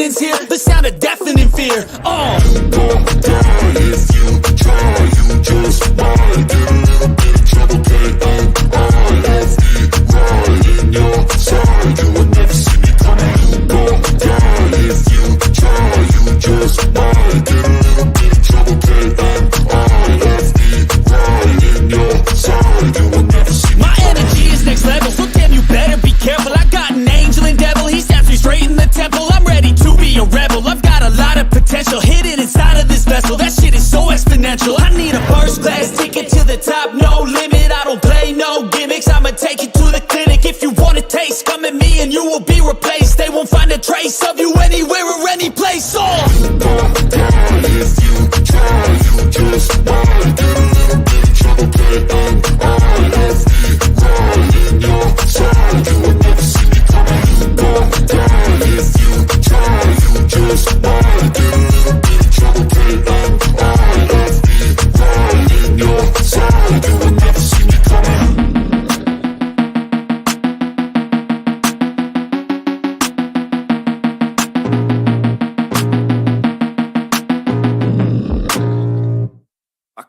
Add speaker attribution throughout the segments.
Speaker 1: evidence here, the sound of deafening fear. Oh,
Speaker 2: If you try, you just might get a little bit of trouble. Right in your side, you would never see me coming. You gon' die if you try, you just might get a little bit of trouble. Right in your side, you would never see me.
Speaker 1: My energy is next level, so damn you better be careful. I got an angel and devil, he snaps me straight in the temple. I'm ready to be a rebel, I've got a lot of potential hidden inside of this vessel. That shit is so exponential. I need a first class ticket to the top, no limit. I don't play no gimmicks, I'ma take you to the clinic. If you want a taste, come at me and you will be replaced. They won't find a trace of you anywhere or any place. Oh,
Speaker 2: If you try, you just might get a little bit of trouble. Right in your side, you would never see me coming. You gon' die if you try, you just might get a little bit of trouble. Right in your side, you would never see me coming.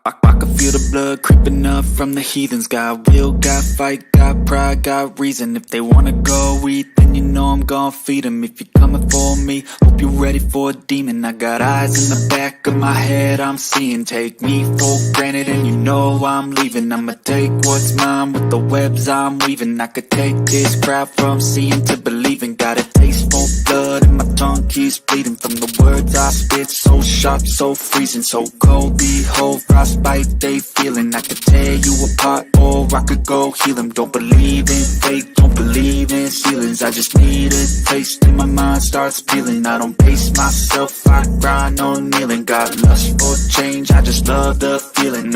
Speaker 1: I can feel the blood creeping up from the heathens. Got will, got fight, got pride, got reason. If they wanna go eat, then you know I'm gon' feed them. If you're coming for me, hope you're ready for a demon. I got eyes in the back of my head, I'm seeing. Take me for granted and you know I'm leaving. I'ma take what's mine with the webs I'm weaving. I could take this crowd from seeing to believing. Got a taste for blood and my tongue keeps bleeding. From the words I spit, so sharp, so freezing. So cold, behold, frostbite they feeling. I could tear you apart or I could go heal them. Don't believe in fate, don't believe in ceilings. I just need a taste and my mind starts peeling. I don't pace myself, I grind on kneeling. Got lust for change, I just love the feeling.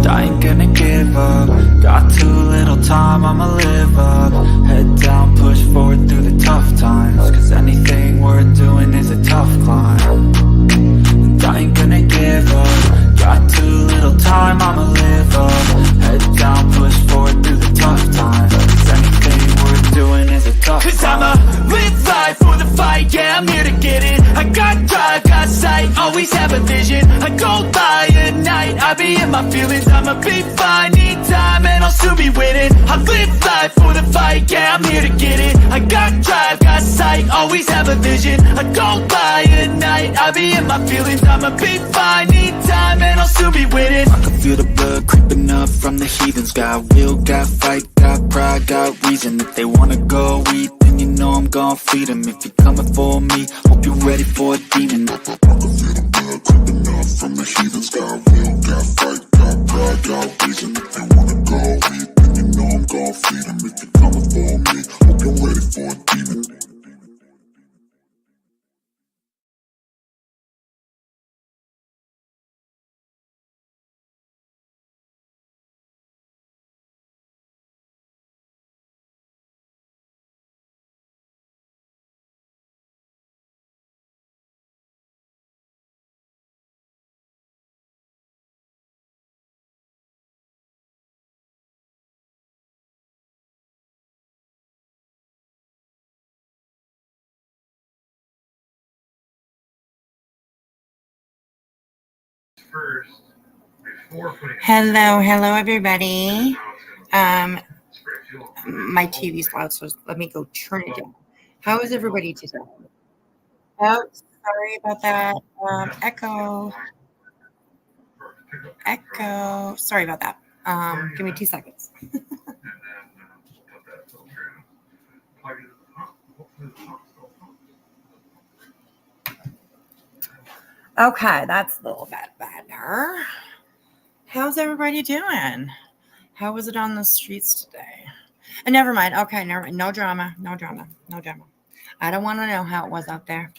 Speaker 1: I ain't gonna give up. Got too little time, I'ma live up. Head down, push forward through the tough times. Cause anything worth doing is a tough climb. And I ain't gonna give up. Got too little time, I'ma live up. Head down, push forward through the tough times. Cause anything worth doing is a tough climb. Cause I'ma live life for the fight, yeah, I'm here to get it. I got drive, got sight, always have a vision. I go by at night, I be in my feelings. I'ma be fine, need time and I'll soon be winning. I live life for the fight, yeah, I'm here to get it. I got drive, got sight, always have a vision. I go by at night, I be in my feelings. I'ma be fine, need time and I'll soon be winning. I can feel the blood creeping up from the heathens. Got will, got fight, got pride, got reason. If they wanna go eat, then you know I'm gon' feed them. If you're coming for me, hope you're ready for a demon.
Speaker 2: I can feel the blood creeping up from the heathens. Got will, got fight, got pride, got reason. If they wanna go eat, then you know I'm gon' feed them. If you're coming for me, hope you're ready for a demon.
Speaker 3: Hello, everybody. My TV's loud, so let me go turn it down. How is everybody today? Oh, sorry about that. Echo. Sorry about that. Give me 2 seconds. Okay, that's a little bit better. How's everybody doing? How was it on the streets today? And never mind. Okay, no drama. I don't want to know how it was out there.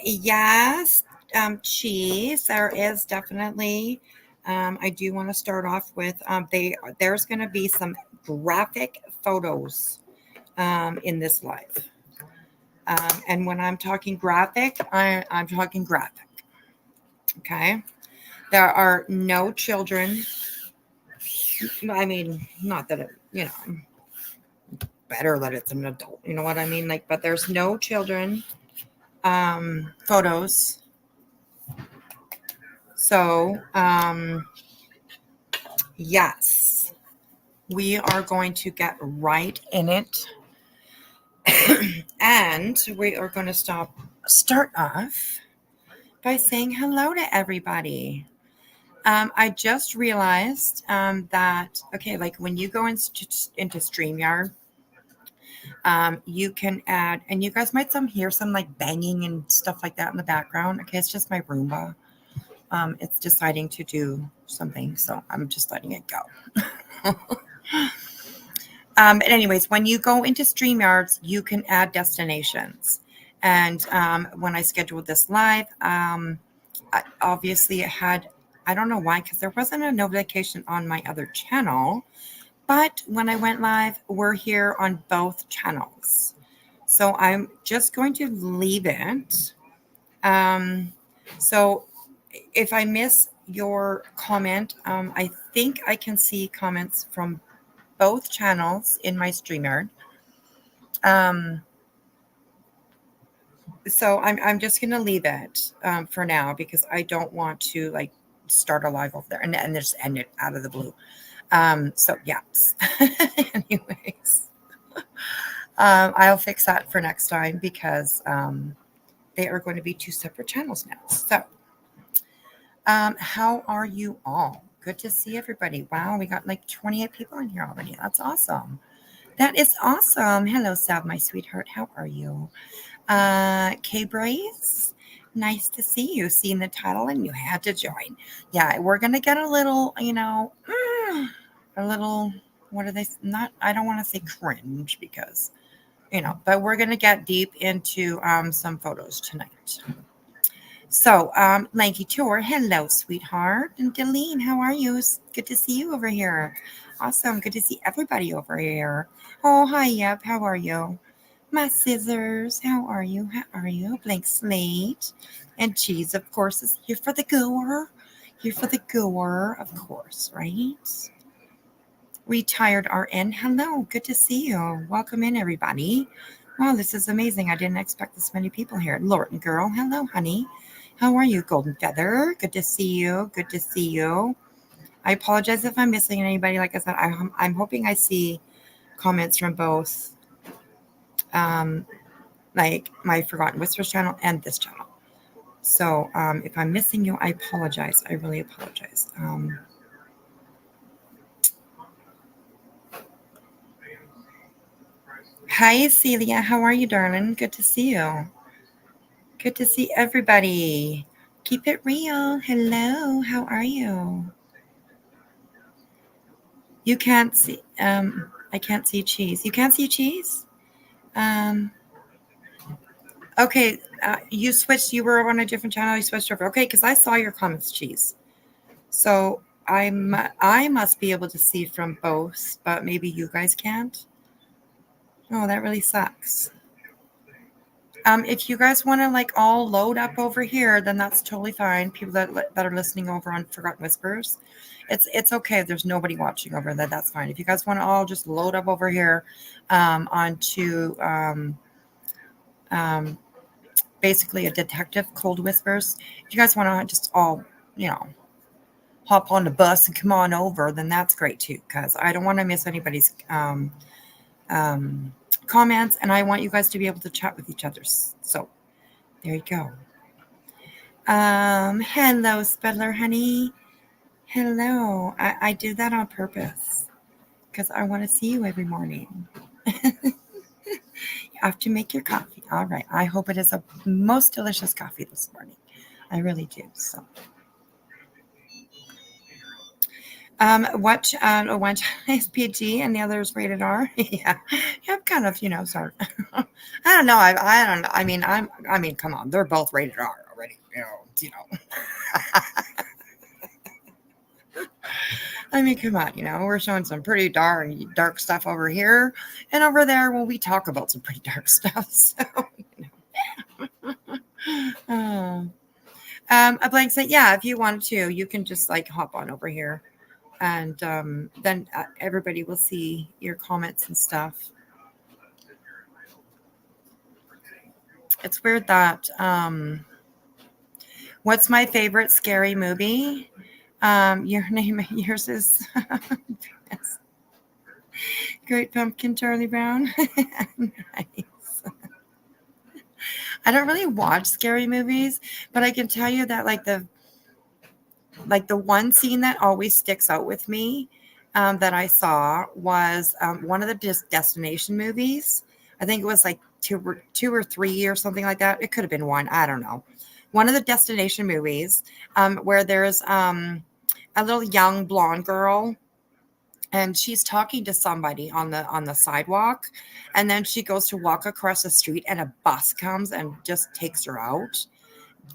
Speaker 3: Yes, cheese. There is definitely. I do want to start off with there's going to be some graphic photos in this live. And when I'm talking graphic, I'm talking graphic. Okay. There are no children. I mean, not that, better that it's an adult. You know what I mean? Like, but there's no children photos. So, yes, we are going to get right in it. And we are going to start off by saying hello to everybody. I just realized that, okay, like when you go into StreamYard, you can add, and you guys might hear some like banging and stuff like that in the background. Okay, it's just my Roomba. It's deciding to do something, so I'm just letting it go. But anyways, when you go into StreamYards, you can add destinations. And when I scheduled this live, obviously it had, I don't know why, because there wasn't a notification on my other channel. But when I went live, we're here on both channels. So I'm just going to leave it. So if I miss your comment, I think I can see comments from both channels in my StreamYard. So I'm just going to leave it for now because I don't want to like start a live over there and just end it out of the blue. So yes. Anyways, I'll fix that for next time because they are going to be two separate channels now. So how are you all? Good to see everybody. Wow, we got like 28 people in here already. That's awesome. That is awesome. Hello, Sab, my sweetheart. How are you? K-Brace, nice to see you. Seeing the title and you had to join. Yeah, we're going to get a little, a little, what are they? Not, I don't want to say cringe because, but we're going to get deep into some photos tonight. So, Lanky Tour, hello, sweetheart. And Deline, how are you? It's good to see you over here. Awesome. Good to see everybody over here. Oh, hi, Yep. How are you? My scissors, how are you? How are you? Blank slate. And cheese, of course, is here for the goer. Here for the goer, of course, right? Retired RN, hello. Good to see you. Welcome in, everybody. Wow, this is amazing. I didn't expect this many people here. Lorton girl, hello, honey. How are you, Golden Feather? Good to see you. Good to see you. I apologize if I'm missing anybody. Like I said, I'm hoping I see comments from both like my Forgotten Whispers channel and this channel. So if I'm missing you, I apologize. I really apologize. Hi, Celia. How are you, darling? Good to see you. Good to see everybody. Keep it real. Hello. How are you? You can't see. I can't see cheese. You can't see cheese? Okay, you switched. You were on a different channel. You switched over. Okay, because I saw your comments, cheese. So I must be able to see from both, but maybe you guys can't. Oh, that really sucks. If you guys want to like all load up over here, then that's totally fine. People that are listening over on Forgotten Whispers, it's okay if there's nobody watching over there. That's fine. If you guys want to all just load up over here onto basically a detective Cold Whispers. If you guys want to just all, hop on the bus and come on over, then that's great too, because I don't want to miss anybody's comments, and I want you guys to be able to chat with each other. So there you go. Hello, Spedler honey. Hello. I did that on purpose because I want to see you every morning. You have to make your coffee. All right. I hope it is a most delicious coffee this morning. I really do. So one is PG and the other is rated R. Yeah, I'm kind of, sorry. I don't know. I don't know. I mean, come on. They're both rated R already. I mean, come on. We're showing some pretty dark stuff over here, and over there, well, we talk about some pretty dark stuff. So, a blank said, yeah, if you wanted to, you can just like hop on over here. And then everybody will see your comments and stuff. It's weird that what's my favorite scary movie? Yours is yes. Great Pumpkin, Charlie Brown. Nice. I don't really watch scary movies, but I can tell you that the one scene that always sticks out with me that I saw was one of the destination movies. I think it was like two or three or something like that. It could have been one. I don't know. One of the destination movies where there's a little young blonde girl and she's talking to somebody on the sidewalk, and then she goes to walk across the street and a bus comes and just takes her out.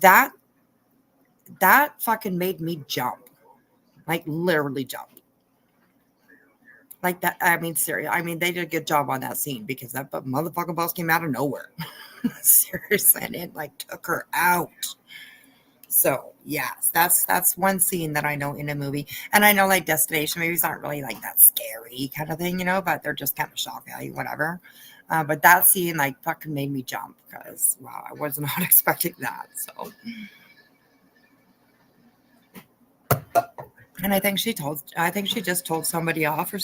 Speaker 3: That that fucking made me jump, like literally jump. Like that, I mean, seriously. I mean, they did a good job on that scene because that motherfucking bus came out of nowhere. Seriously, and it like took her out. So yes, that's one scene that I know in a movie, and I know like destination movies aren't really like that scary kind of thing, but they're just kind of shock value, whatever. But that scene like fucking made me jump because wow, I was not expecting that. So, and I think she just told somebody off or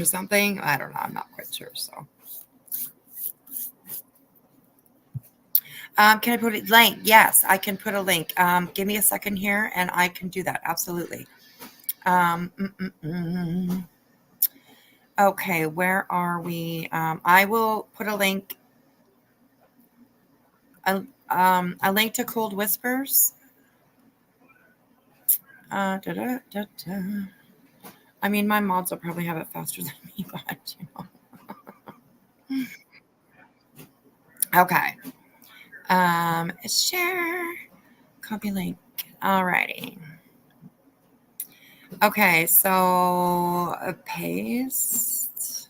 Speaker 3: something. I don't know. I'm not quite sure. So. Can I put a link? Yes, I can put a link. Give me a second here and I can do that. Absolutely. Um, mm, mm, mm. Okay, where are we? I will put a link, a link to Cold Whispers. Da, da, da, da. I mean, my mods will probably have it faster than me, but Okay. Share, copy link. Alrighty. Okay, so paste,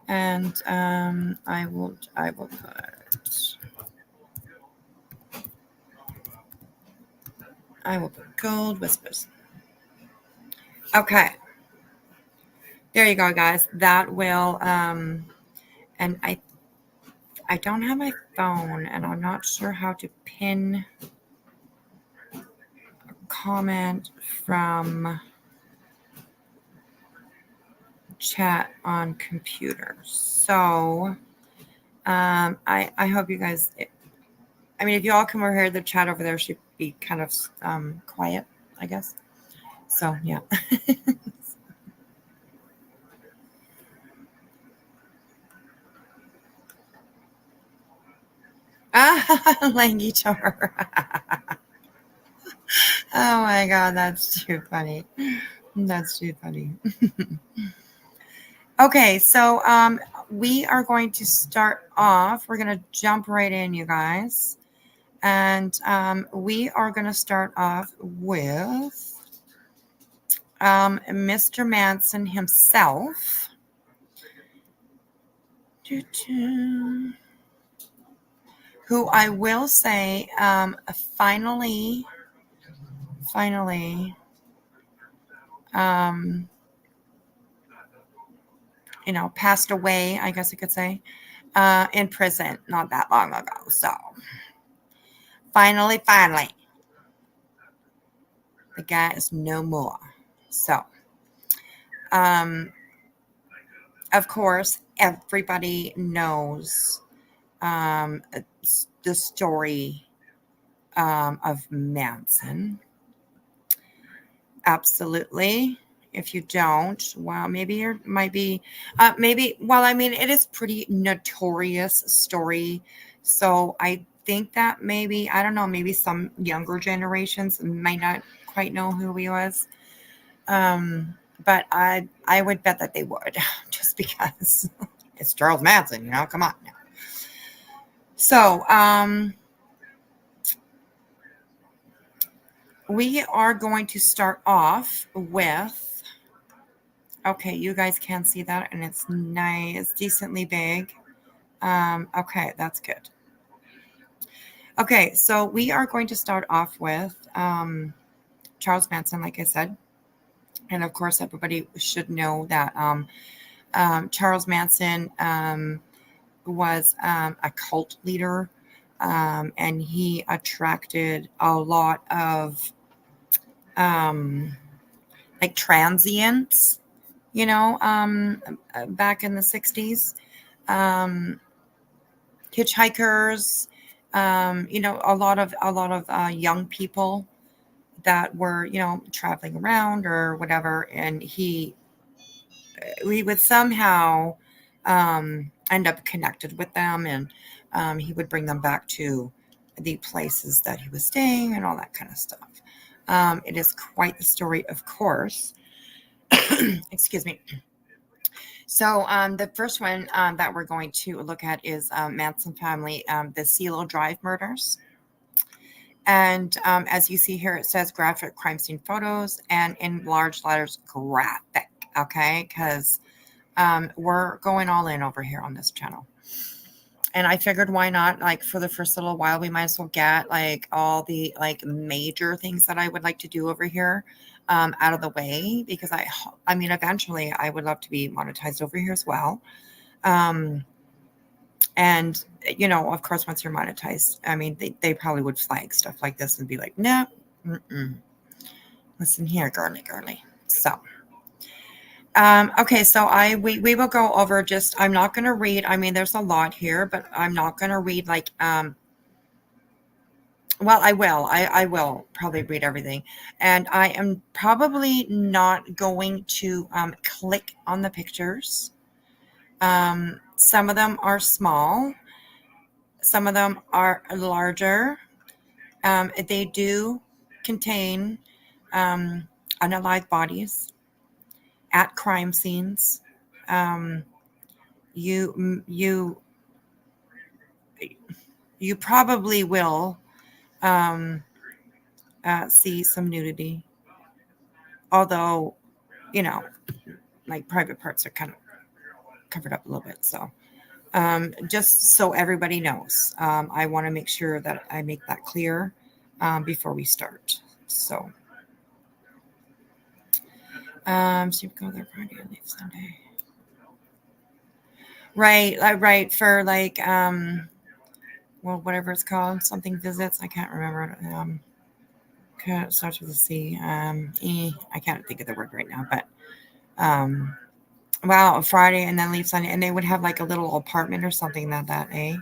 Speaker 3: and I will put Cold Whispers. Okay, there you go, guys. That will and I don't have my phone, and I'm not sure how to pin a comment from chat on computer. So I hope you guys. I mean, if you all come over here, the chat over there should be kind of quiet, I guess. So yeah. Langy char. Oh my god, that's too funny. That's too funny. Okay, so we are going to start off. We're going to jump right in, you guys. And we are going to start off with Mr. Manson himself. Who I will say finally passed away, I guess I could say, in prison not that long ago. So finally, the guy is no more. So, of course, everybody knows the story of Manson. Absolutely. If you don't, well, maybe you might be, well, I mean, it is pretty notorious story. So I think that maybe, I don't know, maybe some younger generations might not quite know who he was. But I would bet that they would just because it's Charles Manson, come on now. So, we are going to start off with, okay, you guys can see that, and it's nice, it's decently big. Okay, that's good. Okay, so we are going to start off with Charles Manson, like I said. And of course, everybody should know that Charles Manson was a cult leader. and he attracted a lot of like transients, back in the 60s, hitchhikers, a lot of young people that were, traveling around or whatever, and we would somehow end up connected with them, and he would bring them back to the places that he was staying and all that kind of stuff. It is quite the story, of course. Excuse me. So the first one that we're going to look at is Manson family, the CeeLo Drive murders. And as you see here, it says graphic crime scene photos, and in large letters, graphic. Okay, because we're going all in over here on this channel. And I figured, why not? Like, for the first little while, we might as well get like all the like major things that I would like to do over here out of the way, because I mean, eventually I would love to be monetized over here as well. And of course, once you're monetized, I mean, they probably would flag stuff like this and be like, no, listen here, girly. So okay, so we will go over just, I'm not going to read, I mean, there's a lot here, but I'm not going to read like, well, I will probably read everything. And I am probably not going to click on the pictures. Some of them are small. Some of them are larger. They do contain unalive bodies at crime scenes. You probably will see some nudity, although like private parts are kind of covered up a little bit. So just so everybody knows, I want to make sure that I make that clear before we start. So so you go there Friday and leave Sunday. Right, for like well, whatever it's called, something visits, I can't remember. It starts with a C. I can't think of the word right now, but wow, Friday and then leave Sunday, and they would have like a little apartment or something like that, eh?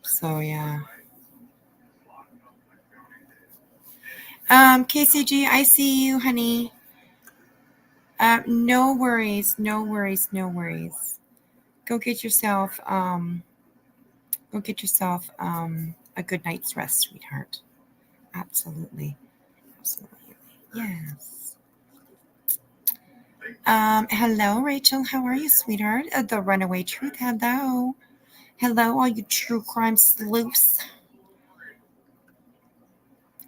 Speaker 3: So yeah. KCG, I see you, honey. No worries. Go get yourself a good night's rest, sweetheart. Absolutely. Yes. Hello, Rachel. How are you, sweetheart? The Runaway Truth. Hello, all you true crime sleuths.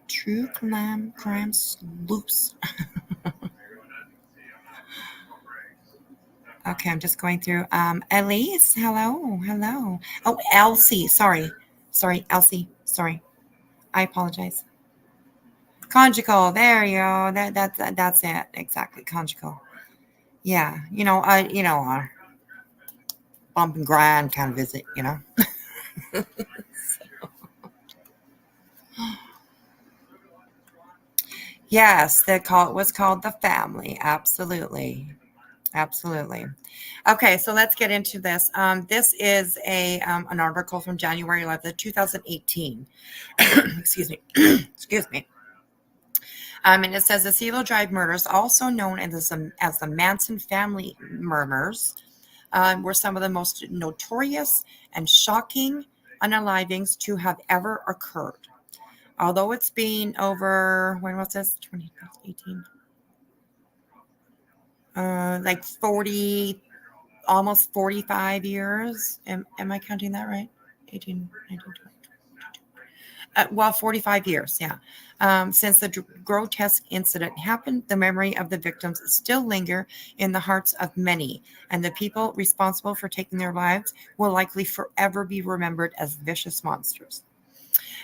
Speaker 3: True crime sleuths. Okay, I'm just going through. Elise, hello. Oh, Elsie. Sorry, Elsie. Sorry, I apologize. Conjugal. There you go. That's it. Exactly, conjugal. Yeah, bump and grind kind of visit. Yes, it was called The Family. Absolutely. Okay, so let's get into this. This is an article from January 11th, 2018. Excuse me. And it says the CeeLo Drive murders, also known as the Manson family murders, were some of the most notorious and shocking unalivings to have ever occurred. Although it's been over, when was this? 2018. Like 40, almost 45 years. Am I counting that right? 18, 19, 20. Well, 45 years, yeah. Since the grotesque incident happened, the memory of the victims still linger in the hearts of many, and the people responsible for taking their lives will likely forever be remembered as vicious monsters.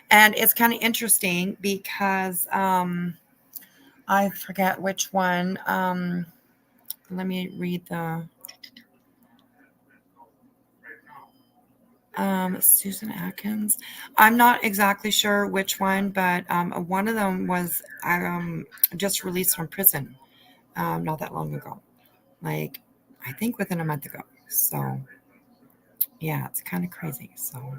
Speaker 3: And it's kind of interesting because I forget which one. Let me read the... Susan Atkins. I'm not exactly sure which one, but one of them was just released from prison not that long ago. Like, I think within a month ago. So, yeah, it's kind of crazy. So,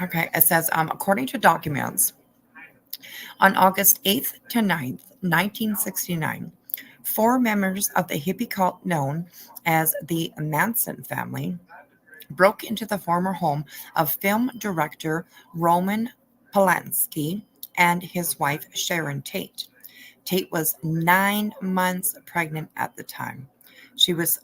Speaker 3: okay, it says, according to documents, on August 8th to 9th, 1969, four members of the hippie cult known as the Manson family broke into the former home of film director Roman Polanski and his wife Sharon Tate. Tate was 9 months pregnant at the time. She was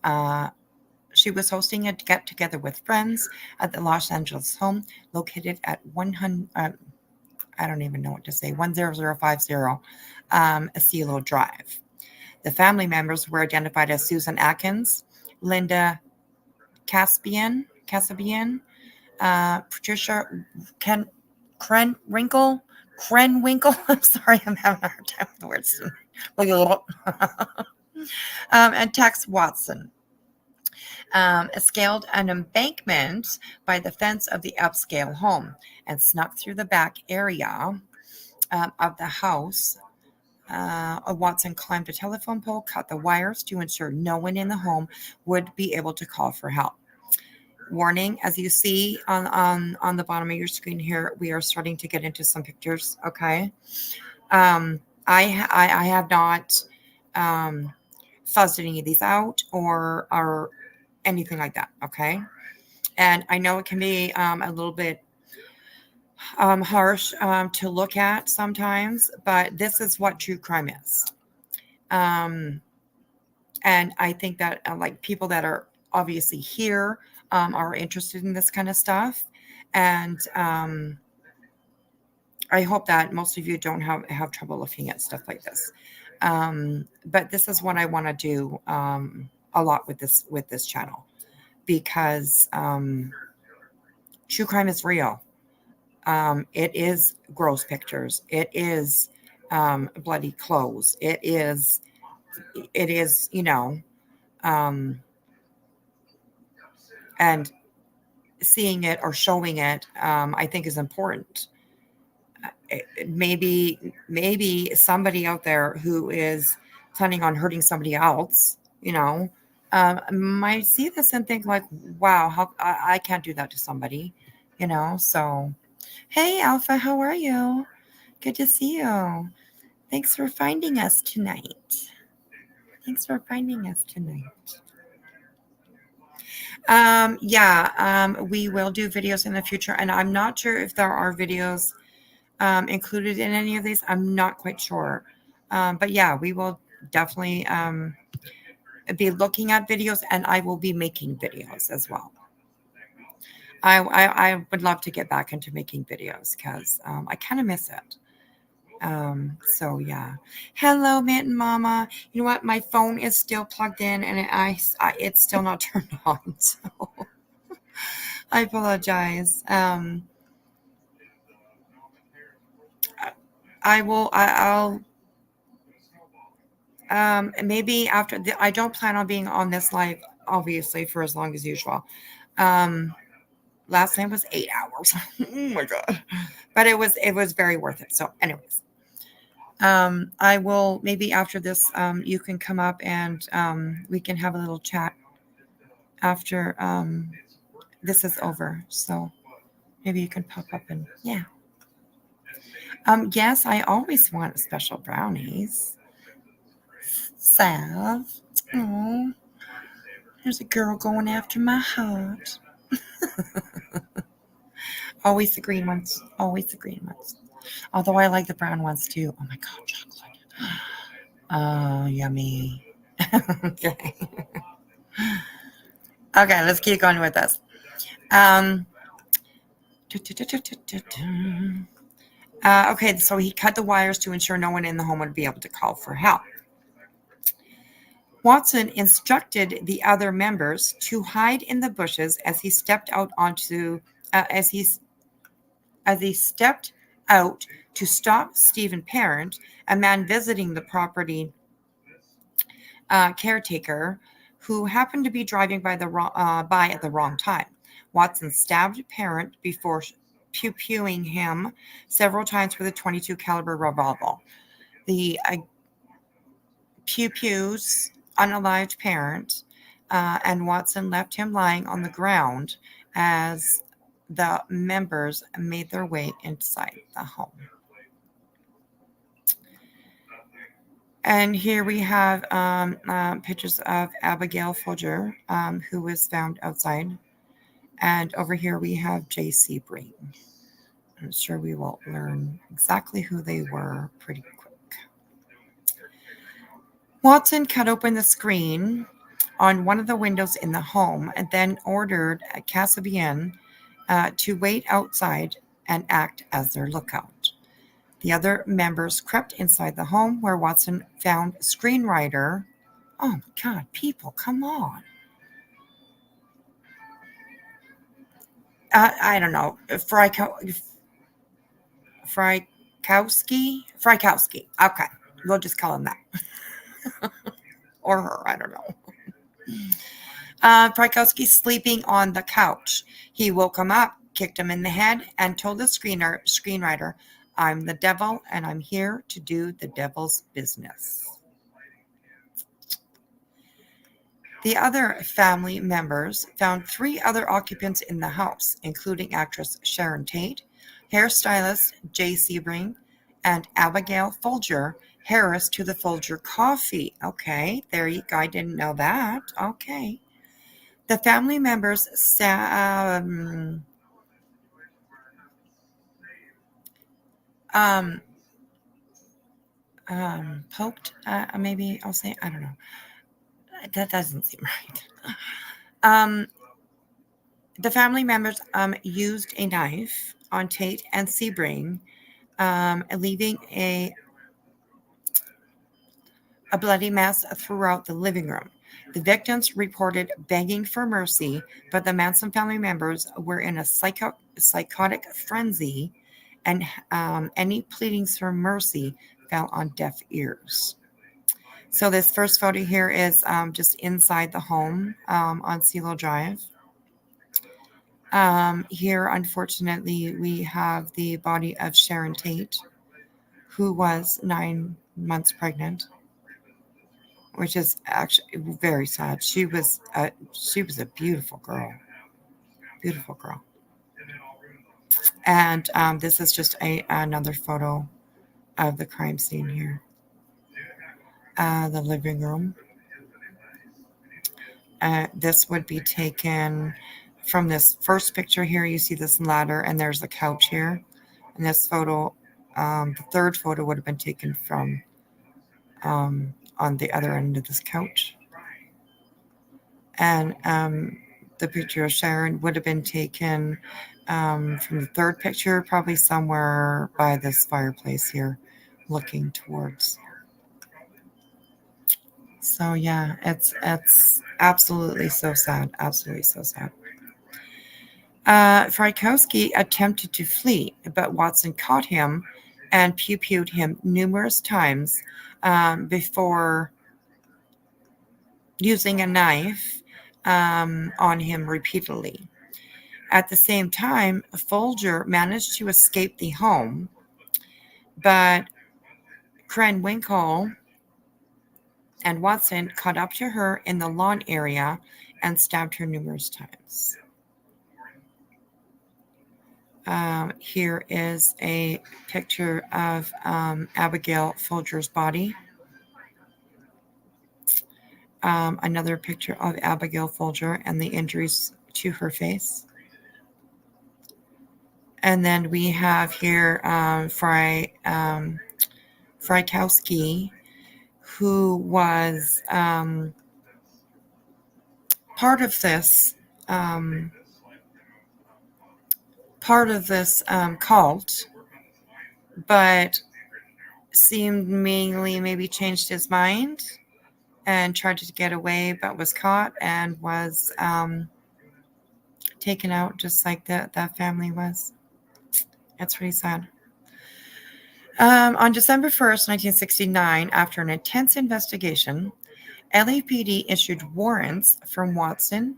Speaker 3: hosting a get together with friends at the Los Angeles home located at 100. I don't even know what to say. 10050 Acelo Drive. The family members were identified as Susan Atkins, Linda Kasabian, Patricia Krenwinkel. I'm sorry, I'm having a hard time with the words. And Tex Watson. Scaled an embankment by the fence of the upscale home and snuck through the back area of the house. Watson climbed a telephone pole, cut the wires to ensure no one in the home would be able to call for help. Warning, as you see on the bottom of your screen here, we are starting to get into some pictures. Okay, I have not fuzzed any of these out or anything like that. Okay, and I know it can be a little bit harsh to look at sometimes, but this is what true crime is. And I think that like people that are obviously here are interested in this kind of stuff. And I hope that most of you don't have trouble looking at stuff like this. But this is what I want to do a lot with this channel, because true crime is real. It is gross pictures. It is bloody clothes. It is, and seeing it or showing it, I think is important. Maybe somebody out there who is planning on hurting somebody else, might see this and think like, wow, how I can't do that to somebody, so. Hey, Alpha, how are you? Good to see you. Thanks for finding us tonight. We will do videos in the future, and I'm not sure if there are videos included in any of these. I'm not quite sure. But yeah, we will definitely be looking at videos, and I will be making videos as well. I would love to get back into making videos because I kind of miss it. So yeah. Hello, Mitten Mama. You know what? My phone is still plugged in and it's still not turned on. So I apologize. I'll maybe after I don't plan on being on this live, obviously, for as long as usual. Last night was 8 hours. Oh my God. But it was very worth it. So anyways, I will maybe after this, you can come up and we can have a little chat after this is over. So maybe you can pop up and yeah. Yes, I always want special brownies. Sav. Oh, there's a girl going after my heart. Always the green ones. Although I like the brown ones too. Oh my God, chocolate. Oh, yummy. Okay. Okay, let's keep going with this. Okay, so he cut the wires to ensure no one in the home would be able to call for help. Watson instructed the other members to hide in the bushes as he stepped out to stop Stephen Parent, a man visiting the property caretaker, who happened to be driving by at the wrong time. Watson stabbed Parent before pew-pewing him several times with a .22 caliber revolver. The pew-pews unalived Parent, and Watson left him lying on the ground as the members made their way inside the home. And here we have pictures of Abigail Folger, who was found outside. And over here we have Jay Sebring. I'm sure we will learn exactly who they were pretty quick. Watson cut open the screen on one of the windows in the home and then ordered Casabian to wait outside and act as their lookout. The other members crept inside the home where Watson found screenwriter. Oh my God, people, come on. I don't know. Frykowski? Okay, we'll just call him that. Or her, I don't know. Frykowski sleeping on the couch. He woke him up, kicked him in the head, and told the screenwriter, "I'm the devil, and I'm here to do the devil's business." The other family members found 3 other occupants in the house, including actress Sharon Tate, hairstylist Jay Sebring, and Abigail Folger, heiress to the Folger coffee. Okay, there you go. I didn't know that. Okay. The family members poked, maybe I'll say, I don't know. That doesn't seem right. The family members used a knife on Tate and Sebring, leaving a bloody mess throughout the living room. The victims reported begging for mercy, but the Manson family members were in a psychotic frenzy, and any pleadings for mercy fell on deaf ears. So this first photo here is just inside the home on CeeLo Drive. Here, unfortunately, we have the body of Sharon Tate, who was 9 months pregnant, which is actually very sad. She was a beautiful girl. And this is just another photo of the crime scene here. The living room. This would be taken from this first picture here. You see this ladder, and there's a couch here. And this photo, the third photo, would have been taken from on the other end of this couch. And the picture of Sharon would have been taken from the third picture, probably somewhere by this fireplace here, looking towards. So yeah, it's absolutely so sad. Absolutely so sad. Frykowski attempted to flee, but Watson caught him and pew-pewed him numerous times before using a knife on him repeatedly. At the same time, Folger managed to escape the home, but Krenwinkel and Watson caught up to her in the lawn area and stabbed her numerous times. Here is a picture of Abigail Folger's body. Another picture of Abigail Folger and the injuries to her face. And then we have here Frykowski, who was part of this cult, but seemingly maybe changed his mind and tried to get away, but was caught and was taken out just like that family was. That's pretty sad. On December 1st, 1969, after an intense investigation, LAPD issued warrants for Watson,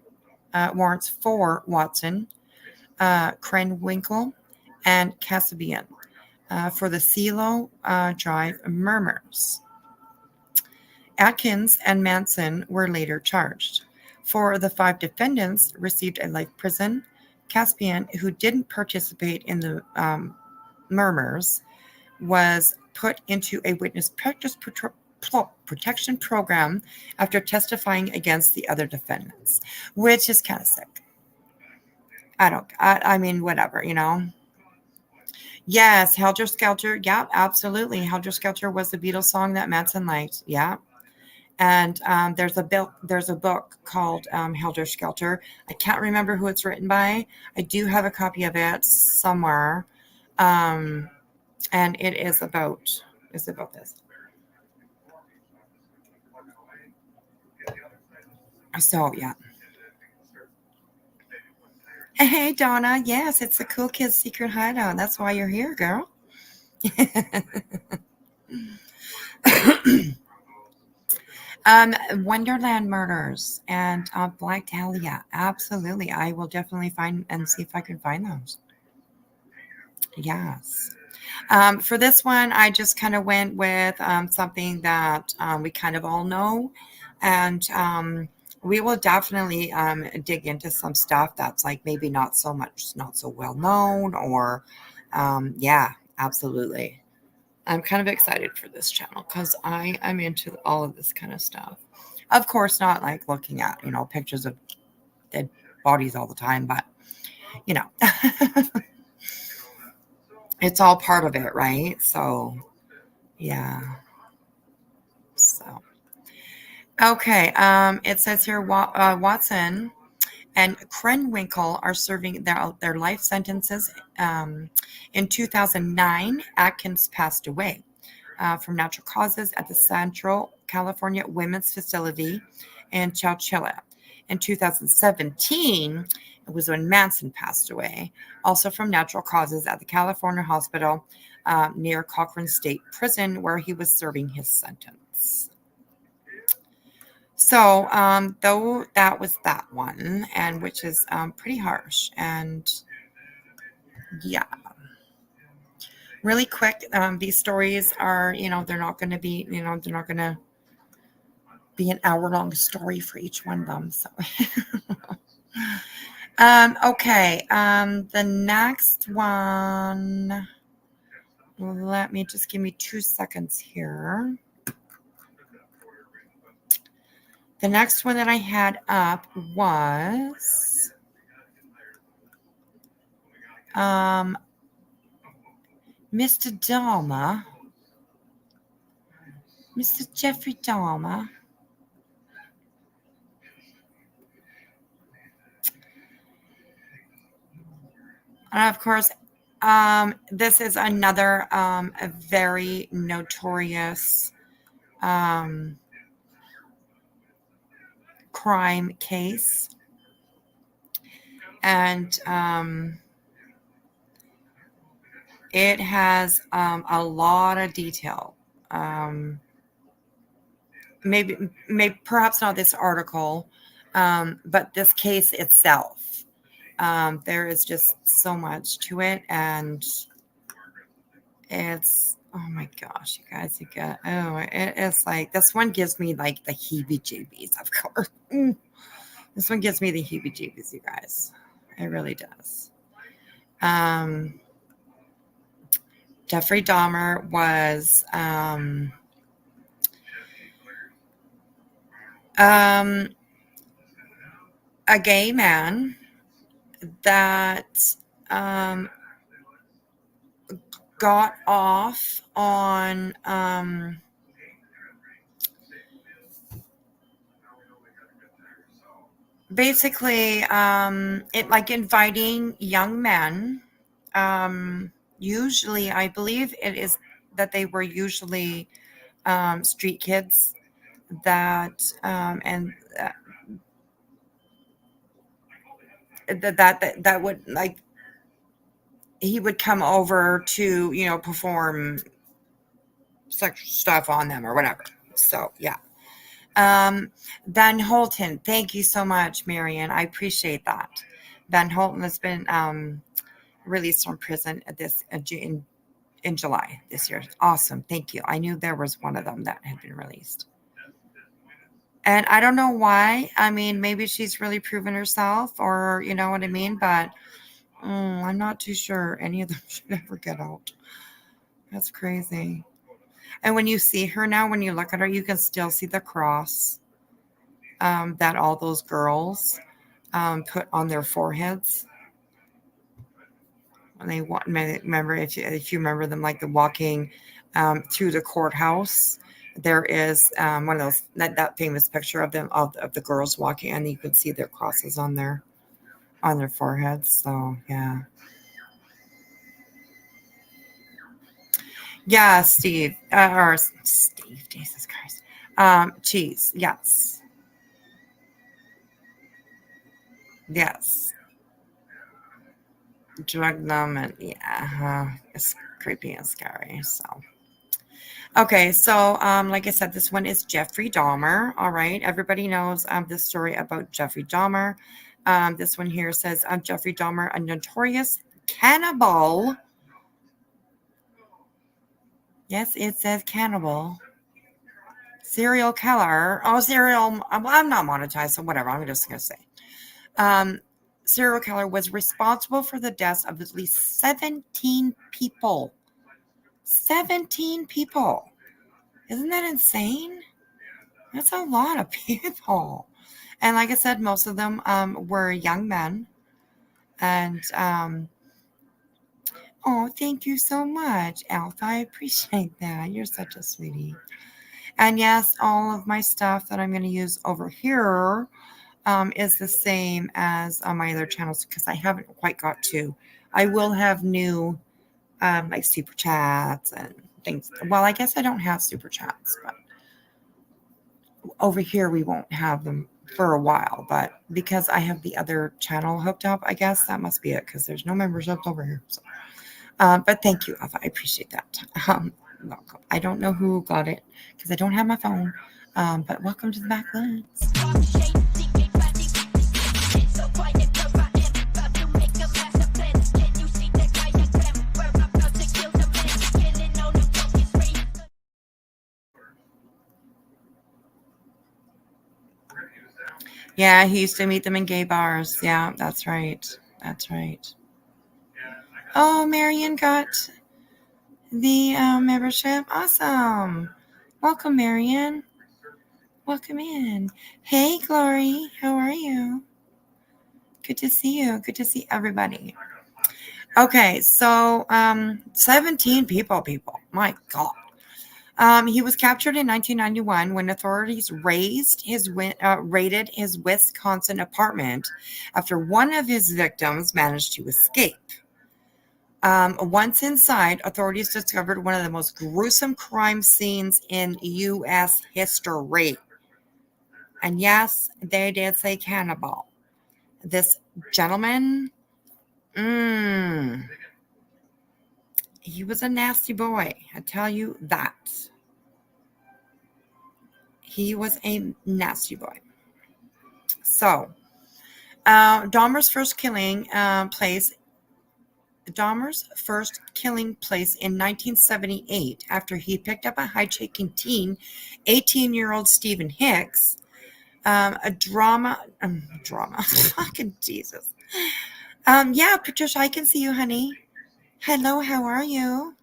Speaker 3: Krenwinkel, and Kasabian for the CeeLo Drive murders. Atkins and Manson were later charged. 4 of the 5 defendants received a life prison. Caspian, who didn't participate in the murders, was put into a witness protection program after testifying against the other defendants, which is kind of sick. I mean, whatever, you know. Yes, Helter Skelter. Yeah, absolutely. Helter Skelter was the Beatles song that Manson liked. Yeah. And there's a book called Helter Skelter. I can't remember who it's written by. I do have a copy of it somewhere. And it is about this. So, yeah. Hey, Donna. Yes, it's the Cool Kids Secret Hideout. That's why you're here, girl. Wonderland Murders and Black Dahlia. Absolutely. I will definitely find and see if I can find those. Yes. For this one, I just kind of went with something that we kind of all know. And we will definitely dig into some stuff that's like maybe not so well known or, yeah, absolutely. I'm kind of excited for this channel because I am into all of this kind of stuff. Of course, not like looking at, pictures of dead bodies all the time, but, it's all part of it, right? So, yeah. So, okay. It says here, Watson and Krenwinkel are serving their life sentences. In 2009, Atkins passed away from natural causes at the Central California Women's Facility in Chowchilla. In 2017, it was when Manson passed away, also from natural causes at the California Hospital near Cochrane State Prison, where he was serving his sentence. So, though that was that one, and which is pretty harsh. And yeah, really quick, these stories are, they're not going to be, they're not going to be an hour-long story for each one of them. So, okay, the next one, give me 2 seconds here. The next one that I had up was Mr. Dahmer, Mr. Jeffrey Dahmer. And of course, this is another a very notorious crime case. And it has a lot of detail. Maybe perhaps not this article, but this case itself. There is just so much to it, and it's, oh my gosh, you guys, it's like, this one gives me like the heebie-jeebies, of course. This one gives me the heebie-jeebies, you guys. It really does. Jeffrey Dahmer was a gay man that got off on basically it like inviting young men, usually I believe it is that they were usually street kids that that would, like, he would come over to perform sex stuff on them or whatever. So yeah, Van Holten, thank you so much, Marion. I appreciate that. Van Holten has been released from prison at this in July this year. Awesome, thank you. I knew there was one of them that had been released. And I don't know why. I mean, maybe she's really proven herself, or you know what I mean. But I'm not too sure any of them should ever get out. That's crazy. And when you see her now, when you look at her, you can still see the cross that all those girls put on their foreheads. When they remember, if you remember them, like the walking through the courthouse, there is one of those that famous picture of them of the girls walking, and you could see their crosses on their foreheads. So yeah. Yeah, Steve, or Steve, Jesus Christ. Cheese, yes. Yes. Drug them, and yeah, it's creepy and scary. So, okay, so like I said, this one is Jeffrey Dahmer. All right, everybody knows this story about Jeffrey Dahmer. This one here says Jeffrey Dahmer, a notorious cannibal. Yes, it says cannibal. Serial killer. Oh, serial. Well, I'm not monetized, so whatever. I'm just going to say. Serial killer was responsible for the deaths of at least 17 people. 17 people. Isn't that insane? That's a lot of people. And like I said, most of them were young men. And, oh, thank you so much, Alpha. I appreciate that. You're such a sweetie. And yes, all of my stuff that I'm going to use over here is the same as on my other channels because I haven't quite got to. I will have new like super chats and things. Well, I guess I don't have super chats, but over here we won't have them for a while. But because I have the other channel hooked up, I guess that must be it because there's no memberships over here. So, but thank you, Alpha. I appreciate that. Welcome. I don't know who got it because I don't have my phone. But welcome to the Backwoods. Yeah, he used to meet them in gay bars. Yeah, that's right. That's right. Oh, Marion got the membership. Awesome. Welcome, Marion. Welcome in. Hey, Glory. How are you? Good to see you. Good to see everybody. Okay, so 17 people. My God. He was captured in 1991 when authorities raided his Wisconsin apartment after one of his victims managed to escape. Once inside, authorities discovered one of the most gruesome crime scenes in U.S. history. And yes, they did say cannibal. This gentleman, he was a nasty boy. I tell you that. He was a nasty boy. So, Dahmer's first killing place in 1978 after he picked up a hijacking teen, 18-year-old Stephen Hicks. A drama, fucking Jesus. Yeah, Patricia, I can see you, honey. Hello, how are you?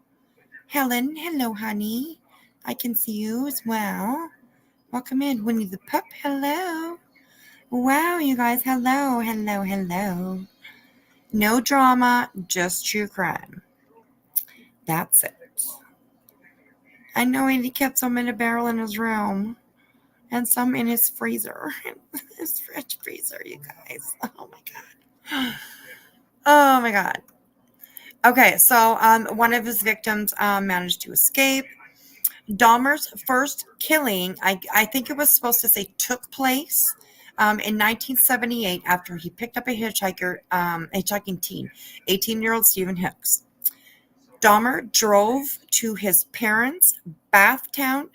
Speaker 3: Helen, hello, honey. I can see you as well. Welcome in, Winnie the Pup. Hello. Wow, you guys. Hello. No drama, just true crime. That's it. I know he kept some in a barrel in his room and some in his freezer. His fridge freezer, you guys. Oh, my God. Oh, my God. Okay, so one of his victims managed to escape. Dahmer's first killing, I think it was supposed to say took place in 1978 after he picked up a hitchhiking teen, 18-year-old Stephen Hicks. Dahmer drove to his parents' Bathtown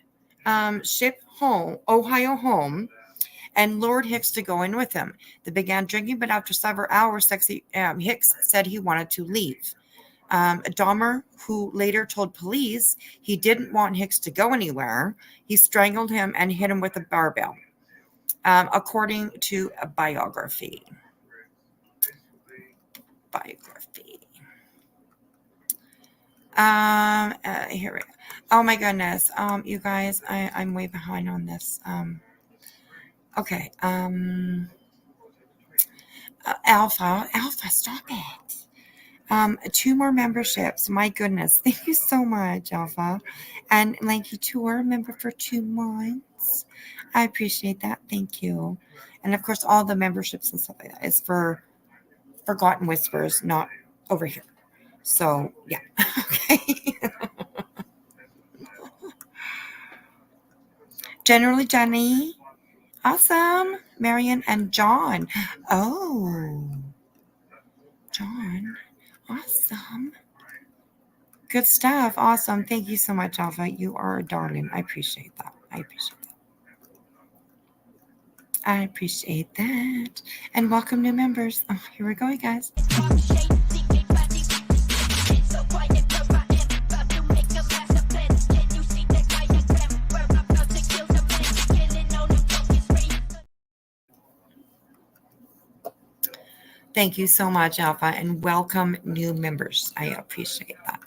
Speaker 3: Ship Ohio home and lured Hicks to go in with him. They began drinking, but after several hours, Hicks said he wanted to leave. Dahmer, who later told police he didn't want Hicks to go anywhere, he strangled him and hit him with a barbell, according to a biography. Here we go. Oh my goodness. You guys, I'm way behind on this. Okay. Alpha, stop it. 2 more memberships. My goodness. Thank you so much, Alpha. And Lanky 2 are a member for 2 months. I appreciate that. Thank you. And of course, all the memberships and stuff like that is for Forgotten Whispers, not over here. So, yeah. Okay. Generally, Jenny. Awesome. Marion and John. Oh. John. Awesome. Good stuff. Awesome. Thank you so much, Alpha. You are a darling. I appreciate that. I appreciate that. And welcome new members. Oh, here we go, you guys. Thank you so much, Alpha, and welcome new members. I appreciate that.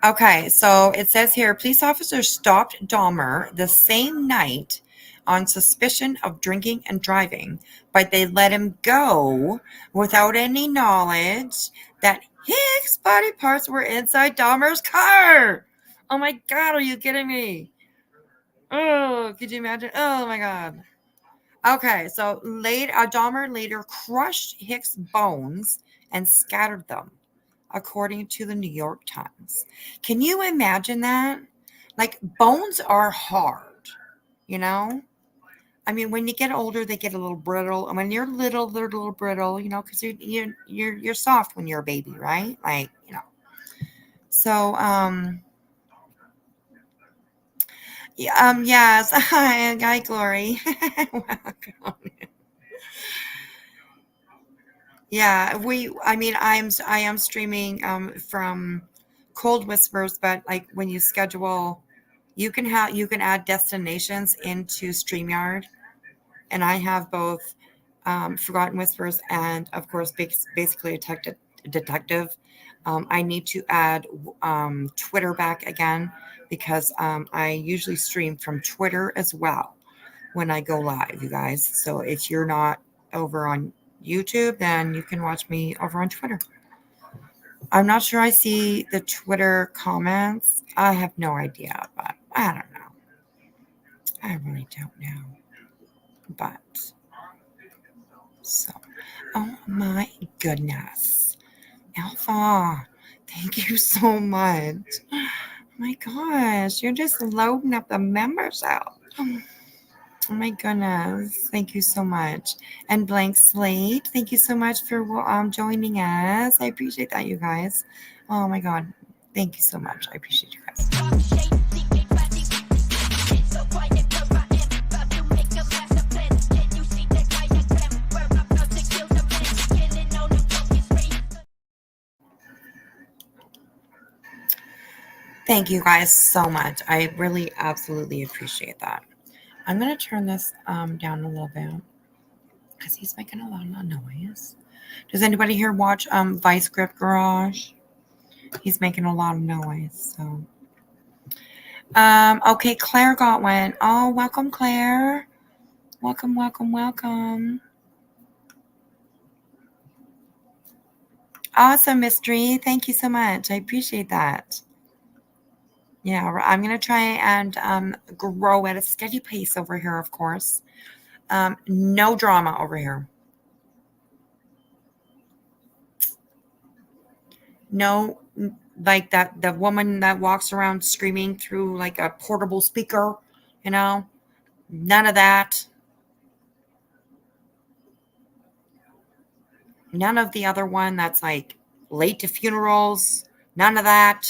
Speaker 3: Okay, so it says here, police officers stopped Dahmer the same night on suspicion of drinking and driving, but they let him go without any knowledge that Hicks' body parts were inside Dahmer's car. Oh my God, are you kidding me? Oh, could you imagine? Oh my God. Okay, so Dahmer later crushed Hicks' bones and scattered them, according to the New York Times. Can you imagine that? Like, bones are hard, you know? I mean, when you get older, they get a little brittle. And when you're little, they're a little brittle, you know, because you're soft when you're a baby, right? Like, you know. So, yes. Hi, Glory. Welcome. Yeah, I am streaming from Cold Whispers, but like when you schedule, you can add destinations into StreamYard, and I have both Forgotten Whispers and of course basically detective. I need to add Twitter back again because I usually stream from Twitter as well when I go live, you guys. So if you're not over on YouTube, then you can watch me over on Twitter. I'm not sure I see the Twitter comments. I have no idea, but I don't know. I really don't know. But so, oh my goodness. Alpha, thank you so much. Oh my gosh, you're just loading up the members out. Oh my goodness. Thank you so much. And Blank Slate, thank you so much for joining us. I appreciate that, you guys. Oh my God. Thank you so much. I appreciate you guys. Thank you guys so much. I really absolutely appreciate that. I'm going to turn this down a little bit because he's making a lot of noise. Does anybody here watch Vice Grip Garage? He's making a lot of noise. So, okay, Claire got one. Oh, welcome, Claire. Welcome. Awesome, Mystery. Thank you so much. I appreciate that. Yeah, I'm going to try and grow at a steady pace over here, of course. No drama over here. No, like that, the woman that walks around screaming through like a portable speaker, you know, none of that. None of the other one that's like late to funerals. None of that.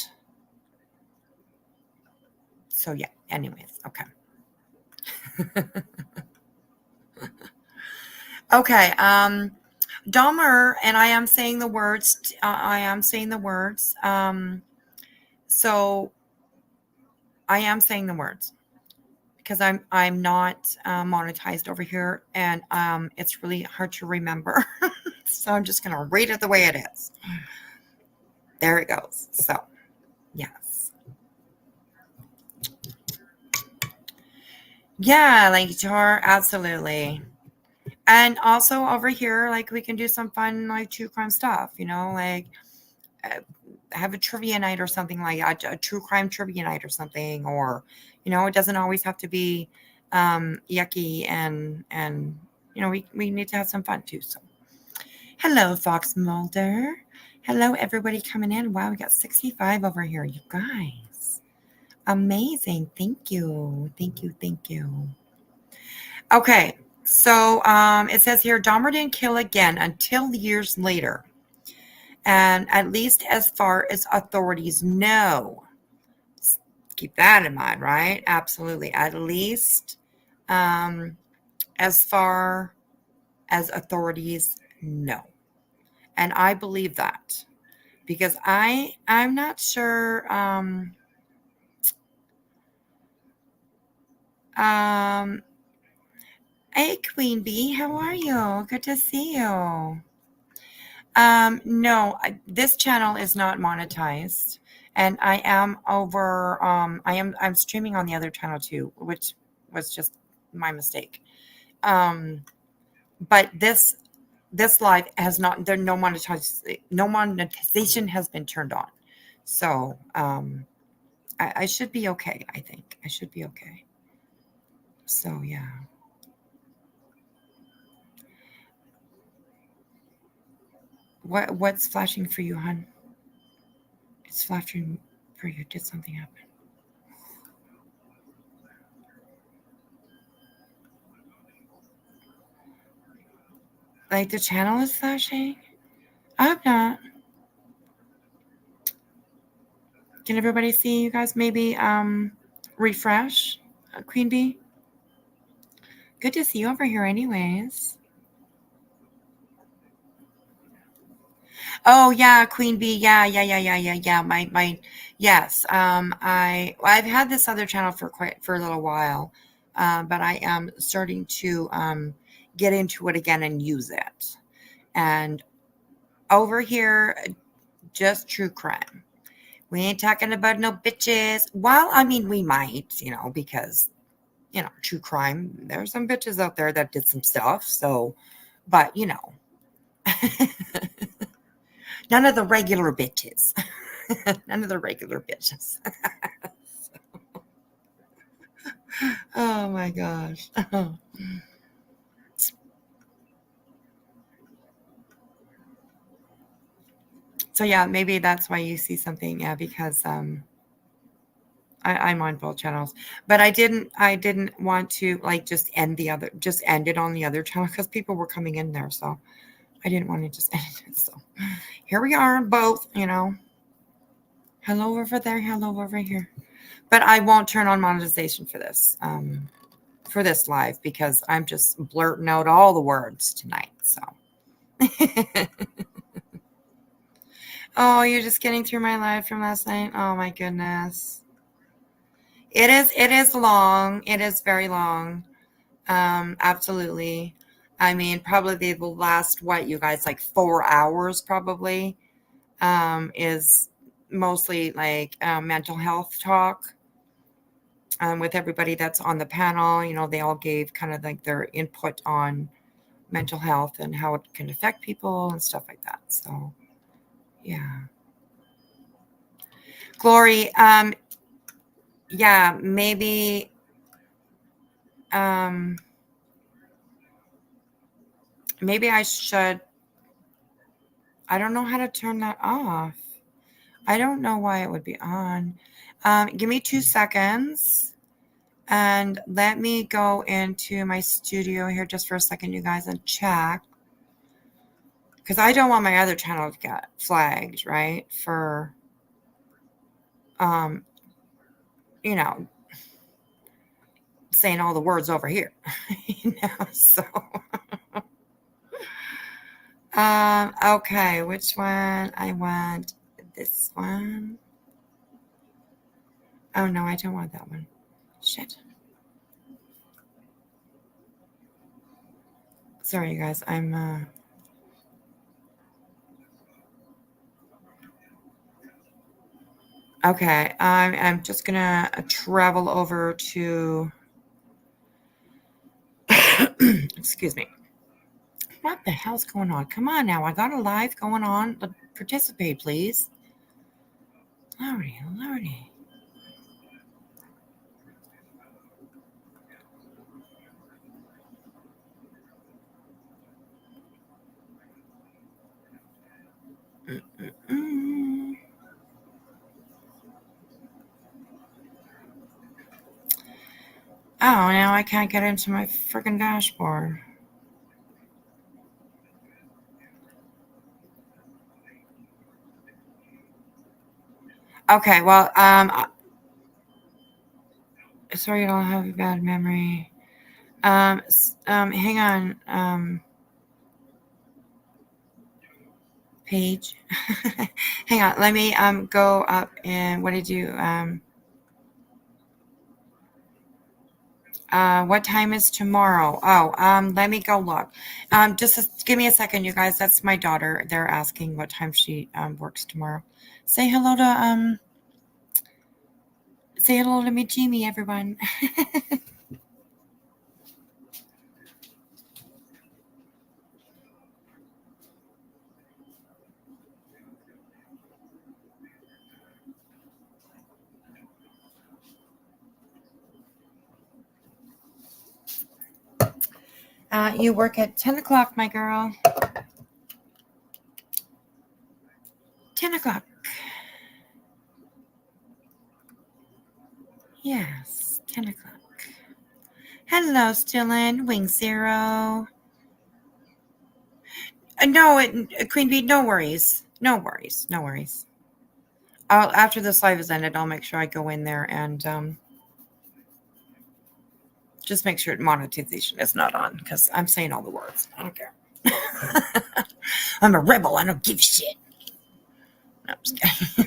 Speaker 3: So, yeah. anyways, okay. Okay, Dahmer, and I am saying the words. I am saying the words. So I am saying the words because I'm not monetized over here, and it's really hard to remember. So I'm just gonna read it the way it is. There it goes. So yes, yeah, like guitar, absolutely. And also over here, like we can do some fun like true crime stuff. Like uh, have a trivia night or something like a true crime trivia night or something, or it doesn't always have to be yucky, and we need to have some fun too. So hello, Fox Mulder. Hello, everybody coming in. Wow, we got 65 over here, you guys. Amazing. Thank you. Thank you. Thank you. Okay. So it says here, Dahmer didn't kill again until years later. And at least as far as authorities know. Keep that in mind, right? Absolutely. At least as far as authorities know. And I believe that. Because I'm not sure hey Queen Bee, how are you? Good to see you. No, this channel is not monetized, and I am over. I'm streaming on the other channel too, which was just my mistake. But this live has not. There no monetization has been turned on, so I should be okay. I think I should be okay. So yeah. What's flashing for you, hon? It's flashing for you. Did something happen? Like the channel is flashing? I'm not. Can everybody see you guys? Maybe refresh, Queen Bee. Good to see you over here, anyways. Oh yeah, Queen Bee. Yeah. My yes. I've had this other channel for a little while, but I am starting to get into it again and use it. And over here, just true crime. We ain't talking about no bitches. Well, I mean, we might, because true crime. There's some bitches out there that did some stuff. So, but none of the regular bitches. None of the regular bitches. Oh my gosh. So yeah, maybe that's why you see something. Yeah, because I'm on both channels, but I didn't want to like just end it on the other channel because people were coming in there. So I didn't want to just end it. So here we are, both. Hello over there, hello over here. But I won't turn on monetization for this live because I'm just blurting out all the words tonight. So. Oh, you're just getting through my live from last night? Oh my goodness. It is long. It is very long. Absolutely. I mean, probably they will last you guys, like 4 hours probably. Is mostly like mental health talk. With everybody that's on the panel, they all gave kind of like their input on mental health and how it can affect people and stuff like that. So, yeah. Glory, yeah, maybe, maybe I should, I don't know how to turn that off. I don't know why it would be on. Give me 2 seconds and let me go into my studio here just for a second, you guys, and check. Because I don't want my other channel to get flagged, right? For, saying all the words over here. So okay, which one? I want this one. Oh no, I don't want that one. Shit. Sorry, you guys. I'm okay. I'm just gonna travel over to. Excuse me. What the hell's going on? Come on now. I got a live going on. Participate, please. Lordy, lordy. Mm-mm. Oh, now I can't get into my freaking dashboard. Okay, well, sorry you don't have a bad memory. Hang on, Paige. Hang on, let me go up and what did you what time is tomorrow? Oh, let me go look. Just give me a second, you guys. That's my daughter. They're asking what time she works tomorrow. Say hello to me, Jimmy, everyone. You work at 10 o'clock, my girl. 10 o'clock. Yes, 10 o'clock. Hello, Stillin, Wing Zero. No, Queen Bee, no worries. No worries. No worries. After this live is ended, I'll make sure I go in there and just make sure monetization is not on because I'm saying all the words. I don't care. I'm a rebel. I don't give a shit. No, I'm just kidding.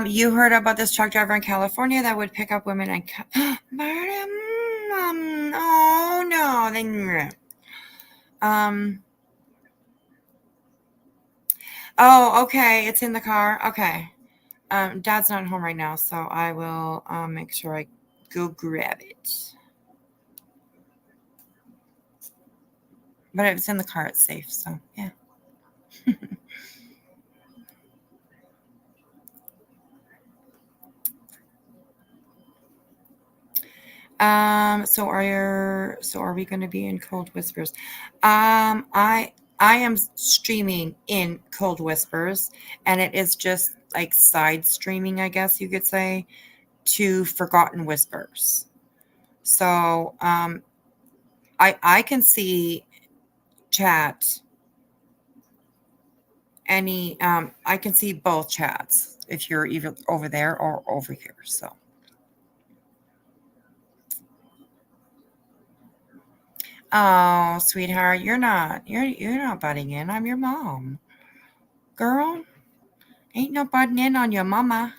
Speaker 3: You heard about this truck driver in California that would pick up women and oh no, then oh, okay, it's in the car. Okay. Dad's not home right now, so I will make sure I go grab it. But if it's in the car, it's safe, so yeah. So are we going to be in Cold Whispers? I am streaming in Cold Whispers, and it is just like side streaming, I guess you could say, to Forgotten Whispers. So I can see chat I can see both chats if you're either over there or over here. So oh, sweetheart, you're not butting in. I'm your mom. Girl, ain't no butting in on your mama.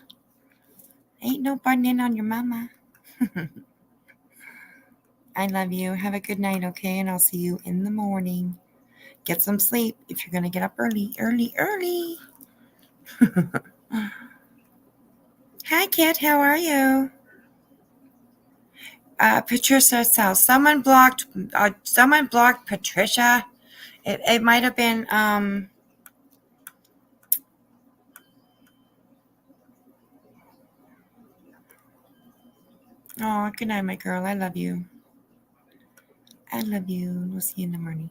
Speaker 3: Ain't no butting in on your mama. I love you. Have a good night, okay? And I'll see you in the morning. Get some sleep if you're going to get up early. Hi, kid. How are you? Patricia says someone blocked Patricia. It might have been oh, good night, my girl. I love you. I love you. We'll see you in the morning.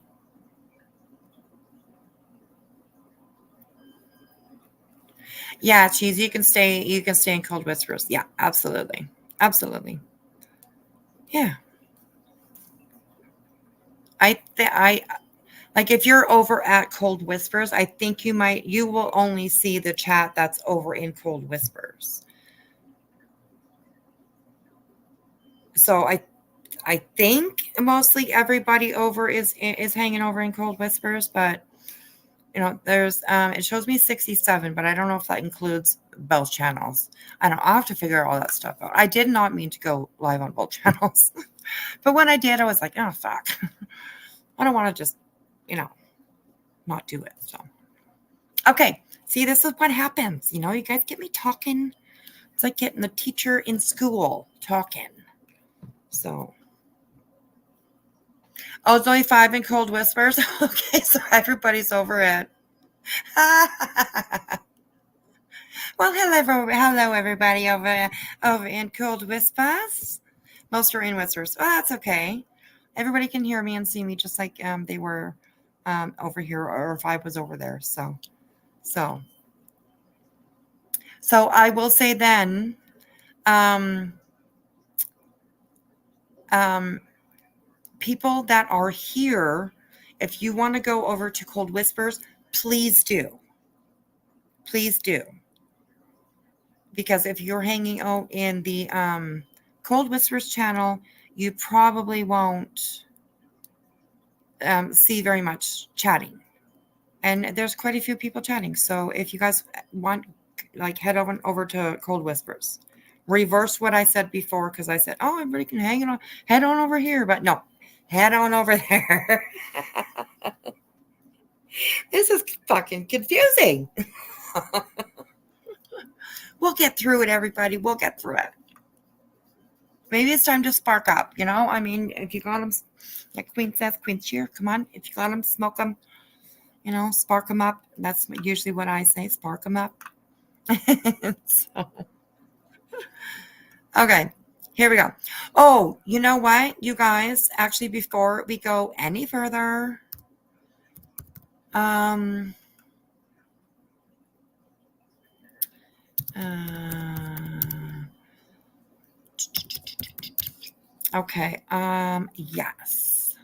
Speaker 3: Yeah, Cheese, you can stay in Cold Whispers. Yeah, absolutely. Absolutely. Yeah. I like if you're over at Cold Whispers, I think you will only see the chat that's over in Cold Whispers. So I think mostly everybody over is hanging over in Cold Whispers, but there's it shows me 67, but I don't know if that includes both channels. I'll have to figure all that stuff out. I did not mean to go live on both channels, but when I did, I was like, oh fuck, I don't want to just not do it. So okay, see, this is what happens. You guys get me talking. It's like getting the teacher in school talking. So. Oh, it's only 5 in Cold Whispers. Okay, so everybody's over it. Well, hello, everybody over in Cold Whispers. Most are in Whispers. Oh, that's okay. Everybody can hear me and see me just like they were over here, or if I was over there. So I will say then, people that are here, if you want to go over to Cold Whispers, please do. Please do. Because if you're hanging out in the Cold Whispers channel, you probably won't see very much chatting. And there's quite a few people chatting. So if you guys want, like, head over to Cold Whispers. Reverse what I said before, because I said, oh, everybody can head on over here. But no, head on over there. This is fucking confusing. We'll get through it, everybody. We'll get through it. Maybe it's time to spark up, I mean, if you got them, like Queen says, Queen Cheer, come on. If you got them, smoke them, spark them up. That's usually what I say, spark them up. So, okay, here we go. Oh, you know what, you guys? Actually, before we go any further, okay, yes.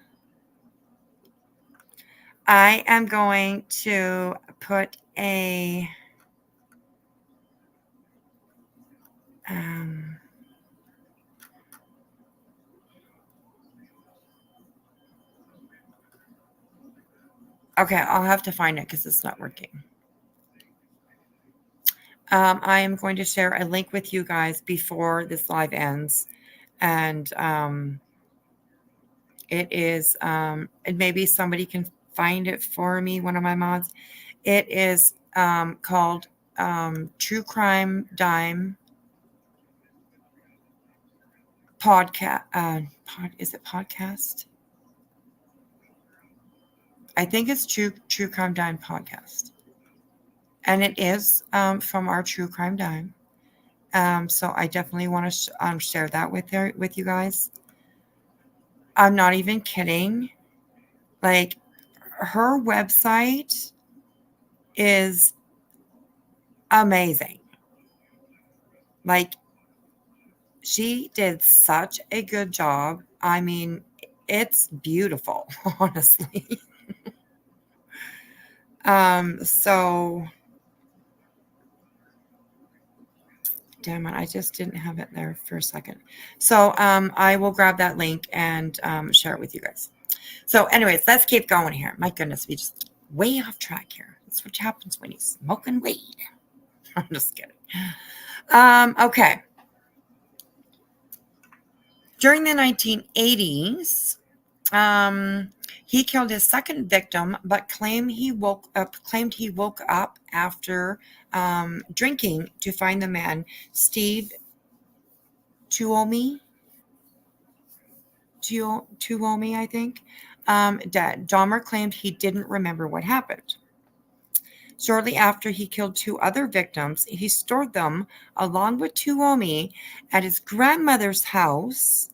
Speaker 3: I am going to put a okay, I'll have to find it because it's not working. I am going to share a link with you guys before this live ends. And it is, and maybe somebody can find it for me, one of my mods. It is called True Crime Dime podcast. Is it podcast? I think it's True Crime Dime podcast. And it is from our True Crime Dime. So I definitely want to share that with you guys. I'm not even kidding. Like, her website is amazing. Like, she did such a good job. I mean, it's beautiful, honestly. So damn it, I just didn't have it there for a second. So I will grab that link and share it with you guys. So anyways, let's keep going here. My goodness, we just way off track here. That's what happens when you smoking weed. I'm just kidding. Okay. During the 1980s, he killed his second victim, but claimed he woke up after drinking to find the man, Steve Tuomi, I think, dead. Dahmer claimed he didn't remember what happened. Shortly after he killed 2 other victims, he stored them along with Tuomi at his grandmother's house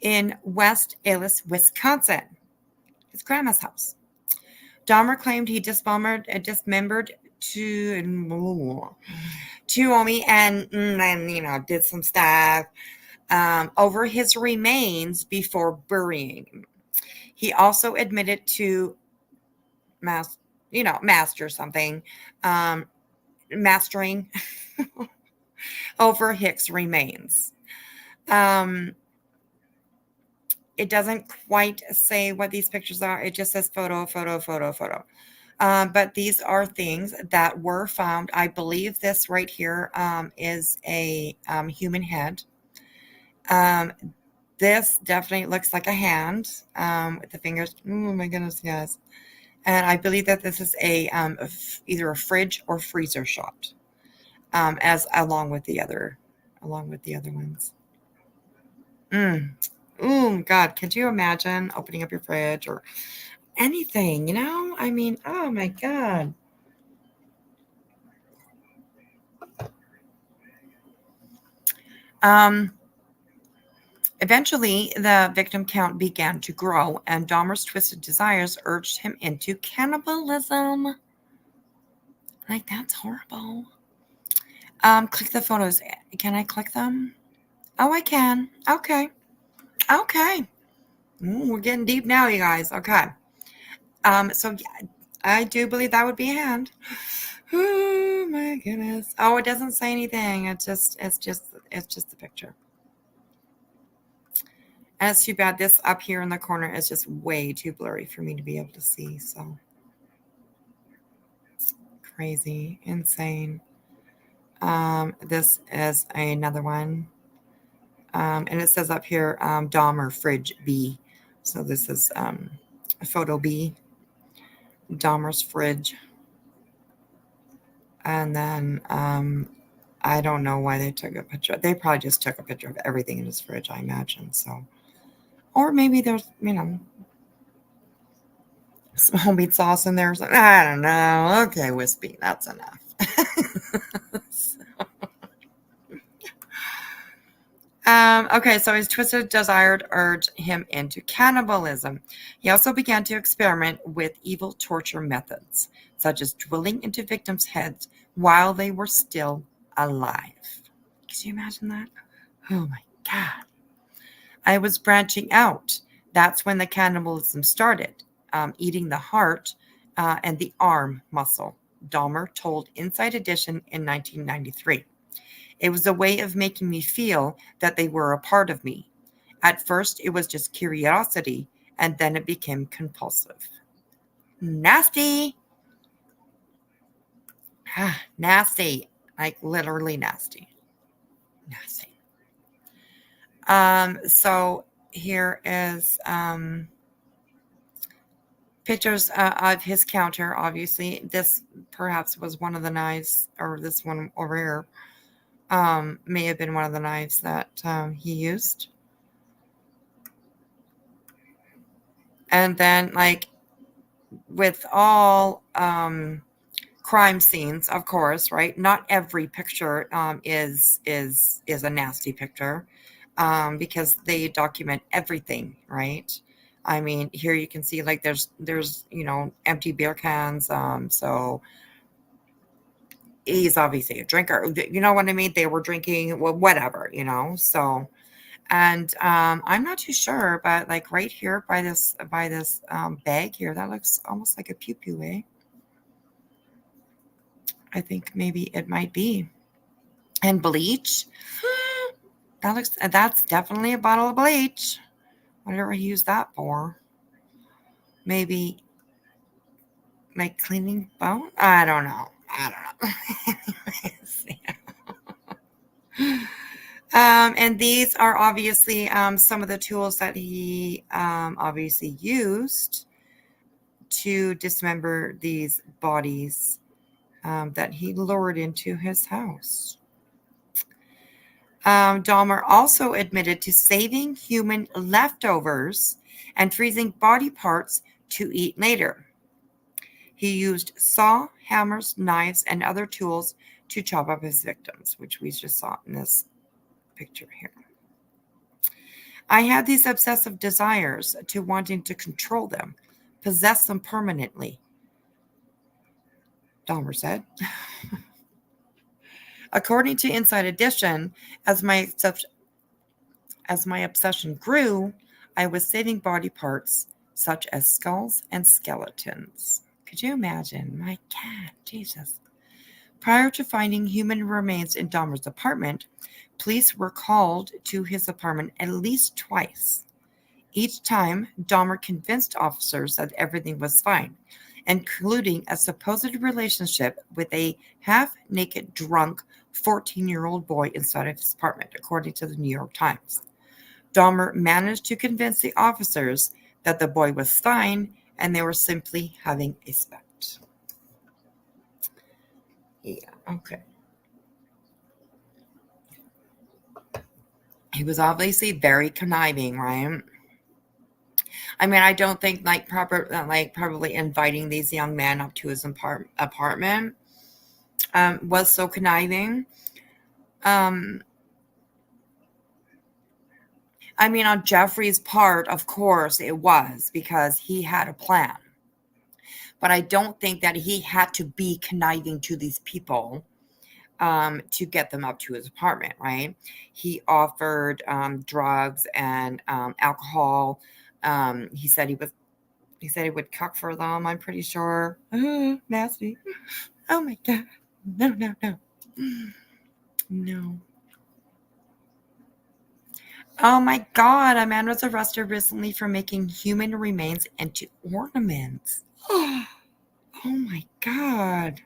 Speaker 3: in West Allis, Wisconsin. His grandma's house. Dahmer claimed he dismembered Tuomi and did some stuff over his remains before burying him. He also admitted to mastering over Hicks' remains. it doesn't quite say what these pictures are. It just says photo, photo, photo, photo. But these are things that were found. I believe this right here is a human head. This definitely looks like a hand with the fingers. Oh my goodness, yes. And I believe that this is either a fridge or freezer shot, as along with the other ones. Oh God, could you imagine opening up your fridge or anything? I mean, oh my God. Eventually, the victim count began to grow, and Dahmer's twisted desires urged him into cannibalism. Like, that's horrible. Click the photos. Can I click them? Oh, I can. Okay. We're getting deep now, you guys. Okay. So yeah, I do believe that would be a hand. Oh my goodness. Oh, it doesn't say anything. It's just the picture. And it's too bad this up here in the corner is just way too blurry for me to be able to see. So crazy, insane. This is another one. And it says up here, Dahmer Fridge B. So this is photo B, Dahmer's fridge. And then I don't know why they took a picture. They probably just took a picture of everything in his fridge, I imagine. So, or maybe there's, some homemade sauce in there. I don't know. Okay, Wispy, that's enough. Okay, so his twisted desire urged him into cannibalism. He also began to experiment with evil torture methods, such as drilling into victims' heads while they were still alive. Can you imagine that? Oh my God. I was branching out. That's when the cannibalism started, eating the heart and the arm muscle, Dahmer told Inside Edition in 1993. It was a way of making me feel that they were a part of me. At first, it was just curiosity, and then it became compulsive. Nasty. Nasty. Like literally nasty. Nasty. So here is pictures of his counter. Obviously, this perhaps was one of the knives, or this one over here may have been one of the knives that he used. And then, like with all crime scenes, of course, right? Not every picture is a nasty picture, because they document everything, right? I mean, here you can see like there's empty beer cans. So he's obviously a drinker. You know what I mean? They were drinking, well, whatever, So, and I'm not too sure, but like right here by this bag here, that looks almost like a pew pew, eh? I think maybe it might be. And bleach. That's definitely a bottle of bleach. Whatever he used that for. Maybe like cleaning bone? I don't know. And these are obviously some of the tools that he obviously used to dismember these bodies that he lured into his house. Dahmer also admitted to saving human leftovers and freezing body parts to eat later. He used saw, hammers, knives, and other tools to chop up his victims, which we just saw in this picture here. I had these obsessive desires to wanting to control them, possess them permanently, Dahmer said. According to Inside Edition, as my obsession grew, I was saving body parts such as skulls and skeletons. Could you imagine? My God, Jesus. Prior to finding human remains in Dahmer's apartment, police were called to his apartment at least twice. Each time, Dahmer convinced officers that everything was fine, including a supposed relationship with a half-naked, drunk 14-year-old boy inside of his apartment, according to the New York Times. Dahmer managed to convince the officers that the boy was fine and they were simply having a spat. Yeah, okay. He was obviously very conniving, right? I mean, I don't think probably inviting these young men up to his apartment was so conniving. I mean, on Jeffrey's part, of course, it was because he had a plan. But I don't think that he had to be conniving to these people to get them up to his apartment, right? He offered drugs and alcohol. He said he would cook for them, I'm pretty sure. Nasty. Oh my God. No. No. Oh my God, a man was arrested recently for making human remains into ornaments. Oh my God.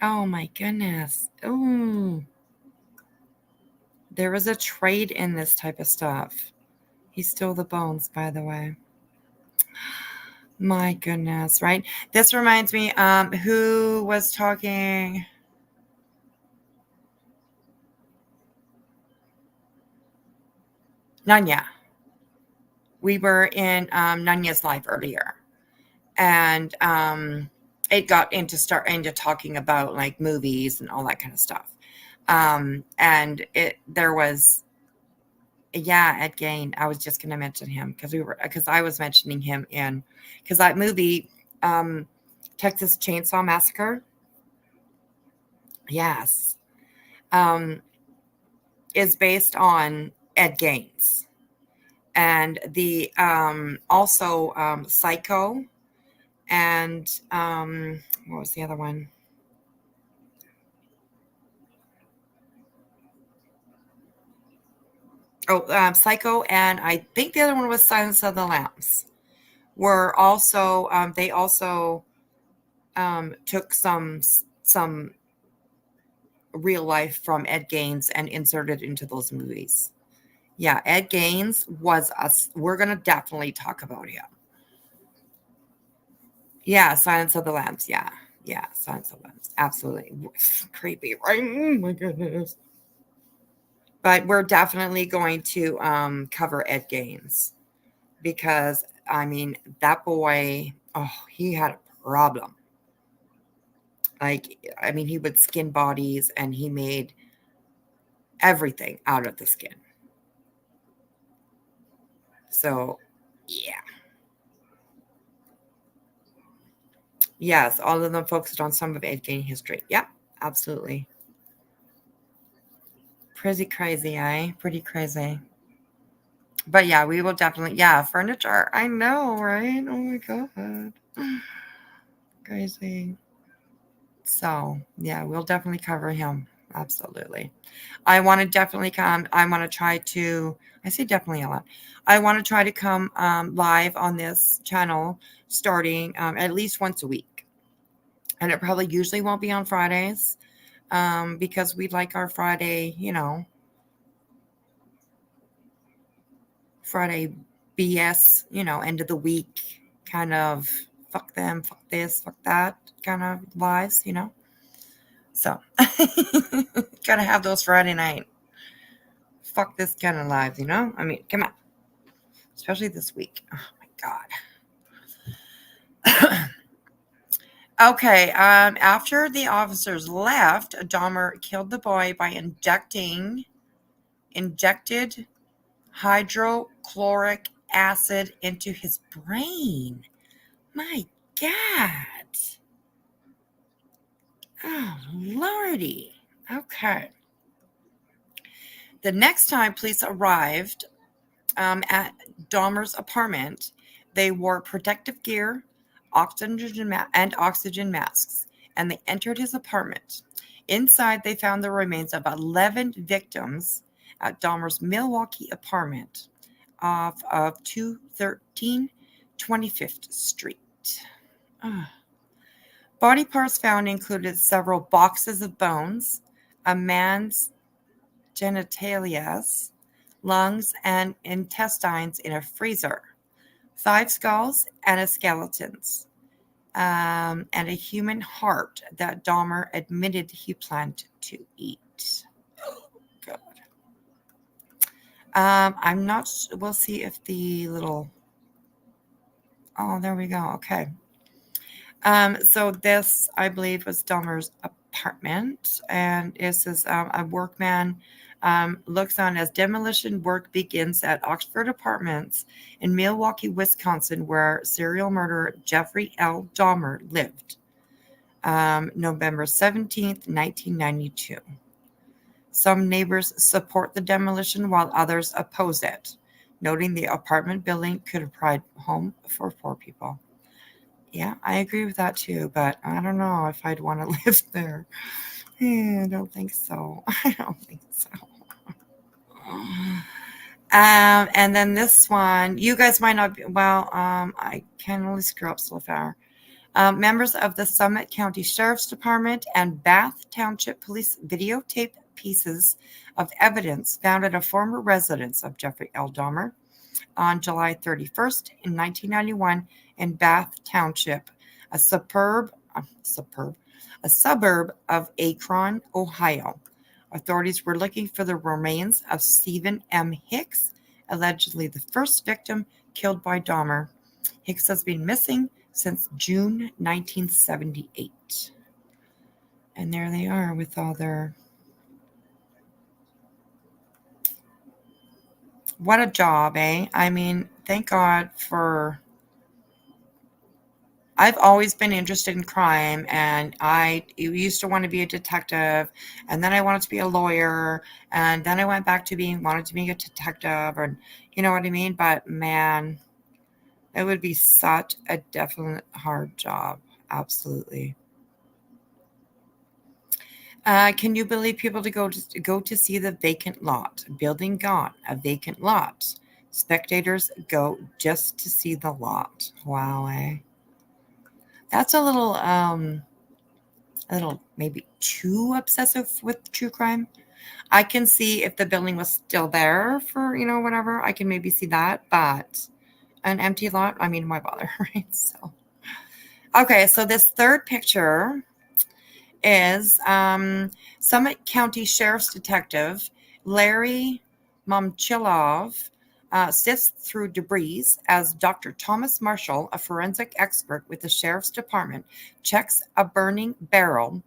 Speaker 3: Oh my goodness. Oh. There was a trade in this type of stuff. He stole the bones, by the way. My goodness, right? This reminds me, who was talking? Nanya. We were in Nanya's live earlier. And it got into talking about like movies and all that kind of stuff. And there was, Ed Gein. I was just going to mention him because I was mentioning him because that movie, Texas Chainsaw Massacre. Yes. Is based on Ed Gaines, and the also Psycho, and what was the other one? Psycho, and I think the other one was Silence of the Lambs. Were also they also took some real life from Ed Gaines and inserted into those movies. Yeah, Ed Gaines was us. We're gonna definitely talk about him. Yeah, Silence of the Lambs. Yeah, Silence of the Lambs. Absolutely creepy, right? Oh my goodness. But we're definitely going to cover Ed Gaines because I mean that boy. Oh, he had a problem. Like, I mean, he would skin bodies and he made everything out of the skin. So, yeah. Yes, all of them focused on some of Ed Gein history. Yep, absolutely. Pretty crazy, eh? Pretty crazy. But yeah, we will definitely, furniture. I know, right? Oh my God. Crazy. So, yeah, we'll definitely cover him. Absolutely. I want to definitely come. I want to try to, I say definitely a lot. I want to try to come live on this channel starting at least once a week. And it probably usually won't be on Fridays because we like our Friday, Friday BS, end of the week kind of fuck them, fuck this, fuck that kind of lives, So, gotta have those Friday night. Fuck this kind of lives, I mean, come on. Especially this week. Oh my God. Okay. After the officers left, Dahmer killed the boy by injected hydrochloric acid into his brain. My God. Oh, Lordy. Okay. The next time police arrived at Dahmer's apartment, they wore protective gear, oxygen masks, and they entered his apartment. Inside, they found the remains of 11 victims at Dahmer's Milwaukee apartment off of 213 25th Street. Ah. Body parts found included several boxes of bones, a man's genitalias, lungs, and intestines in a freezer, 5 skulls and a skeletons, and a human heart that Dahmer admitted he planned to eat. God. I'm not. We'll see if the little. Oh, there we go. Okay. So this, I believe, was Dahmer's apartment, and this is a workman looks on as demolition work begins at Oxford Apartments in Milwaukee, Wisconsin, where serial murderer Jeffrey L. Dahmer lived. November 17th, 1992. Some neighbors support the demolition while others oppose it, noting the apartment building could provide home for poor people. Yeah, I agree with that too, but I don't know if I'd want to live there. I don't think so. I don't think so. And then this one, you guys might not be, well, I can only screw up so far. Members of the Summit County Sheriff's Department and Bath Township Police videotape pieces of evidence found at a former residence of Jeffrey L. Dahmer on July 31st in 1991 in Bath Township, a suburb of Akron, Ohio. Authorities were looking for the remains of Stephen M. Hicks, allegedly the first victim killed by Dahmer. Hicks has been missing since June 1978. And there they are with all their... What a job, eh? I mean, thank God for... I've always been interested in crime, and I used to want to be a detective, and then I wanted to be a lawyer, and then I went back to wanted to be a detective, and you know what I mean? But man, it would be such a definite hard job. Absolutely. Can you believe people to go to see the vacant lot? Building gone, a vacant lot. Spectators go just to see the lot. Wow, eh? That's a little maybe too obsessive with true crime. I can see if the building was still there for, whatever, I can maybe see that, but an empty lot, I mean, why bother, right? So, okay, so this third picture is Summit County Sheriff's Detective Larry Momchilov sifts through debris as Dr. Thomas Marshall, a forensic expert with the Sheriff's Department, checks a burning barrel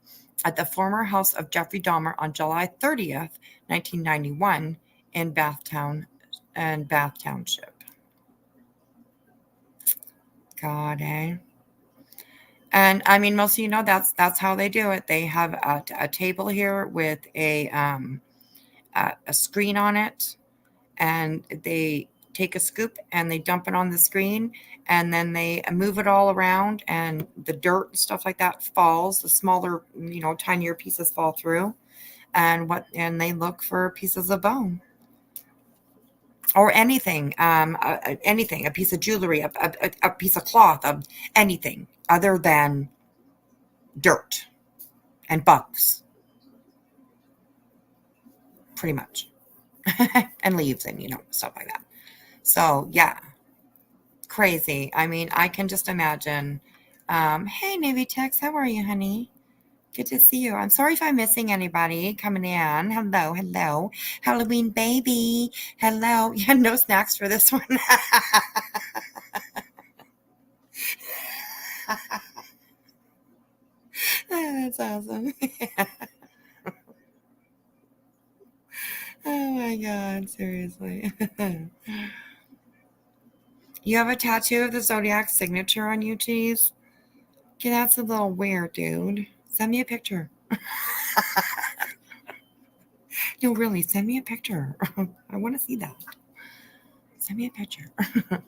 Speaker 3: at the former house of Jeffrey Dahmer on July 30th, 1991 in Bath Township. God, eh? And I mean, most of you know that's how they do it. They have a table here with a screen on it, and they take a scoop and they dump it on the screen, and then they move it all around, and the dirt and stuff like that falls. The smaller, tinier pieces fall through, and they look for pieces of bone. Or anything, anything, a piece of jewelry, a piece of cloth, of anything other than dirt and bugs, pretty much, and leaves and, stuff like that. So, yeah, crazy. I mean, I can just imagine. Hey, Navy Tex, how are you, honey? Good to see you. I'm sorry if I'm missing anybody coming in. Hello. Halloween baby. Hello. You had no snacks for this one. That's awesome. Oh my God, seriously. You have a tattoo of the Zodiac signature on you, cheese? Okay, that's a little weird, dude. Send me a picture. No, really, send me a picture. I want to see that. Send me a picture. All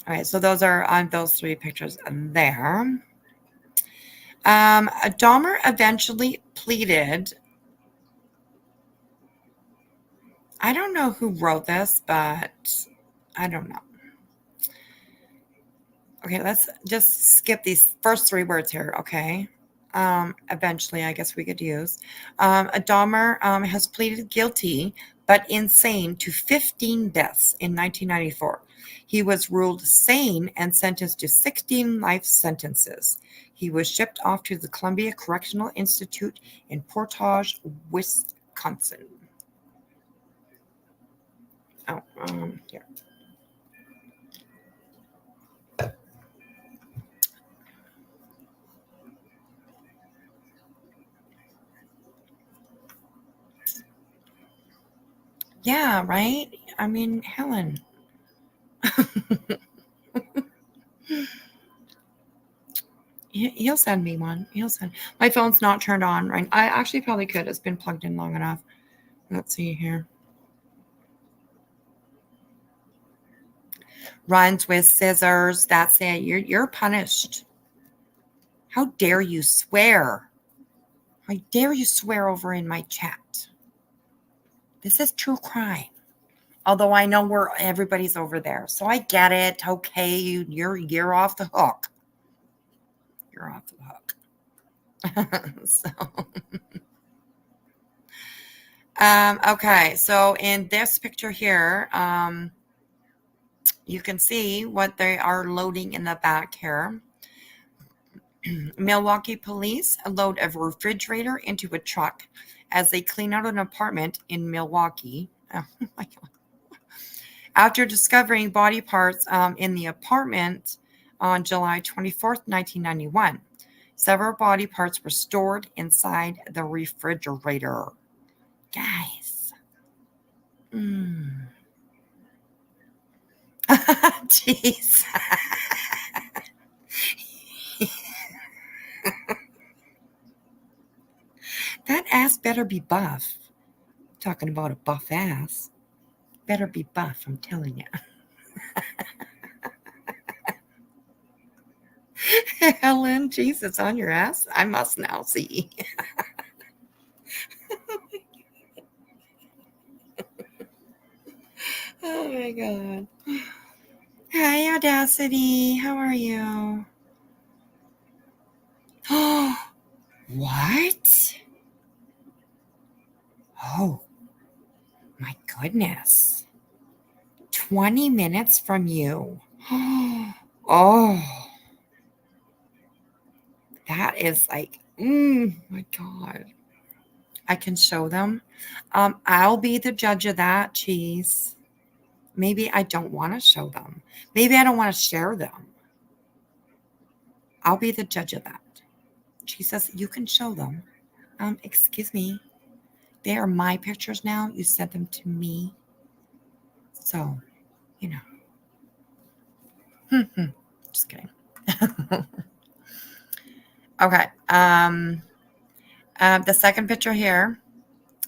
Speaker 3: right, so those are those 3 pictures there. Dahmer eventually pleaded I don't know who wrote this, but I don't know. Okay, let's just skip these first three words here, okay? Eventually, I guess we could use. Dahmer has pleaded guilty but insane to 15 deaths in 1994. He was ruled sane and sentenced to 16 life sentences. He was shipped off to the Columbia Correctional Institute in Portage, Wisconsin. Oh, here. Yeah, right? I mean, Helen. He'll send me one. He'll send. My phone's not turned on, right? I actually probably could. It's been plugged in long enough. Let's see here. Runs with scissors. That's it. You're punished. How dare you swear? How dare you swear over in my chat? This is true crime. Although I know everybody's over there, so I get it. Okay, you're off the hook. You're off the hook. So, okay. So in this picture here, you can see what they are loading in the back here. Milwaukee police load a refrigerator into a truck as they clean out an apartment in Milwaukee. Oh my God. After discovering body parts in the apartment on July 24th, 1991, several body parts were stored inside the refrigerator. Guys. Jeez. That ass better be buff. Talking about a buff ass. Better be buff, I'm telling you. Helen, Jesus, on your ass? I must now see. Oh my God. Hi, Audacity. How are you? Oh, what? Oh, my goodness. 20 minutes from you. Oh, that is like, my God. I can show them. I'll be the judge of that, Cheese. Maybe I don't want to show them. Maybe I don't want to share them. I'll be the judge of that. She says, you can show them. Excuse me. They are my pictures now. You sent them to me. So, you know. Just kidding. Okay. The second picture here,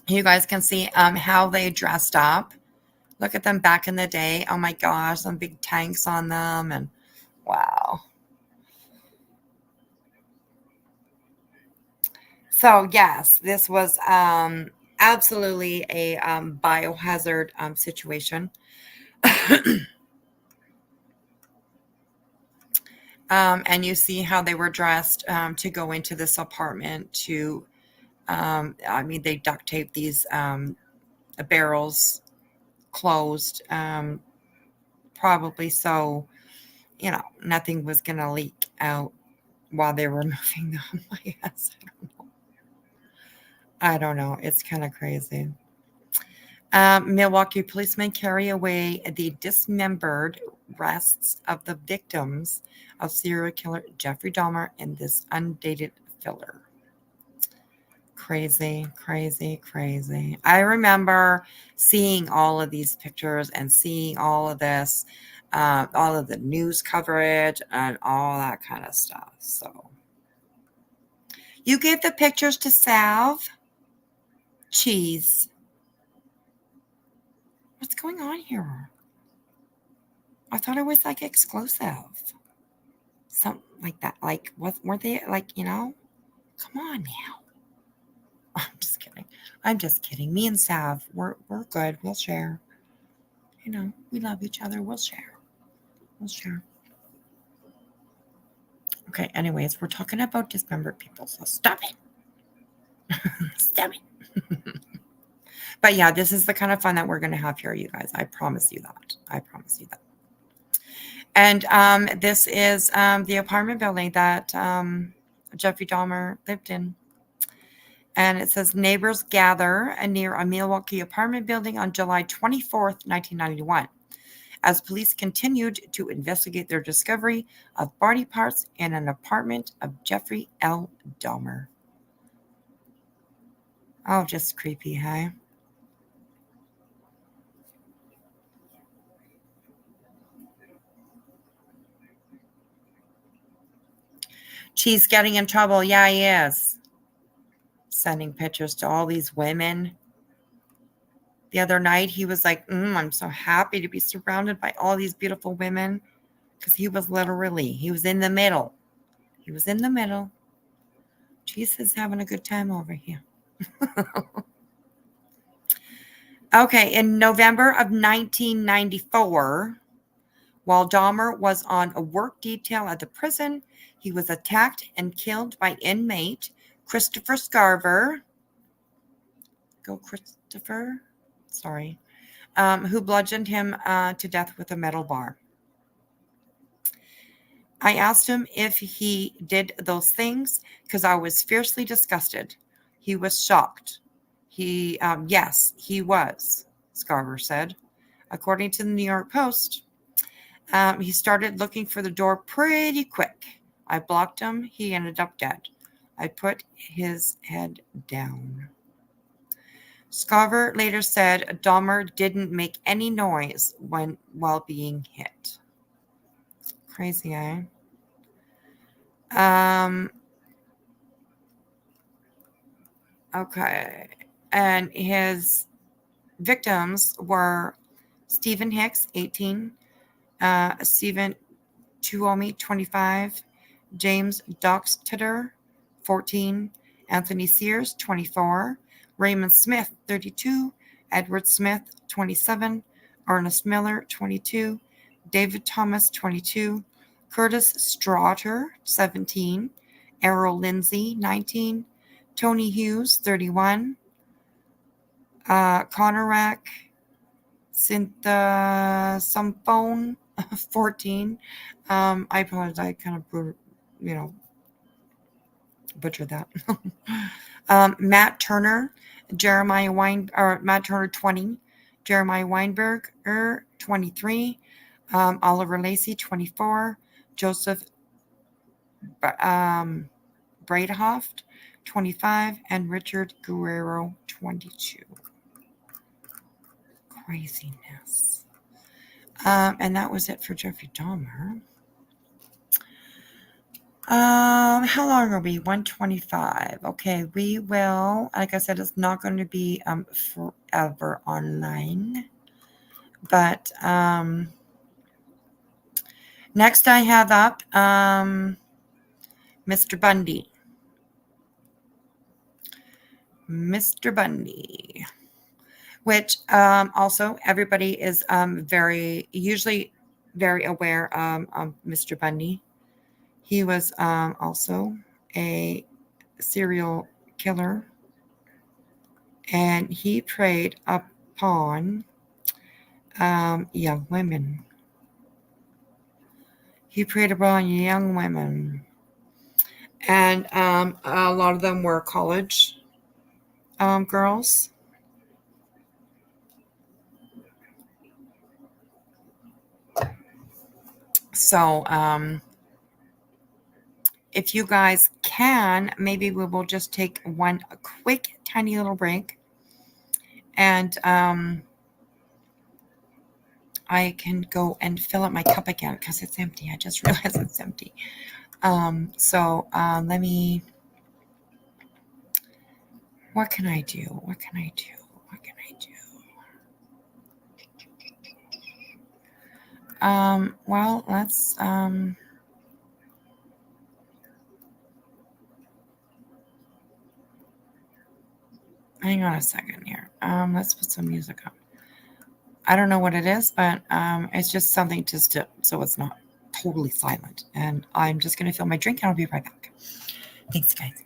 Speaker 3: you guys can see how they dressed up. Look at them back in the day. Oh my gosh, some big tanks on them, and wow. So yes, this was absolutely a biohazard situation. And you see how they were dressed to go into this apartment to, they duct taped these barrels closed, probably so, nothing was going to leak out while they were moving them. I guess. I don't know. It's kind of crazy. Milwaukee policemen carry away the dismembered rests of the victims of serial killer Jeffrey Dahmer in this undated filler. Crazy, crazy, crazy. I remember seeing all of these pictures and seeing all of this, all of the news coverage and all that kind of stuff. So you gave the pictures to Salve? Cheese. What's going on here? I thought it was like exclusive. Something like that. Like, weren't they like, come on now. I'm just kidding. I'm just kidding. Me and Sav, we're good. We'll share. We love each other. We'll share. We'll share. Okay, anyways, we're talking about dismembered people, so stop it. Stop it. But yeah, this is the kind of fun that we're going to have here, you guys. I promise you that. I promise you that. And this is the apartment building that Jeffrey Dahmer lived in. And it says neighbors gather near a Milwaukee apartment building on July 24th, 1991, as police continued to investigate their discovery of body parts in an apartment of Jeffrey L. Dahmer. Oh, just creepy, huh? Cheese getting in trouble. Yeah, he is. Sending pictures to all these women. The other night, he was like, I'm so happy to be surrounded by all these beautiful women. Because he was in the middle. He was in the middle. Cheese is having a good time over here. Okay, in November of 1994, while Dahmer was on a work detail at the prison, he was attacked and killed by inmate Christopher Scarver. Go, Christopher. Sorry. Who bludgeoned him to death with a metal bar. I asked him if he did those things because I was fiercely disgusted. He was shocked. Yes, he was, Scarver said. According to the New York Post, he started looking for the door pretty quick. I blocked him. He ended up dead. I put his head down. Scarver later said Dahmer didn't make any noise while being hit. Crazy, eh? Okay. And his victims were Stephen Hicks, 18, Stephen Tuomi, 25, James Doxteter, 14, Anthony Sears, 24, Raymond Smith, 32, Edward Smith, 27, Ernest Miller, 22, David Thomas, 22, Curtis Straughter, 17, Errol Lindsay, 19, Tony Hughes, 31, Conorak Synthasumphone, 14. I apologize. I kind of, butchered that. Matt Turner, Matt Turner, 20. Jeremiah Weinberg, 23. Oliver Lacey, 24. Joseph Breithoft, 25. And Richard Guerrero, 22. Craziness. And that was it for Jeffrey Dahmer. How long are we? 125. Okay, we will, like I said, it's not going to be forever online. But next I have up Mr. Bundy. Mr. Bundy. Which also everybody is usually very aware of Mr. Bundy. He was also a serial killer, and he preyed upon young women. He preyed upon young women, and a lot of them were college girls. So, if you guys can, maybe we will just take one quick, tiny little break. And I can go and fill up my cup again because it's empty. I just realized it's empty. So let me... What can I do? What can I do? What can I do? Well, let's... Hang on a second here. Let's put some music on. I don't know what it is, but it's just something just to, so it's not totally silent. And I'm just going to fill my drink and I'll be right back. Thanks, guys.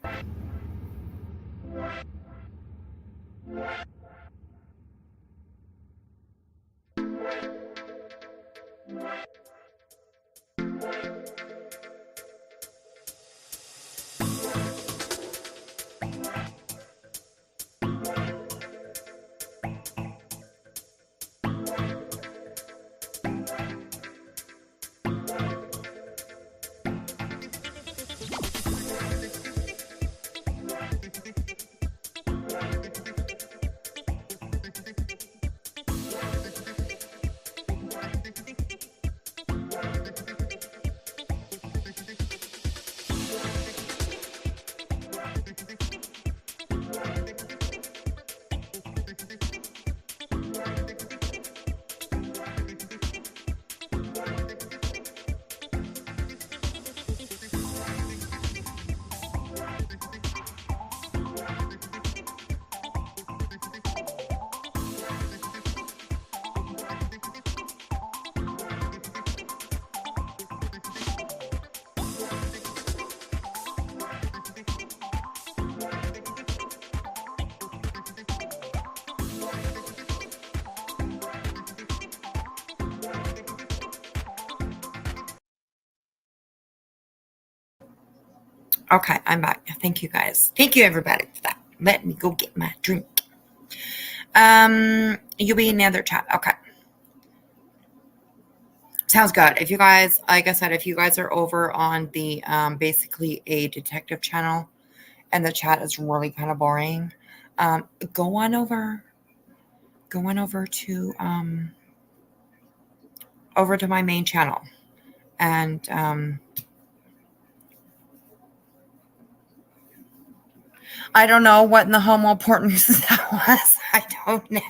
Speaker 3: Okay, I'm back. Thank you, guys. Thank you, everybody, for that. Let me go get my drink. You'll be in the other chat. Okay. Sounds good. If you guys, like I said, if you guys are over on the basically a detective channel and the chat is really kind of boring, go on over to my main channel and I don't know what in the homo porn music that was. I don't know.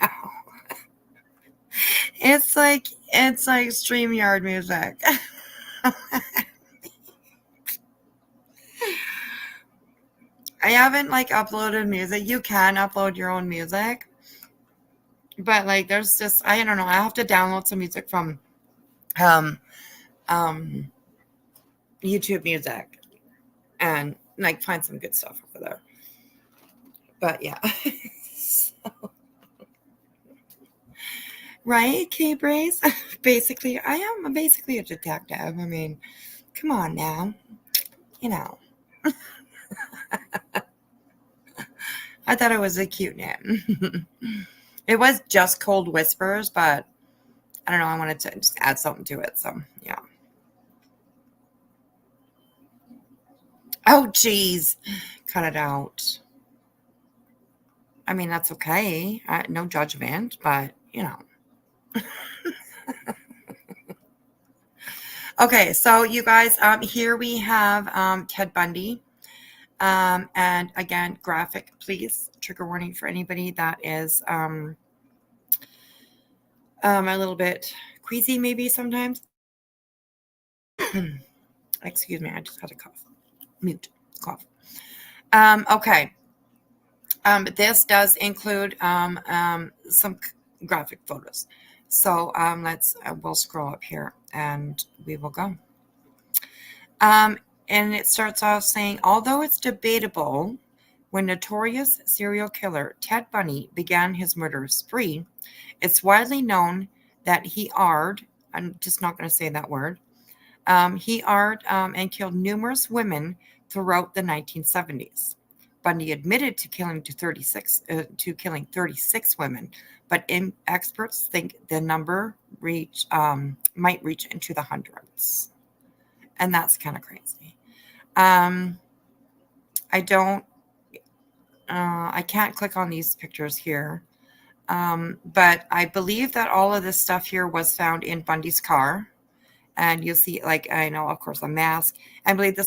Speaker 3: It's like StreamYard music. I haven't like uploaded music. You can upload your own music, but like there's just I don't know. I have to download some music from YouTube Music and like find some good stuff over there. But yeah. So, right, K-Brace? Basically, I am basically a detective. I mean, come on now. You know. I thought it was a cute name. It was just Cold Whispers, but I don't know. I wanted to just add something to it. So, yeah. Oh, geez. Cut it out. I mean, that's okay. No judgment, but, you know. Okay, so you guys, here we have Ted Bundy. And again, graphic, please. Trigger warning for anybody that is a little bit queasy maybe sometimes. Excuse me, I just had a cough. Mute cough. Okay. This does include some graphic photos. So we'll scroll up here and we will go. And it starts off saying, although it's debatable when notorious serial killer Ted Bundy began his murder spree, it's widely known that he I'm just not going to say that word, and killed numerous women throughout the 1970s. Bundy admitted to killing 36 women, but experts think the number might reach into the hundreds, and that's kind of crazy. I can't click on these pictures here, but I believe that all of this stuff here was found in Bundy's car. And you'll see, like, I know, of course, a mask. I believe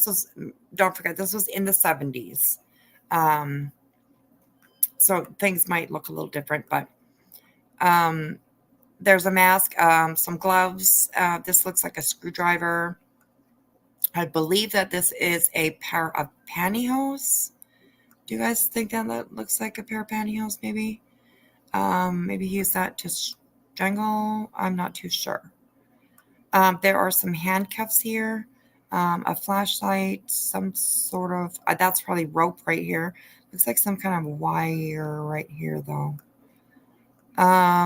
Speaker 3: don't forget, this was in the 70s. So things might look a little different, but there's a mask, some gloves. This looks like a screwdriver. I believe that this is a pair of pantyhose. Do you guys think that looks like a pair of pantyhose? Maybe. Maybe he used that to strangle. I'm not too sure. There are some handcuffs here, a flashlight, some sort of, that's probably rope right here. Looks like some kind of wire right here, though.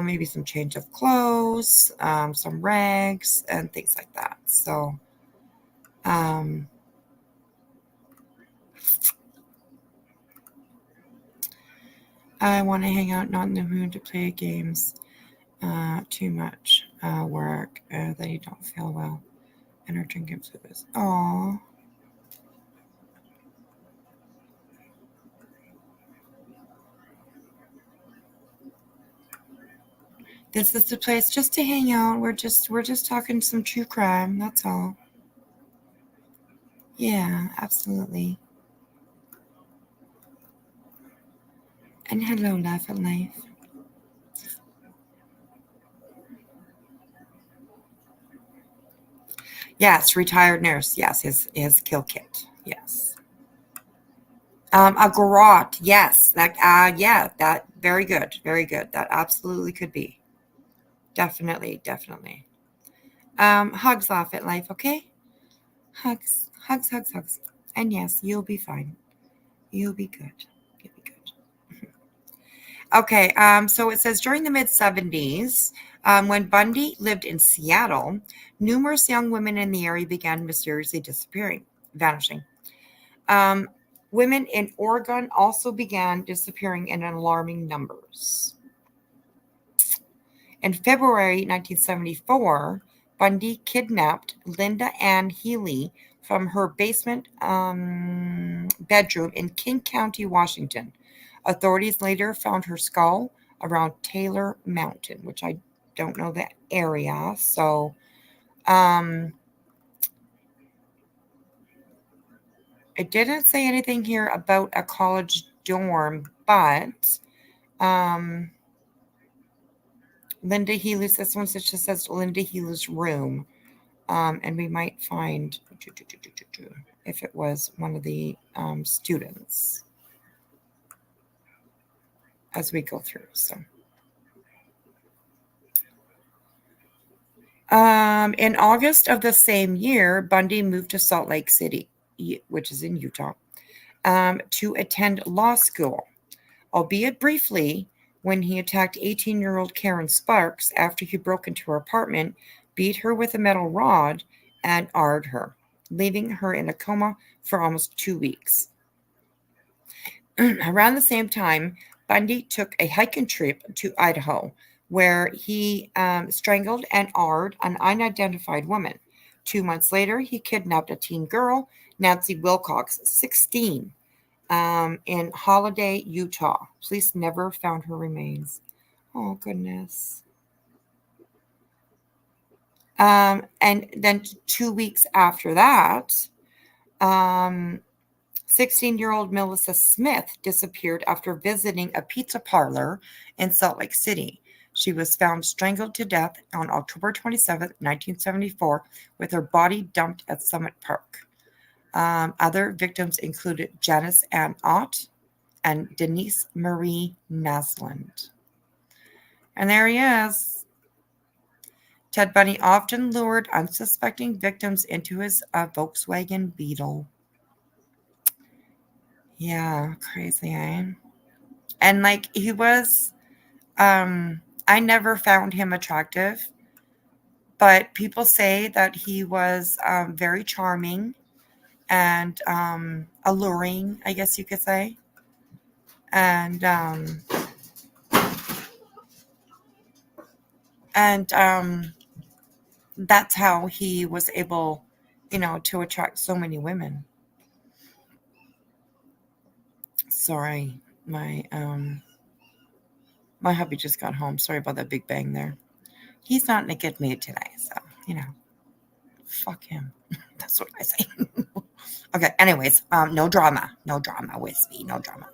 Speaker 3: Maybe some change of clothes, some rags, and things like that. So, I want to hang out, not in the mood to play games. Too much work that you don't feel well. And are drinking fluids. Aww. This is the place just to hang out. We're just talking some true crime. That's all. Yeah, absolutely. And hello, Laugh at Life. Yes, retired nurse. Yes, his kill kit. Yes. A garrote. Yes. That yeah, that very good. Very good. That absolutely could be. Definitely, definitely. Hugs, Laugh at Life, okay? Hugs. Hugs, hugs, hugs. And yes, you'll be fine. You'll be good. You'll be good. Okay, so it says during the mid 70s, when Bundy lived in Seattle, numerous young women in the area began mysteriously vanishing. Women in Oregon also began disappearing in alarming numbers. In February 1974, Bundy kidnapped Linda Ann Healy from her basement bedroom in King County, Washington. Authorities later found her skull around Taylor Mountain, which I don't know that area. So, it didn't say anything here about a college dorm, but Linda Healy's, this one just says Linda Healy's room. And we might find if it was one of the students as we go through. So, in August of the same year, Bundy moved to Salt Lake City, which is in Utah, to attend law school, albeit briefly, when he attacked 18-year-old Karen Sparks after he broke into her apartment, beat her with a metal rod, and AR'd her, leaving her in a coma for almost 2 weeks. Around the same time, Bundy took a hiking trip to Idaho, where he strangled and AR'd an unidentified woman. 2 months later, he kidnapped a teen girl, Nancy Wilcox, 16, in Holiday, Utah. Police never found her remains. Oh, goodness. And then 2 weeks after that, 16-year-old Melissa Smith disappeared after visiting a pizza parlor in Salt Lake City. She was found strangled to death on October 27, 1974, with her body dumped at Summit Park. Other victims included Janice Ann Ott and Denise Marie Naslund. And there he is. Ted Bundy often lured unsuspecting victims into his Volkswagen Beetle. Yeah, crazy, eh? And like he was, I never found him attractive, but people say that he was very charming and alluring, I guess you could say. And that's how he was able, to attract so many women. Sorry, my hubby just got home. Sorry about that big bang there. He's not in a good mood today, so fuck him. That's what I say. Okay, anyways, no drama with me, no drama.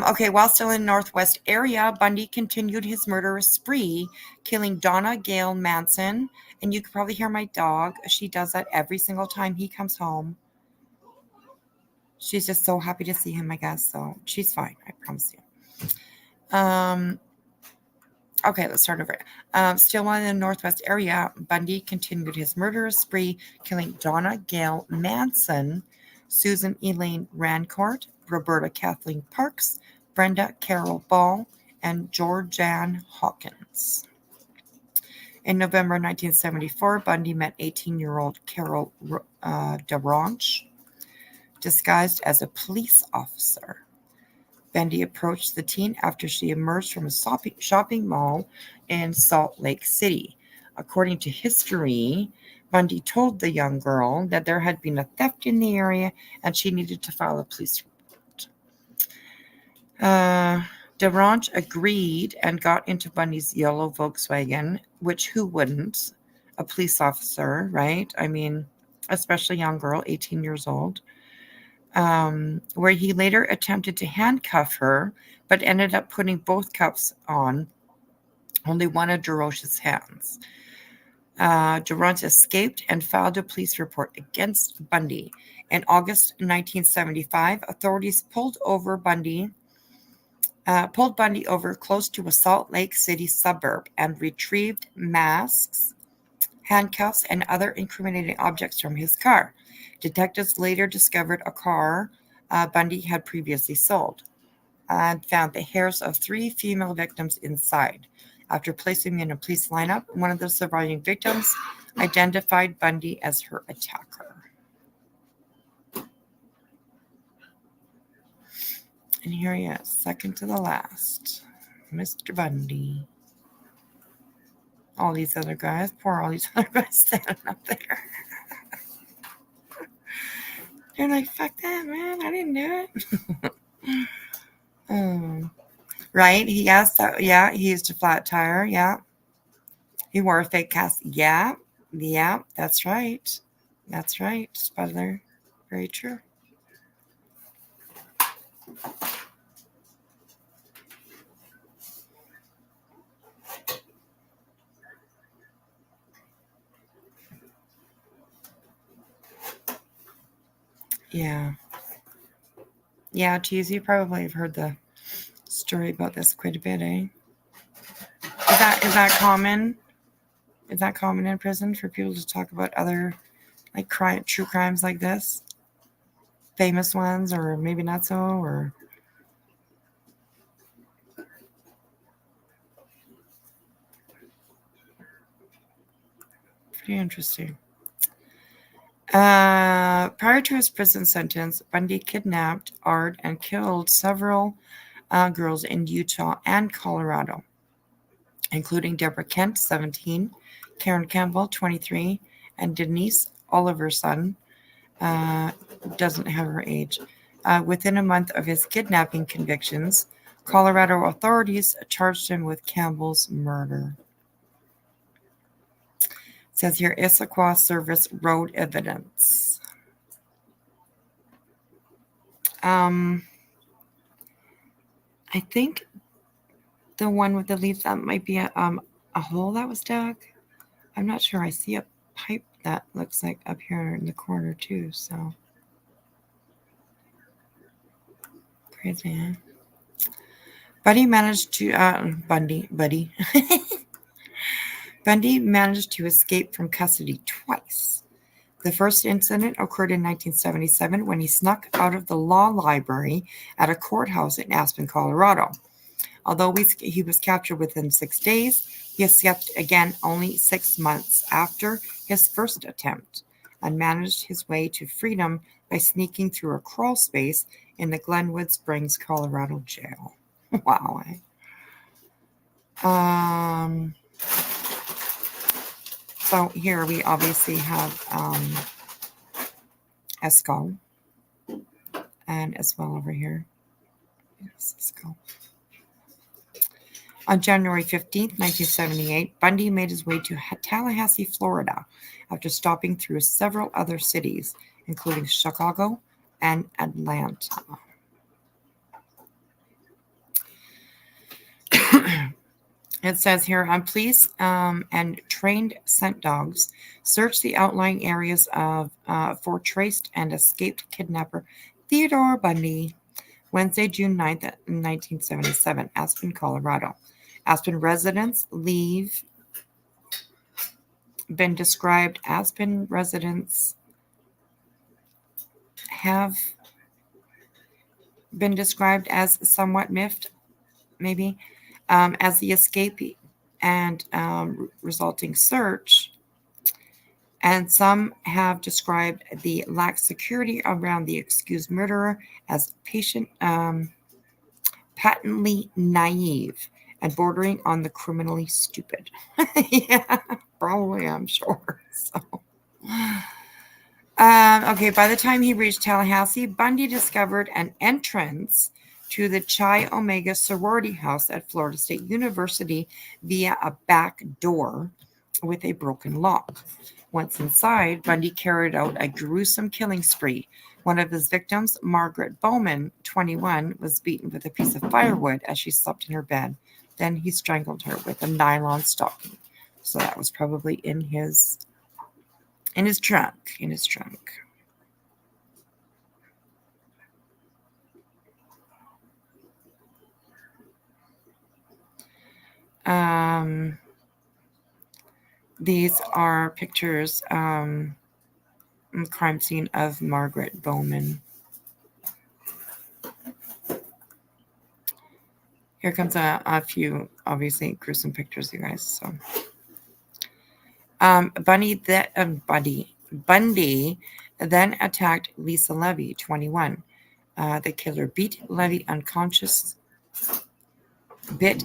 Speaker 3: Okay, while still in Northwest area, Bundy continued his murderous spree, killing Donna Gail Manson. And you can probably hear my dog. She does that every single time he comes home. she's just so happy to see him, I guess. So she's fine, I promise you. Okay, let's start over. Still in the Northwest area, Bundy continued his murderous spree, killing Donna Gail Manson, Susan Elaine Rancourt, Roberta Kathleen Parks, Brenda Carol Ball, and Georgianne Hawkins. In November 1974, Bundy met 18-year-old Carol DeRonch, disguised as a police officer. Bundy approached the teen after she emerged from a shopping mall in Salt Lake City. According to history, Bundy told the young girl that there had been a theft in the area and she needed to file a police report. DeRonch agreed and got into Bundy's yellow Volkswagen, which who wouldn't? A police officer, right? I mean, especially a young girl, 18 years old. Where he later attempted to handcuff her, but ended up putting both cuffs on only one of DeRonch's hands. DeRonch escaped and filed a police report against Bundy. In August 1975, authorities pulled Bundy over close to a Salt Lake City suburb and retrieved masks, handcuffs, and other incriminating objects from his car. Detectives later discovered a car Bundy had previously sold and found the hairs of 3 female victims inside. After placing them in a police lineup, one of the surviving victims identified Bundy as her attacker. And here he is, second to the last, Mr. Bundy. All these other guys, all these other guys standing up there. They're like, fuck that, man. I didn't do it. Right? He asked that. Yeah, he used a flat tire. Yeah. He wore a fake cast. Yeah. Yeah, that's right. That's right. Spoiler. Very true. Yeah. Yeah, geez, you probably have heard the story about this quite a bit, eh? Is that common? Is that common in prison for people to talk about other like true crimes like this? Famous ones, or maybe not so, or pretty interesting. Prior to his prison sentence, Bundy kidnapped, and killed several girls in Utah and Colorado, including Deborah Kent, 17, Karen Campbell, 23, and Denise Oliverson, doesn't have her age. Within a month of his kidnapping convictions, Colorado authorities charged him with Campbell's murder. It says here, Issaquah Service Road evidence. I think the one with the leaves, that might be a hole that was dug. I'm not sure. I see a pipe that looks like up here in the corner too. So crazy, huh? Bundy managed to Bundy managed to escape from custody twice. The first incident occurred in 1977 when he snuck out of the law library at a courthouse in Aspen, Colorado. Although he was captured within 6 days, he escaped again only 6 months after his first attempt and managed his way to freedom by sneaking through a crawl space in the Glenwood Springs, Colorado jail. Wow. So here we obviously have a skull, and as well over here. Yes, a skull. On January 15th, 1978, Bundy made his way to Tallahassee, Florida, after stopping through several other cities, including Chicago and Atlanta. It says here, police and trained scent dogs searched the outlying areas for traced and escaped kidnapper Theodore Bundy, Wednesday, June 9th, 1977, Aspen, Colorado. Aspen residents have been described as somewhat miffed, maybe, as the escapee and resulting search. And some have described the lax security around the excused murderer as patently naive and bordering on the criminally stupid. Yeah, probably, I'm sure. So, okay, by the time he reached Tallahassee, Bundy discovered an entrance to the Chi Omega sorority house at Florida State University via a back door with a broken lock. Once inside, Bundy carried out a gruesome killing spree. One of his victims, Margaret Bowman, 21, was beaten with a piece of firewood as she slept in her bed. Then he strangled her with a nylon stocking. So that was probably in his trunk. These are pictures, crime scene of Margaret Bowman. Here comes a few, obviously, gruesome pictures, you guys. So, Bundy then attacked Lisa Levy, 21. The killer beat Levy unconscious, bit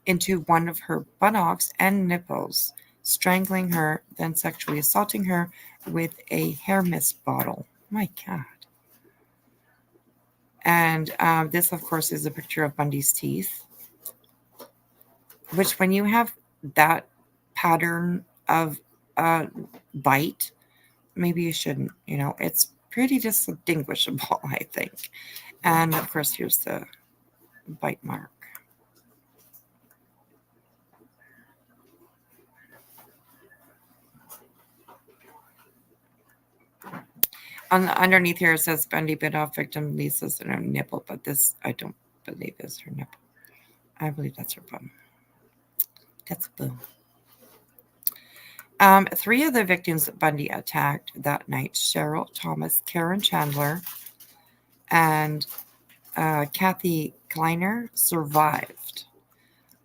Speaker 3: into one of her buttocks and nipples, strangling her, then sexually assaulting her with a hair mist bottle. My God. And this, of course, is a picture of Bundy's teeth, which when you have that pattern of bite, maybe you shouldn't, it's pretty distinguishable, I think. And of course, here's the bite mark. Underneath here, it says Bundy bit off victim Lisa's nipple, but this I don't believe is her nipple. I believe that's her bum. That's a boo. 3 of the victims Bundy attacked that night, Cheryl Thomas, Karen Chandler, and Kathy Kleiner, survived.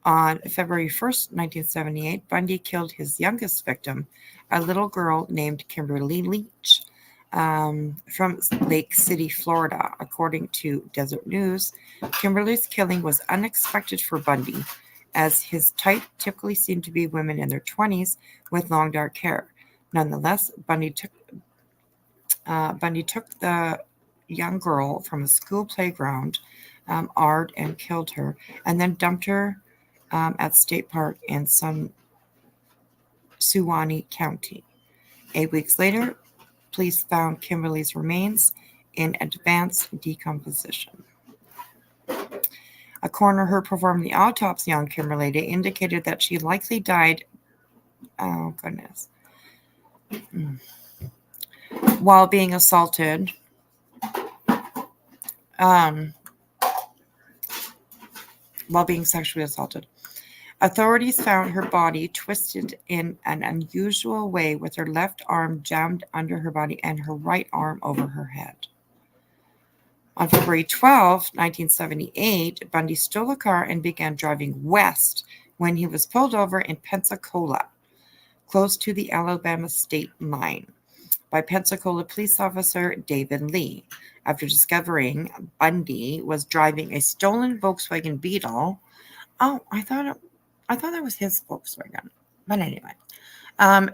Speaker 3: On February 1st, 1978, Bundy killed his youngest victim, a little girl named Kimberly Leach, from Lake City, Florida. According to Desert News, Kimberly's killing was unexpected for Bundy, as his type typically seemed to be women in their 20s with long dark hair. Nonetheless, Bundy took the young girl from a school playground, and killed her, and then dumped her at State Park in Suwannee County. 8 weeks later, police found Kimberly's remains in advanced decomposition. A coroner who performed the autopsy on Kimberly indicated that she likely died, while being assaulted. While being sexually assaulted. Authorities found her body twisted in an unusual way, with her left arm jammed under her body and her right arm over her head. On February 12, 1978, Bundy stole a car and began driving west when he was pulled over in Pensacola, close to the Alabama state line, by Pensacola police officer David Lee. After discovering Bundy was driving a stolen Volkswagen Beetle. Oh, I thought that was his Volkswagen. But anyway,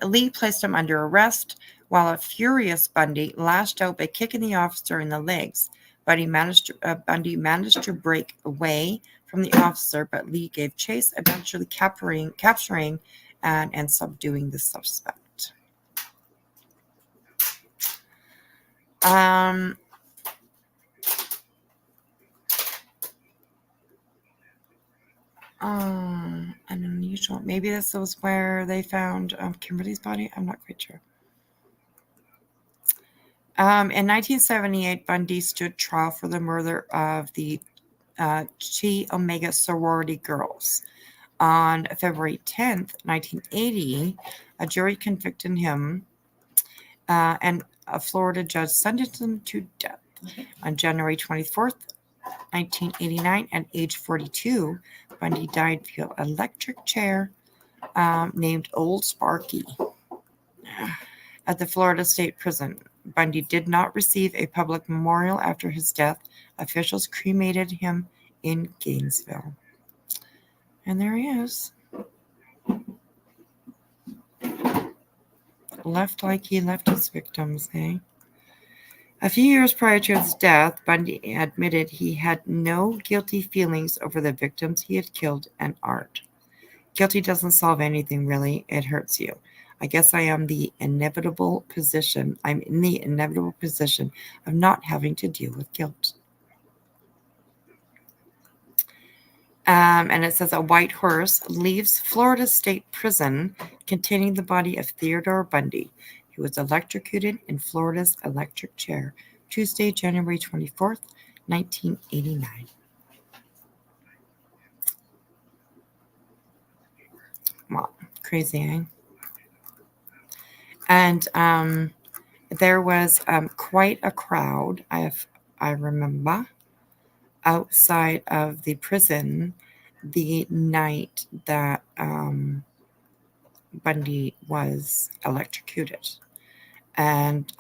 Speaker 3: Lee placed him under arrest, while a furious Bundy lashed out by kicking the officer in the legs. Bundy managed to break away from the officer, but Lee gave chase, eventually capturing and subduing the suspect. An unusual. Maybe this was where they found Kimberly's body. I'm not quite sure. In 1978, Bundy stood trial for the murder of the Chi Omega sorority girls. On February 10th, 1980, a jury convicted him, and a Florida judge sentenced him to death. On January 24th, 1989, at age 42, Bundy died via electric chair, named Old Sparky, at the Florida State Prison. Bundy did not receive a public memorial after his death. Officials cremated him in Gainesville. And there he is. Left like he left his victims, eh? A few years prior to his death, Bundy admitted he had no guilty feelings over the victims he had killed and Art. Guilty doesn't solve anything, really. It hurts you. I guess I'm in the inevitable position of not having to deal with guilt. And it says a white hearse leaves Florida State Prison containing the body of Theodore Bundy, who was electrocuted in Florida's electric chair, Tuesday, January 24th, 1989. Wow, crazy, eh? And there was quite a crowd, I remember, outside of the prison the night that Bundy was electrocuted. And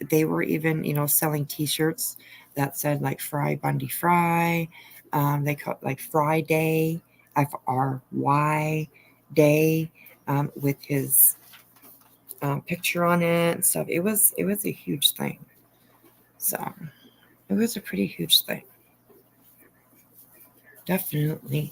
Speaker 3: they were even, selling T-shirts that said like "Fry Bundy Fry." They called it like Friday, FRY Day, with his picture on it and stuff. It was a huge thing. So it was a pretty huge thing. Definitely.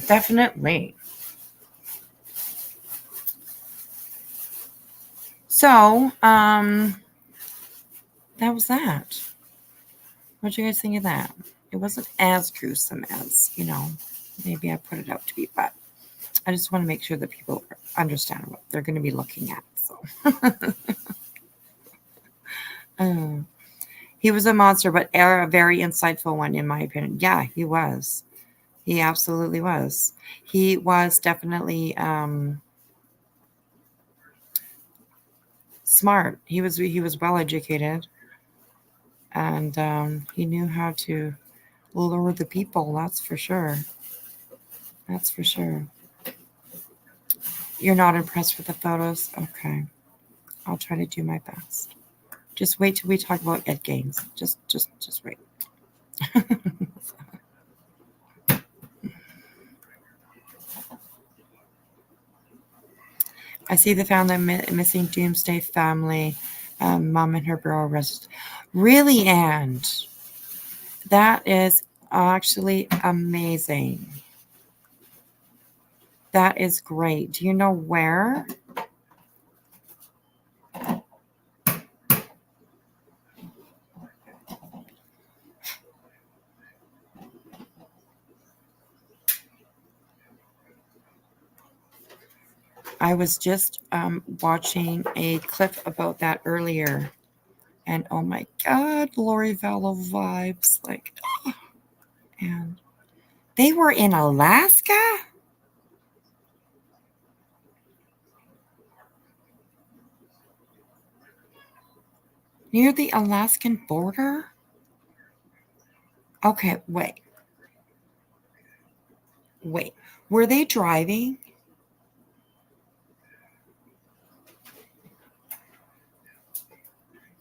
Speaker 3: Definitely. So, that was that. What do you guys think of that? It wasn't as gruesome as, maybe I put it out to be, but I just want to make sure that people understand what they're going to be looking at. So, he was a monster, but a very insightful one, in my opinion. Yeah, he was. He absolutely was. He was definitely smart. He was well educated, and he knew how to lure the people. That's for sure. That's for sure. You're not impressed with the photos? Okay. I'll try to do my best. Just wait till we talk about Ed Gaines. Just wait. I see they found the missing Doomsday family. Mom and her bro arrested. Really, Anne? That is actually amazing. That is great. Do you know where? I was just watching a clip about that earlier. And oh my God, Lori Vallow vibes. Like, and they were in Alaska? Near the Alaskan border? Okay, wait. Were they driving?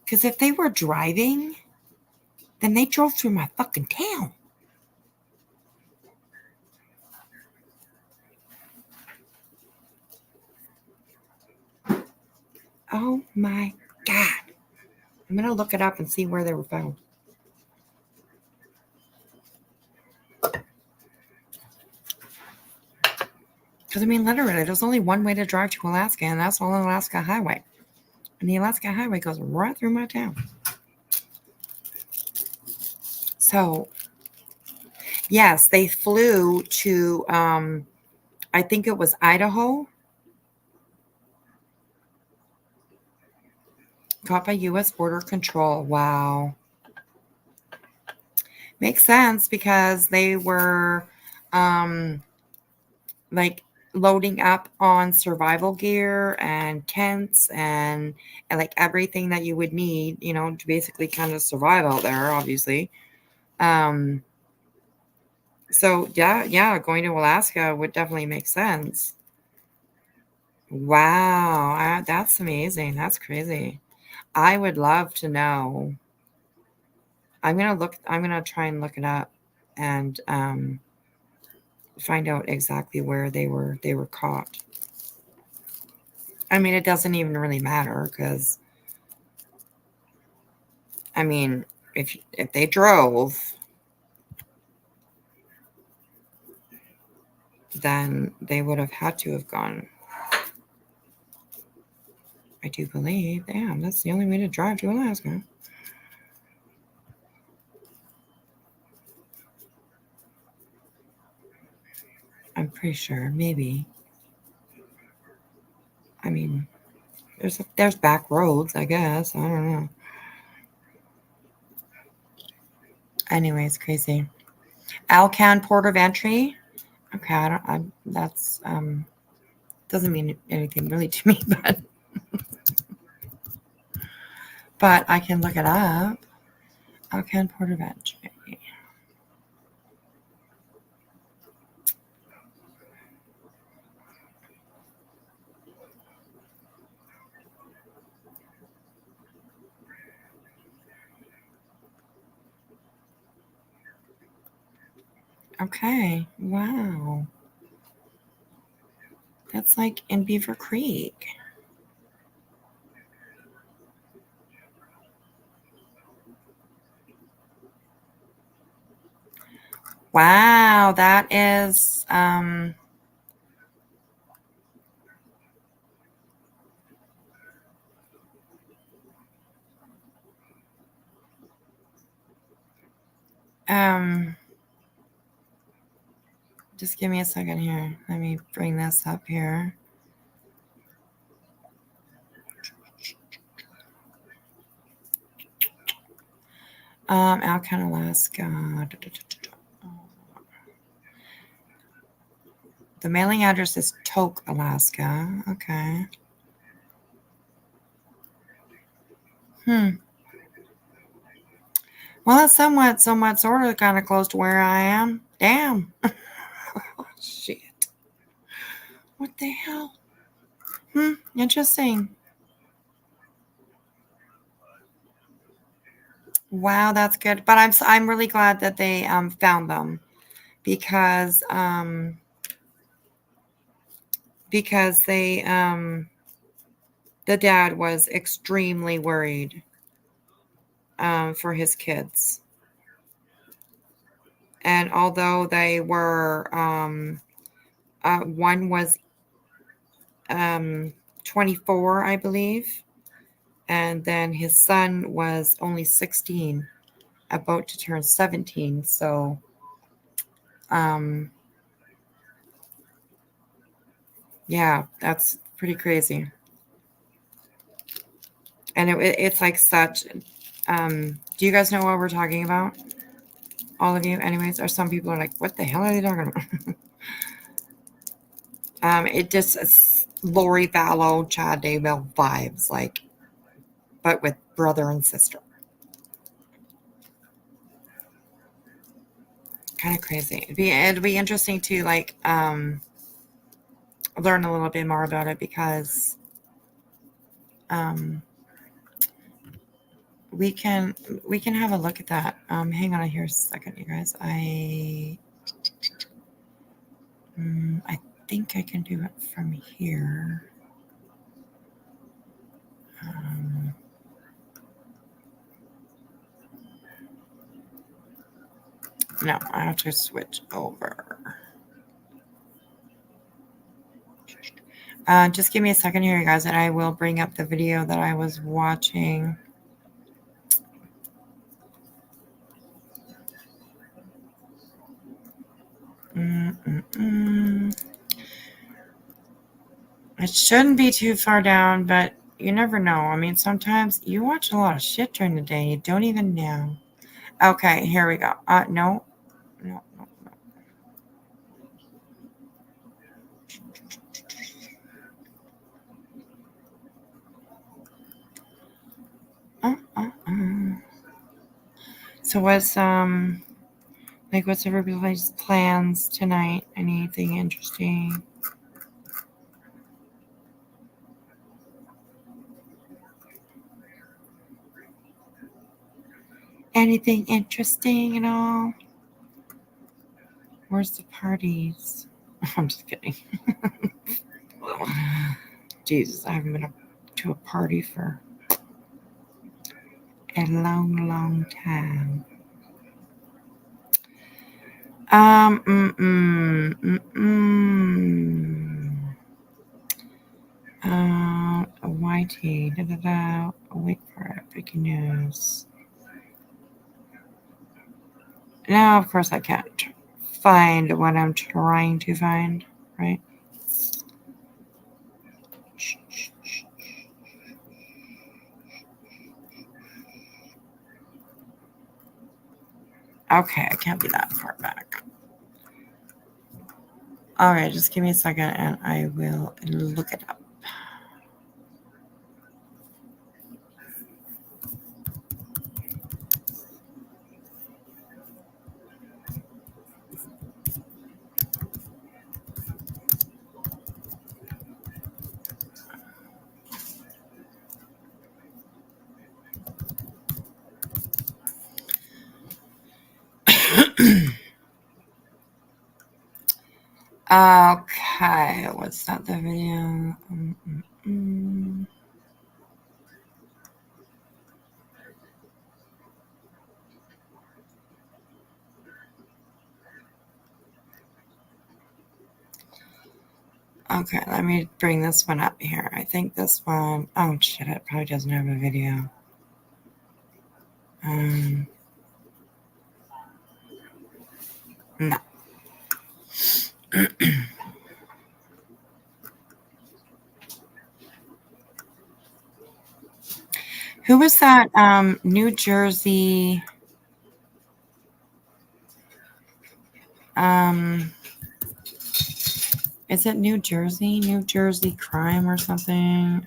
Speaker 3: Because if they were driving, then they drove through my fucking town. Oh my God. I'm going to look it up and see where they were found. Because, literally, there's only one way to drive to Alaska, and that's on the Alaska Highway. And the Alaska Highway goes right through my town. So, Yes, they flew to, I think it was Idaho. Caught by U.S. Border Control. Wow. Makes sense because they were like loading up on survival gear and tents and like everything that you would need, you know, to basically kind of survive out there, obviously. Um, so yeah, going to Alaska would definitely make sense. Wow, that's amazing. That's crazy. I would love to know. I'm gonna try and look it up and find out exactly where they were caught. I mean, it doesn't even really matter because I mean, if they drove, then they would have had to have gone. I do believe. Damn, that's the only way to drive to Alaska. I'm pretty sure. Maybe. I mean, there's back roads, I guess. I don't know. Anyways, crazy. Alcan Port of Entry. Okay, that's doesn't mean anything really to me, but I can look it up. Alcan Port of Entry. Okay. Wow. That's like in Beaver Creek. Wow, that is just give me a second here. Let me bring this up here. Alcan, Alaska. The mailing address is Tok, Alaska. Okay. Well, that's somewhat, sort of, kind of close to where I am. Damn. Oh, shit. What the hell? Interesting. Wow, that's good. But I'm really glad that they found them because they the dad was extremely worried for his kids. And although they were one was 24, I believe, and then his son was only 16, about to turn 17. So yeah, that's pretty crazy. And it's like such do you guys know what we're talking about? All of you, anyways, or some people are like, what the hell are they talking about? It just Lori Vallow, Chad Daybell vibes, like, but with brother and sister. Kind of crazy. It'd be interesting to like learn a little bit more about it because we can have a look at that. Hang on here a second, you guys. I think I can do it from here. No, I have to switch over. Just give me a second here, you guys, and I will bring up the video that I was watching. It shouldn't be too far down, but you never know. I mean, sometimes you watch a lot of shit during the day. You don't even know. Okay, here we go. No. So what's what's everybody's plans tonight? Anything interesting? Anything interesting at all? Where's the parties? I'm just kidding. Jesus, I haven't been to a party for a long time. YT. Wait for it. Breaking news. Now, of course, I can't find what I'm trying to find, right? Okay, I can't be that far back. All right, just give me a second and I will look it up. Okay, what's that? The video? Okay, let me bring this one up here. I think this one, oh shit, it probably doesn't have a video. No. Who was that New Jersey is it New Jersey crime or something?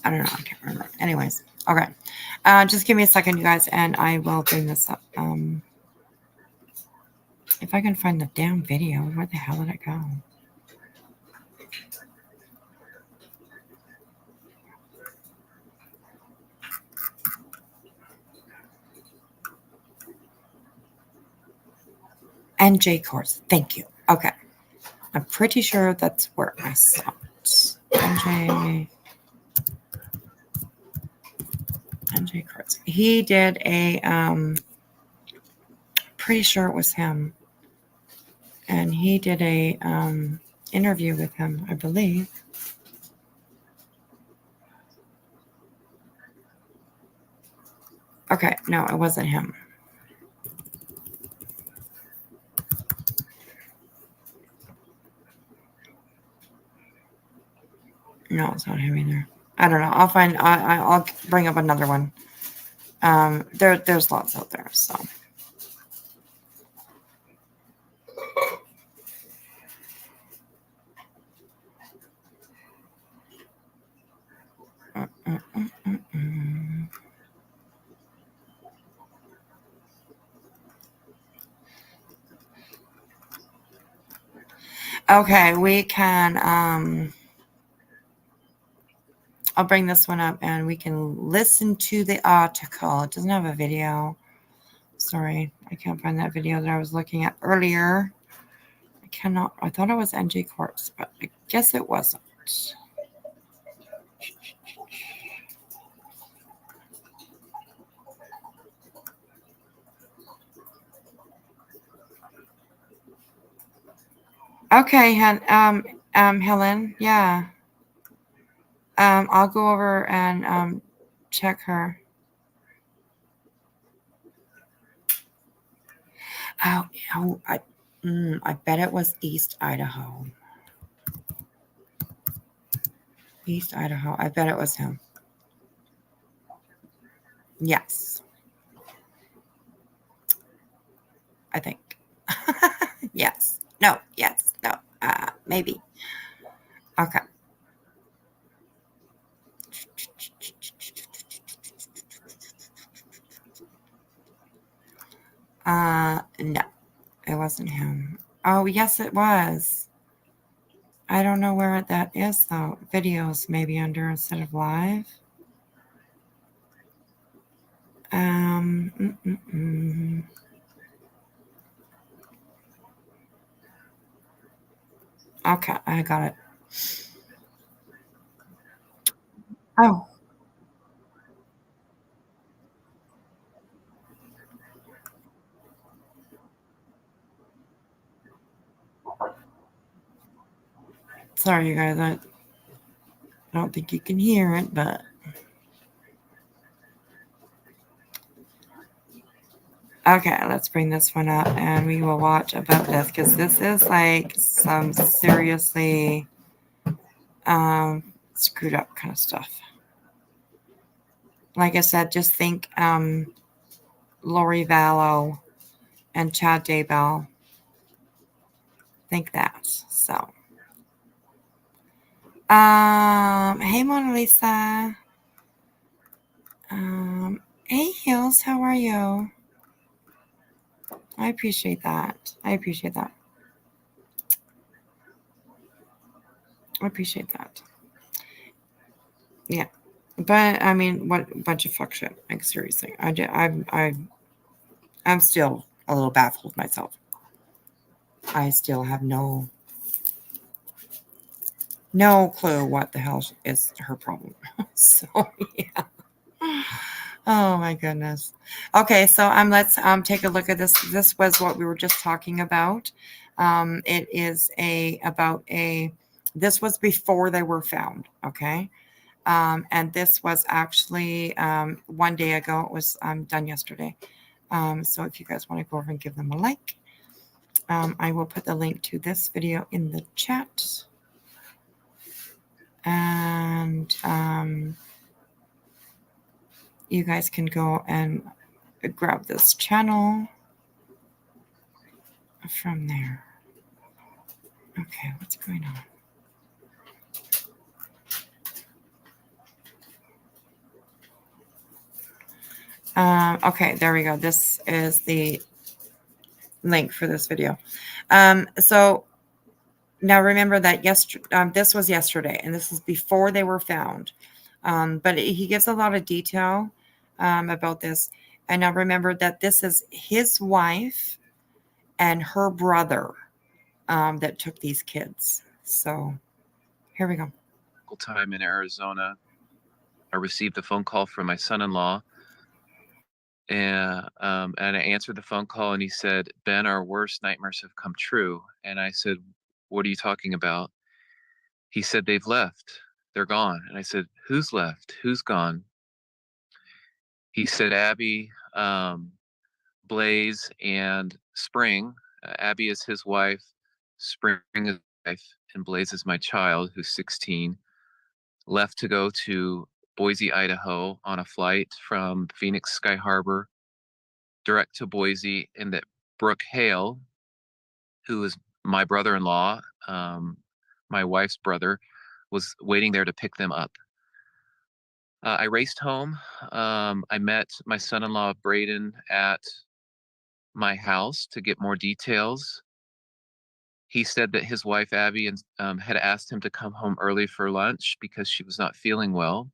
Speaker 3: I don't know. I can't remember. Anyways, okay. Just give me a second, you guys, and I will bring this up. If I can find the damn video, where the hell did it go? NJ Courts. Thank you. Okay. I'm pretty sure that's where I saw it. NJ Courts. He did a pretty sure it was him. And he did a interview with him, I believe. Okay, no, it wasn't him. No, it's not him either. I don't know. I'll find. I'll bring up another one. There's lots out there. So. Okay, we can. I'll bring this one up and we can listen to the article. It doesn't have a video. Sorry, I can't find that video that I was looking at earlier. I cannot. I thought it was NJ Courts, but I guess it wasn't. Okay, Helen. Yeah. I'll go over and check her. Oh, oh, I bet it was East Idaho. East Idaho. I bet it was him. Yes. I think. Yes. No. Yes. No. Maybe. Okay. No, it wasn't him. Oh, yes, it was. I don't know where that is though. Videos maybe under instead of live. Um. Mm, mm, mm. Okay, I got it. Oh. Sorry, you guys. I don't think you can hear it, but okay, let's bring this one up and we will watch about this because this is like some seriously screwed up kind of stuff. Like I said, just think Lori Vallow and Chad Daybell. Think that. So, hey Mona Lisa. Hey Hills, how are you? I appreciate that. I appreciate that. I appreciate that. Yeah, but I mean, what bunch of fuck shit? Like seriously, I'm still a little baffled myself. I still have no clue what the hell is her problem. So yeah. Oh my goodness. Okay, so let's take a look at this. This was what we were just talking about. It is this was before they were found. Okay. And this was actually 1 day ago. It was done yesterday. So if you guys want to go over and give them a like, I will put the link to this video in the chat. And you guys can go and grab this channel from there. Okay, what's going on? Okay, there we go. This is the link for this video. So now remember that this was yesterday, and this is before they were found. But he gives a lot of detail about this. And now remember that this is his wife and her brother that took these kids. So here we go.
Speaker 4: Time in Arizona, I received a phone call from my son-in-law, and I answered the phone call, and he said, "Ben, our worst nightmares have come true." And I said, "What are you talking about?" He said, "They've left. They're gone." And I said, "Who's left? Who's gone?" He said, "Abby, Blaze, and Spring." Abby is his wife, Spring is his wife, and Blaze is my child, who's 16. Left to go to Boise, Idaho on a flight from Phoenix Sky Harbor direct to Boise, and that Brooke Hale, who is my brother-in-law, my wife's brother, was waiting there to pick them up. I raced home. I met my son-in-law Braden at my house to get more details. He said that his wife Abby had asked him to come home early for lunch because she was not feeling well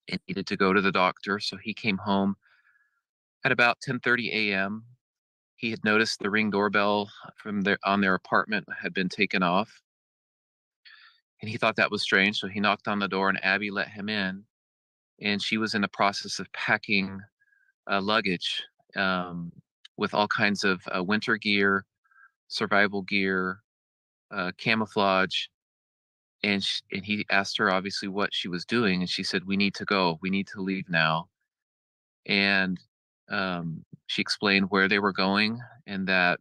Speaker 4: and needed to go to the doctor. So he came home at about 10:30 a.m. He had noticed the Ring doorbell on their apartment had been taken off, and he thought that was strange. So he knocked on the door, and Abby let him in, and she was in the process of packing luggage with all kinds of winter gear, survival gear, camouflage, and he asked her obviously what she was doing, and she said, "We need to go. We need to leave now." And she explained where they were going and that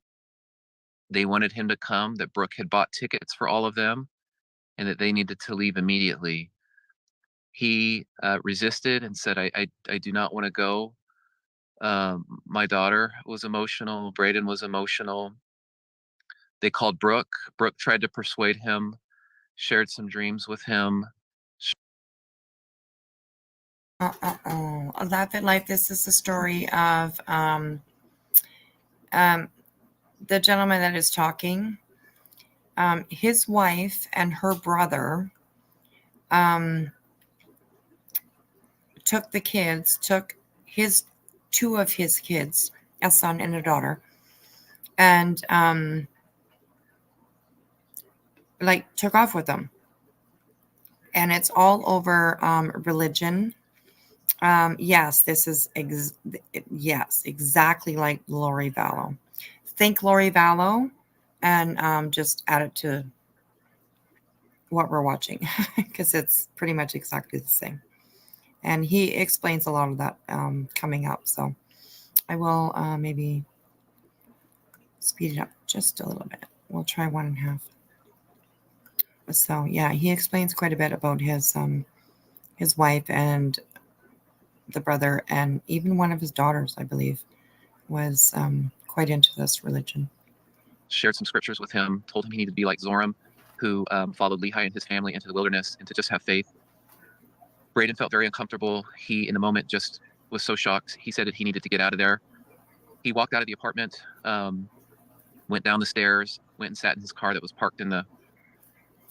Speaker 4: they wanted him to come, that Brooke had bought tickets for all of them, and that they needed to leave immediately. He resisted and said, I do not want to go. My daughter was emotional. Braden was emotional. They called Brooke. Brooke tried to persuade him, shared some dreams with him.
Speaker 3: Laugh at Life. This is the story of the gentleman that is talking. His wife and her brother took his two of his kids, a son and a daughter, and took off with them. And it's all over religion. Yes, this is exactly like Lori Vallow. Think Lori Vallow and just add it to what we're watching because it's pretty much exactly the same. And he explains a lot of that coming up. So I will maybe speed it up just a little bit. We'll try 1.5. So yeah, he explains quite a bit about his wife and the brother, and even one of his daughters, I believe, was quite into this religion.
Speaker 4: Shared some scriptures with him, told him he needed to be like Zoram, who followed Lehi and his family into the wilderness, and to just have faith. Braden felt very uncomfortable. He, in the moment, just was so shocked. He said that he needed to get out of there. He walked out of the apartment, went down the stairs, went and sat in his car that was parked in the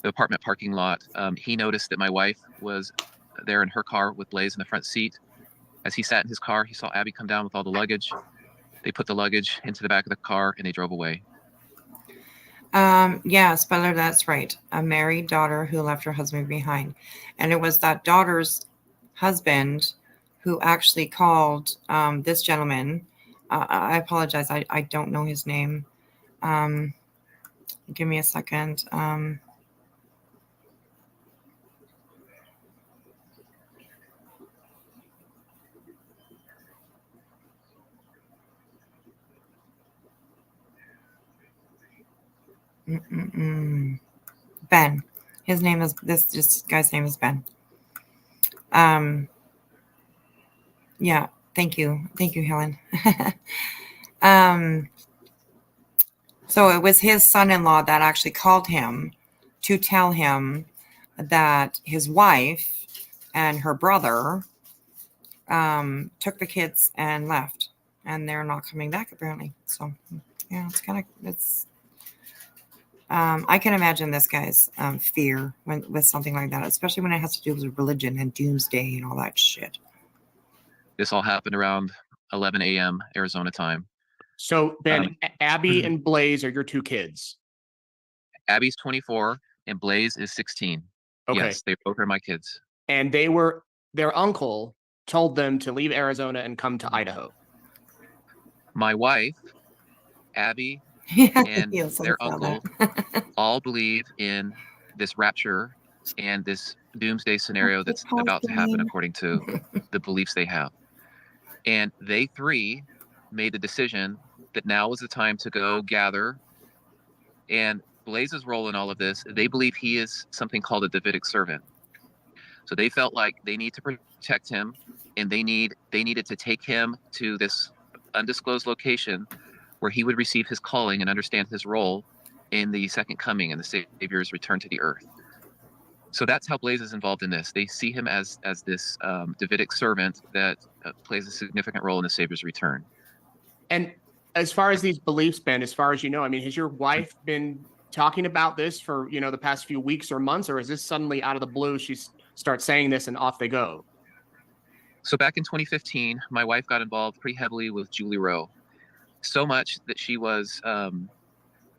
Speaker 4: apartment parking lot. He noticed that my wife was there in her car with Blaze in the front seat. As he sat in his car, he saw Abby come down with all the luggage. They put the luggage into the back of the car and they drove away.
Speaker 3: Yeah, spoiler, that's right. A married daughter who left her husband behind. And it was that daughter's husband who actually called this gentleman. I apologize. I don't know his name. Give me a second. Ben. His name is this guy's name is Ben. Yeah, thank you, Helen. So it was his son-in-law that actually called him to tell him that his wife and her brother took the kids and left, and they're not coming back apparently. So yeah, it's I can imagine this guy's fear with something like that, especially when it has to do with religion and doomsday and all that shit.
Speaker 4: This all happened around 11 a.m. Arizona time.
Speaker 5: So, Ben, Abby and Blaze are your two kids.
Speaker 4: Abby's 24 and Blaze is 16.
Speaker 5: Okay.
Speaker 4: Yes, they both are my kids.
Speaker 5: And their uncle told them to leave Arizona and come to Idaho.
Speaker 4: My wife, Abby, and their uncle all believe in this rapture and this doomsday scenario that's about to happen according to the beliefs they have. And they three made the decision that now was the time to go gather. And Blaze's role in all of this, they believe he is something called a Davidic servant. So they felt like they need to protect him, and they needed to take him to this undisclosed location where he would receive his calling and understand his role in the second coming and the Savior's return to the earth. So that's how Blaze is involved in this. They see him as this Davidic servant that plays a significant role in the Savior's return.
Speaker 5: And as far as these beliefs, Ben, as far as you know, I mean, has your wife been talking about this for, the past few weeks or months, or is this suddenly out of the blue, she starts saying this and off they go?
Speaker 4: So back in 2015, my wife got involved pretty heavily with Julie Rowe, so much that she was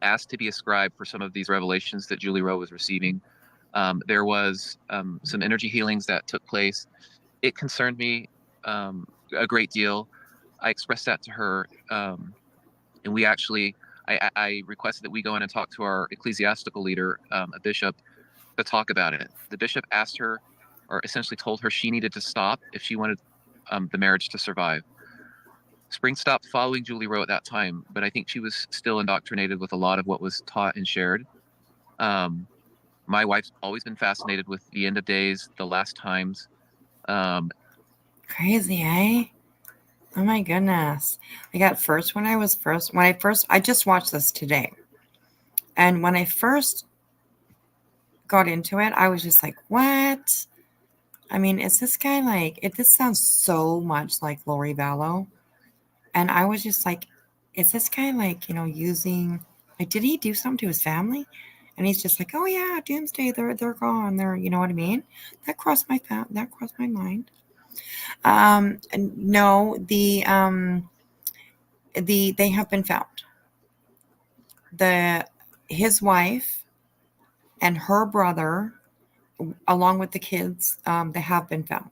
Speaker 4: asked to be a scribe for some of these revelations that Julie Rowe was receiving. There was some energy healings that took place. It concerned me a great deal. I expressed that to her, and we actually, I requested that we go in and talk to our ecclesiastical leader, a bishop, to talk about it. The bishop asked her, or essentially told her she needed to stop if she wanted the marriage to survive. Spring stopped following Julie Rowe at that time, but I think she was still indoctrinated with a lot of what was taught and shared. My wife's always been fascinated with the end of days, the last times.
Speaker 3: Crazy, eh? Oh my goodness. I just watched this today. And when I first got into it, I was just like, what? I mean, is this guy like, this sounds so much like Lori Vallow. And I was just like, is this guy like, using, like, did he do something to his family? And he's just like, oh yeah, doomsday, they're gone. You know what I mean? That crossed my mind. No, they have been found. His wife and her brother, along with the kids, they have been found.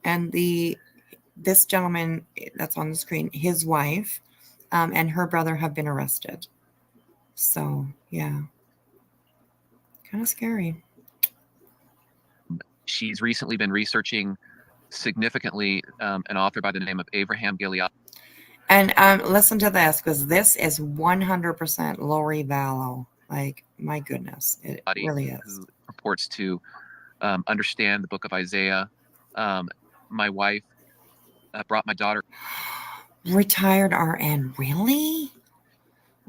Speaker 3: And this gentleman that's on the screen, his wife, and her brother have been arrested. So yeah, kind of scary.
Speaker 4: She's recently been researching significantly an author by the name of Abraham Gilead.
Speaker 3: And listen to this, because this is 100% Lori Vallow. Like, my goodness, it really is.
Speaker 4: Who purports to understand the book of Isaiah. My wife brought my daughter.
Speaker 3: Retired RN, really?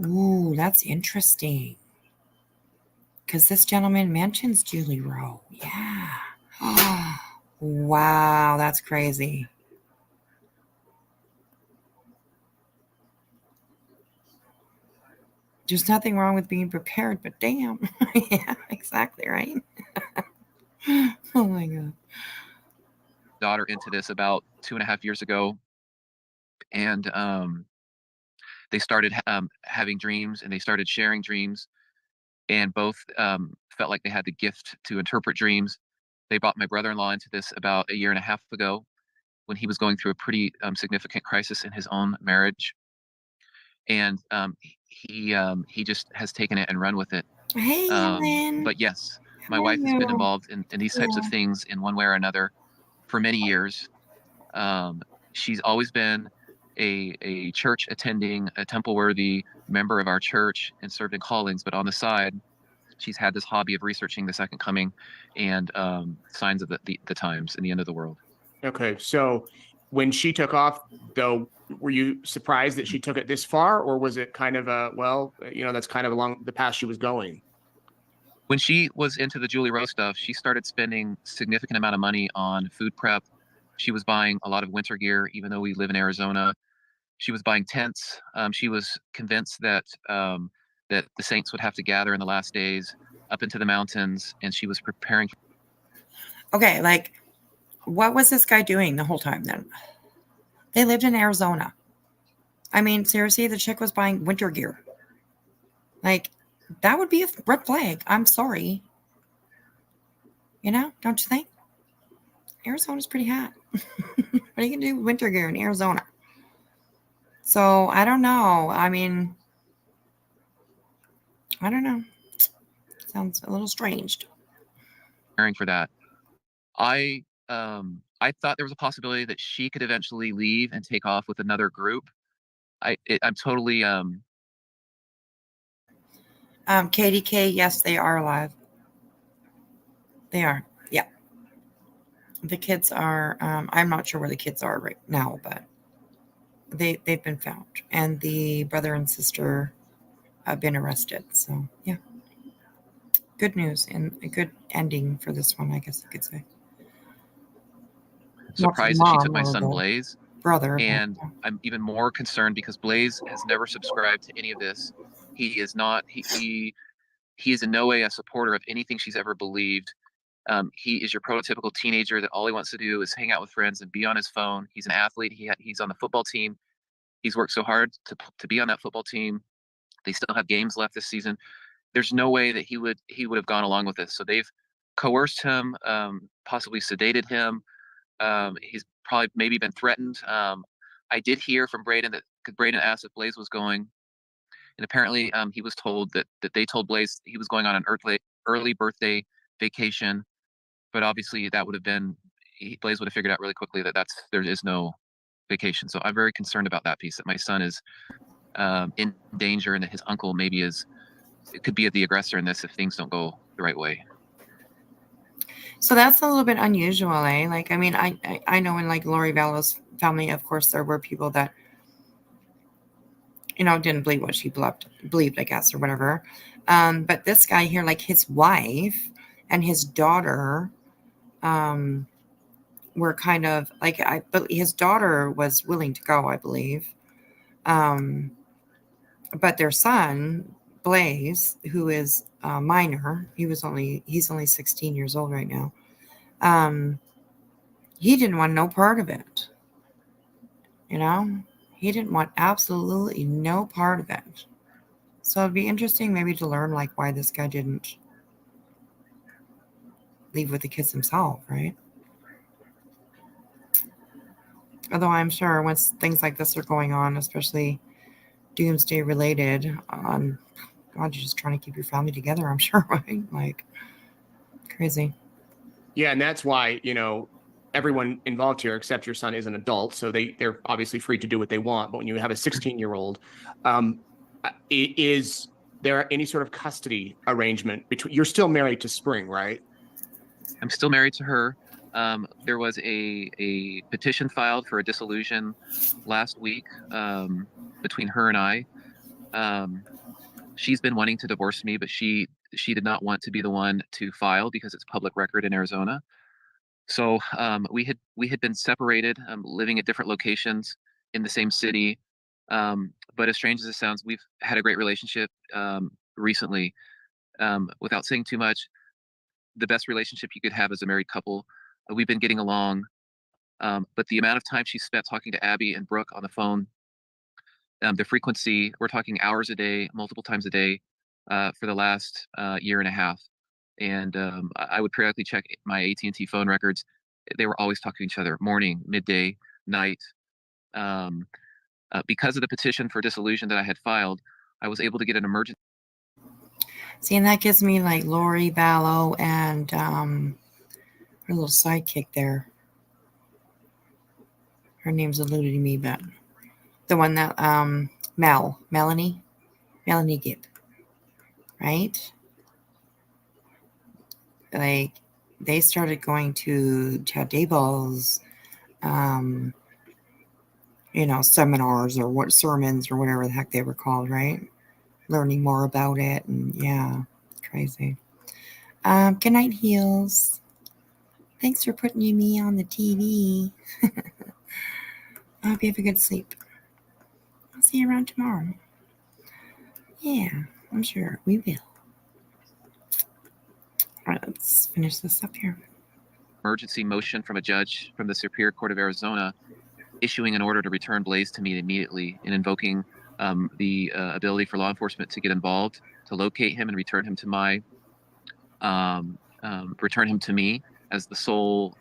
Speaker 3: Ooh, that's interesting. Because this gentleman mentions Julie Rowe. Yeah. Wow, that's crazy. There's nothing wrong with being prepared, but damn. Yeah, exactly, right? Oh my God.
Speaker 4: Daughter into this about 2.5 years ago. And they started having dreams, and they started sharing dreams, and both felt like they had the gift to interpret dreams. They brought my brother-in-law into this about 1.5 years ago when he was going through a pretty significant crisis in his own marriage. And he just has taken it and run with it.
Speaker 3: Hey, Lynn.
Speaker 4: But yes, my wife has been involved in these types of things in one way or another for many years. She's always been a church attending, a temple worthy member of our church and served in callings, but on the side, she's had this hobby of researching the second coming and signs of the times and the end of the world.
Speaker 5: Okay, so when she took off, though, were you surprised that she took it this far, or was it kind of that's kind of along the path she was going?
Speaker 4: When she was into the Julie Rowe stuff, she started spending significant amount of money on food prep. She was buying a lot of winter gear, even though we live in Arizona. She was buying tents. She was convinced that that the saints would have to gather in the last days up into the mountains, and she was preparing.
Speaker 3: Okay, like, what was this guy doing the whole time then? They lived in Arizona. I mean, seriously, the chick was buying winter gear. Like, that would be a red flag. I'm sorry. Don't you think? Arizona's pretty hot. What are you going to do with winter gear in Arizona? So, I don't know. I mean, I don't know. Sounds a little strange.
Speaker 4: Preparing for that. I thought there was a possibility that she could eventually leave and take off with another group. I'm totally
Speaker 3: KDK, yes, they are alive. They are. Yeah. The kids are, I'm not sure where the kids are right now, but they've been found. And the brother and sister have been arrested. So, yeah. Good news and a good ending for this one, I guess you could say.
Speaker 4: surprised that she took my son Blaze.
Speaker 3: Brother.
Speaker 4: And I'm even more concerned because Blaze has never subscribed to any of this. He is not, he is in no way a supporter of anything she's ever believed. He is your prototypical teenager that all he wants to do is hang out with friends and be on his phone. He's an athlete. He's on the football team. He's worked so hard to be on that football team. They still have games left this season. There's no way that he would have gone along with this. So they've coerced him, possibly sedated him. He's probably maybe been threatened. I did hear from Braden that Braden asked if Blaze was going, and apparently he was told that they told Blaze he was going on an early birthday vacation, but obviously that would have been, Blaze would have figured out really quickly that there is no vacation. So I'm very concerned about that piece, that my son is in danger and that his uncle maybe could be the aggressor in this if things don't go the right way.
Speaker 3: So that's a little bit unusual, eh? Like, I mean, I know in like Lori Vallow's family, of course, there were people that, you know, didn't believe what she believed, I guess, or whatever. But this guy here, like his wife and his daughter, were kind of like, but his daughter was willing to go, I believe. But their son, Blaze, who is a minor, he's only 16 years old right now. He didn't want no part of it. You know, he didn't want absolutely no part of it. So it'd be interesting maybe to learn like why this guy didn't leave with the kids himself, right? Although I'm sure once things like this are going on, especially doomsday related, God, you're just trying to keep your family together, I'm sure, right? Like, crazy.
Speaker 5: Yeah, and that's why, you know, everyone involved here, except your son, is an adult, so they're obviously free to do what they want. But when you have a 16-year-old, is there any sort of custody arrangement between? You're still married to Spring, right?
Speaker 4: I'm still married to her. There was a petition filed for a dissolution last week between her and I. She's been wanting to divorce me, but she did not want to be the one to file because it's public record in Arizona. So we had been separated, living at different locations in the same city. But as strange as it sounds, we've had a great relationship recently. Without saying too much, the best relationship you could have as a married couple. We've been getting along, but the amount of time she spent talking to Abby and Brooke on the phone, the frequency, we're talking hours a day, multiple times a day for the last year and a half. And I would periodically check my AT&T phone records. They were always talking to each other, morning, midday, night. Because of the petition for dissolution that I had filed, I was able to get an emergency.
Speaker 3: See, and that gives me like Lori Vallow and her little sidekick there. Her name's eluding me, but the one that Melanie Gibb, right? Like they started going to Chad Daybell's, you know, seminars or what sermons or whatever the heck they were called, right? Learning more about it, and yeah, crazy. Good night, Heels. Thanks for putting me on the TV. I hope you have a good sleep. I'll see you around tomorrow. Yeah, I'm sure we will. All right, let's finish this up here.
Speaker 4: Emergency motion from a judge from the Superior Court of Arizona issuing an order to return Blaze to me immediately and invoking the ability for law enforcement to get involved, to locate him and return him to me as the sole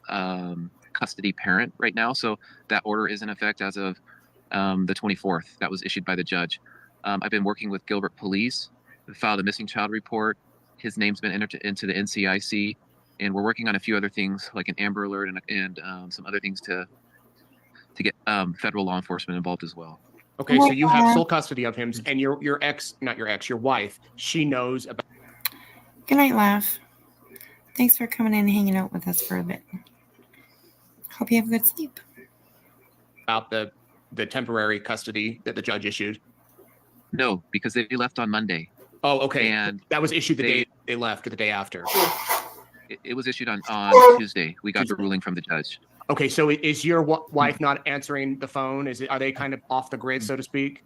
Speaker 4: custody parent right now. So that order is in effect as of the 24th. That was issued by the judge. I've been working with Gilbert Police, filed a missing child report. His name's been entered into the NCIC, and we're working on a few other things like an Amber Alert and some other things to get federal law enforcement involved as well.
Speaker 5: Okay, so you have sole custody of him, and your wife, she knows about.
Speaker 3: Good night, Laugh. Thanks for coming in and hanging out with us for a bit. Hope you have a good sleep.
Speaker 5: About the temporary custody that the judge issued.
Speaker 4: No, because they left on Monday.
Speaker 5: Oh, okay.
Speaker 4: And
Speaker 5: that was issued the day they left, or the day after.
Speaker 4: It was issued on Tuesday. We got the ruling from the judge.
Speaker 5: Okay, so is your wife not answering the phone? Are they kind of off the grid, so to speak?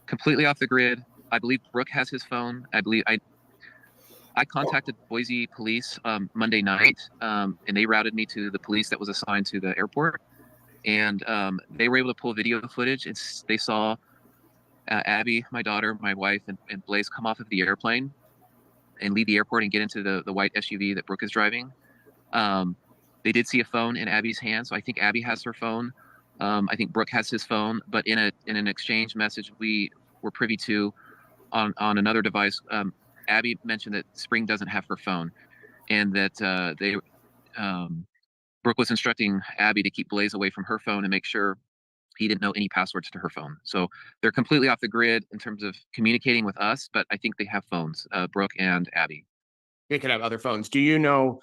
Speaker 4: Completely off the grid. I believe Brooke has his phone. I contacted Boise police Monday night, and they routed me to the police that was assigned to the airport. And they were able to pull video footage. They saw Abby, my daughter, my wife, and Blaze come off of the airplane and leave the airport and get into the white SUV that Brooke is driving. They did see a phone in Abby's hand, so I think Abby has her phone. I think Brooke has his phone, but in an exchange message we were privy to on another device, Abby mentioned that Spring doesn't have her phone, and that Brooke was instructing Abby to keep Blaze away from her phone and make sure he didn't know any passwords to her phone. So they're completely off the grid in terms of communicating with us, but I think they have phones, Brooke and Abby.
Speaker 5: They could have other phones. Do you know?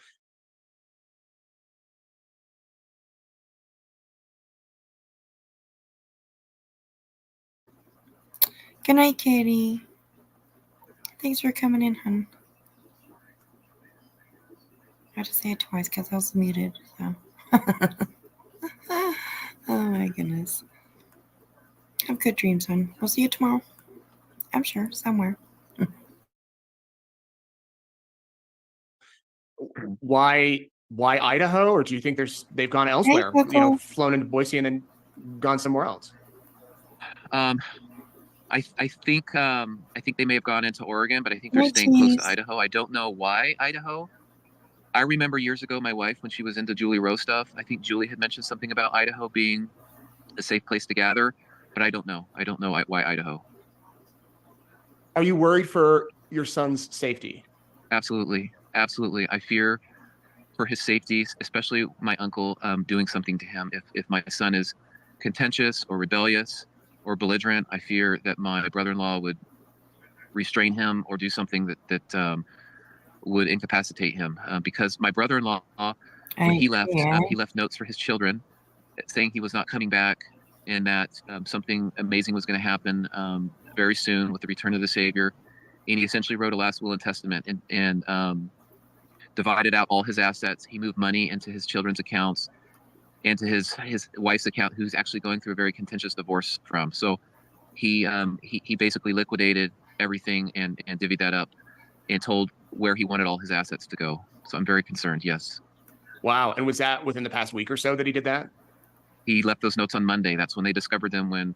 Speaker 3: Good night, Katie. Thanks for coming in, hon. I had to say it twice because I was muted. So. Oh my goodness. Have good dreams, hon. We'll see you tomorrow. I'm sure, somewhere.
Speaker 5: Why Idaho, or do you think they've gone elsewhere?
Speaker 3: Coco.
Speaker 5: Flown into Boise and then gone somewhere else?
Speaker 4: I think they may have gone into Oregon, but I think they're staying close to Idaho. I don't know why Idaho. I remember years ago, my wife, when she was into Julie Rowe stuff, I think Julie had mentioned something about Idaho being a safe place to gather, but I don't know. I don't know why Idaho.
Speaker 5: Are you worried for your son's safety?
Speaker 4: Absolutely. Absolutely. I fear for his safety, especially my uncle doing something to him. If my son is contentious or rebellious or belligerent, I fear that my brother-in-law would restrain him or do something that would incapacitate him. Because my brother-in-law, when he left notes for his children saying he was not coming back and that something amazing was going to happen very soon with the return of the Savior. And he essentially wrote a last will and testament and divided out all his assets. He moved money into his children's accounts and to his wife's account, who's actually going through a very contentious divorce from. So he basically liquidated everything and divvied that up and told where he wanted all his assets to go. So I'm very concerned. Yes.
Speaker 5: Wow. And was that within the past week or so that he did that?
Speaker 4: He left those notes on Monday. That's when they discovered them. When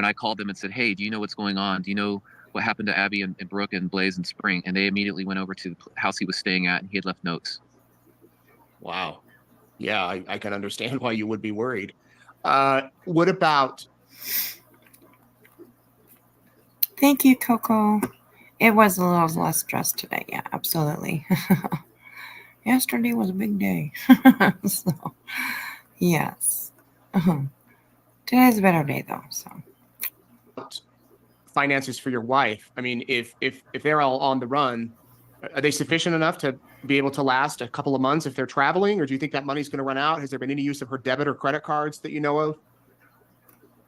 Speaker 4: I called them and said, "Hey, do you know what's going on? Do you know what happened to Abby and Brooke and Blaze and Spring?" And they immediately went over to the house he was staying at, and he had left notes.
Speaker 5: Wow. Yeah, I can understand why you would be worried. What about?
Speaker 3: Thank you, Coco. It was a little less stressed today. Yeah, absolutely. Yesterday was a big day. So, yes. Today's a better day, though. So.
Speaker 5: Finances for your wife. I mean, if they're all on the run, are they sufficient enough to be able to last a couple of months if they're traveling, or do you think that money's going to run out? Has there been any use of her debit or credit cards that you know of?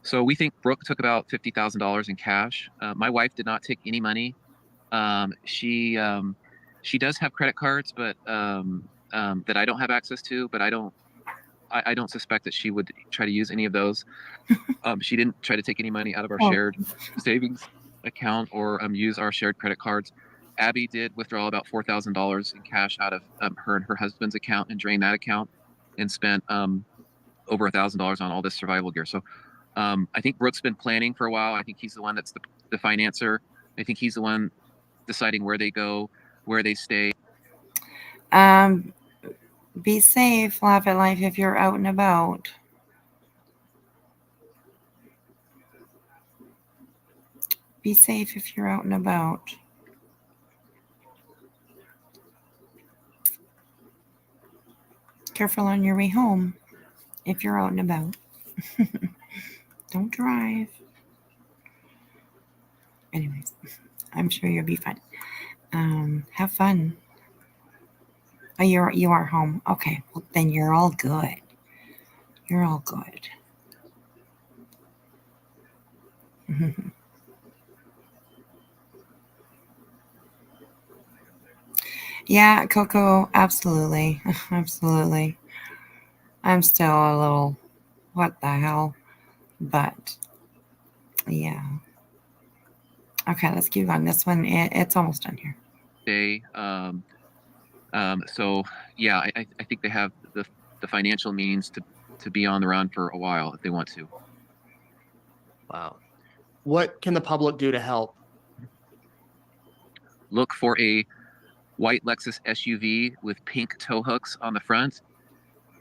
Speaker 4: So we think Brooke took about $50,000 in cash. My wife did not take any money. She does have credit cards, but that I don't have access to. But I don't suspect that she would try to use any of those. She didn't try to take any money out of our shared savings account or use our shared credit cards. Abby did withdraw about $4,000 in cash out of her and her husband's account and drain that account and spent over $1,000 on all this survival gear. So I think Brooke's been planning for a while. I think he's the one that's the financer. I think he's the one deciding where they go, where they stay.
Speaker 3: Be safe, laugh at life if you're out and about. Be safe if you're out and about. Careful on your way home if you're out and about. Don't drive. Anyways, I'm sure you'll be fine. Have fun. Oh, you are home. Okay, well, then you're all good. You're all good. Yeah, Coco, absolutely. Absolutely. I'm still a little, what the hell? But, yeah. Okay, let's keep on. This one, it's almost done here.
Speaker 4: So, yeah, I think they have the financial means to be on the run for a while if they want to.
Speaker 5: Wow. What can the public do to help?
Speaker 4: Look for a white Lexus SUV with pink tow hooks on the front.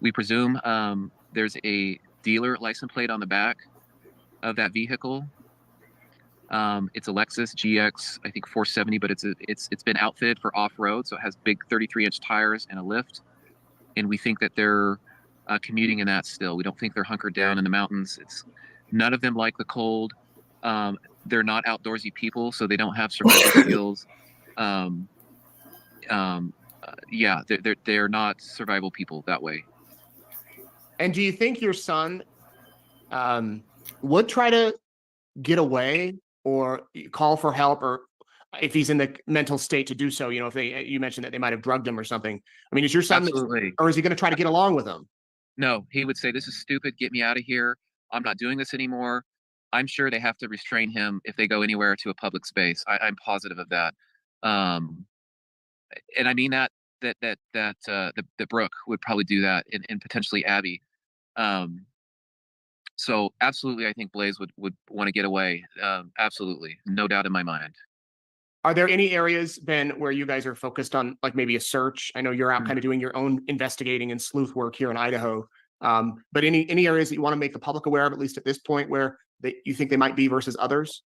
Speaker 4: We presume there's a dealer license plate on the back of that vehicle. It's a Lexus GX, I think 470, but it's been outfitted for off-road, so it has big 33-inch tires and a lift. And we think that they're commuting in that still. We don't think they're hunkered down in the mountains. None of them like the cold. They're not outdoorsy people, so they don't have survival skills. Yeah, they're not survival people that way.
Speaker 5: And do you think your son would try to get away or call for help, or if he's in the mental state to do so? You know, if you mentioned that they might have drugged him or something. I mean, is your son,
Speaker 4: Absolutely.
Speaker 5: or is he going to try to get along with them?
Speaker 4: No, he would say, "This is stupid. Get me out of here. I'm not doing this anymore." I'm sure they have to restrain him if they go anywhere to a public space. I'm positive of that. And I mean that Brooke would probably do that, and potentially Abby. So absolutely, I think Blaze would want to get away. Absolutely, no doubt in my mind.
Speaker 5: Are there any areas, Ben, where you guys are focused on, like maybe a search? I know you're out kind of doing your own investigating and sleuth work here in Idaho. But any areas that you want to make the public aware of, at least at this point, where you think they might be versus others?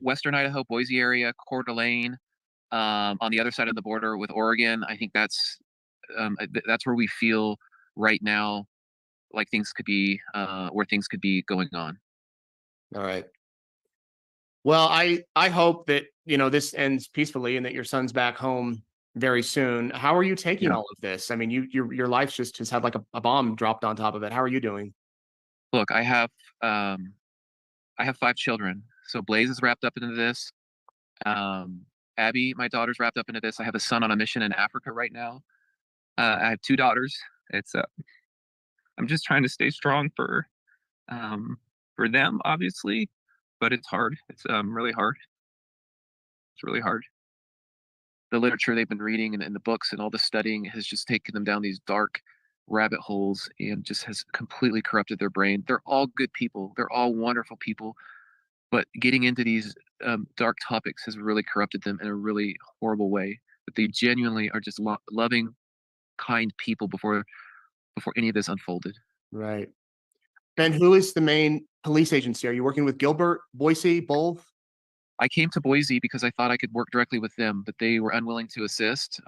Speaker 4: Western Idaho, Boise area, Coeur d'Alene, on the other side of the border with Oregon. I think that's where we feel right now like things could be, where things could be going on.
Speaker 5: All right. Well, I hope that, you know, this ends peacefully and that your son's back home very soon. How are you taking all of this? I mean, your life just has had like a bomb dropped on top of it. How are you doing?
Speaker 4: Look, I have 5 children. So Blaze is wrapped up into this. Abby, my daughter's wrapped up into this. I have a son on a mission in Africa right now. I have 2 daughters. It's I'm just trying to stay strong for them, obviously, but it's hard. It's really hard. It's really hard. The literature they've been reading and the books and all the studying has just taken them down these dark rabbit holes and just has completely corrupted their brain. They're all good people. They're all wonderful people. But getting into these dark topics has really corrupted them in a really horrible way. But they genuinely are just loving, kind people before any of this unfolded.
Speaker 5: Right. Ben, who is the main police agency? Are you working with Gilbert, Boise, both?
Speaker 4: I came to Boise because I thought I could work directly with them, but they were unwilling to assist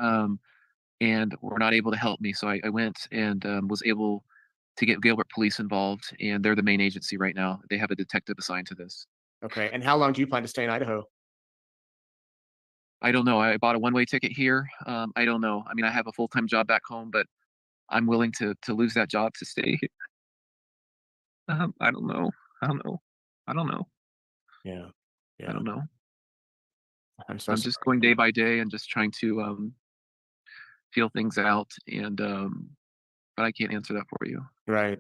Speaker 4: and were not able to help me. So I went and was able to get Gilbert Police involved, and they're the main agency right now. They have a detective assigned to this.
Speaker 5: Okay. And how long do you plan to stay in Idaho?
Speaker 4: I don't know. I bought a one-way ticket here. I don't know. I mean, I have a full-time job back home, but I'm willing to lose that job to stay here. I don't know. I don't know.
Speaker 5: Yeah.
Speaker 4: I don't know.
Speaker 5: I'm
Speaker 4: just going day by day and just trying to feel things out, and but I can't answer that for you.
Speaker 5: Right.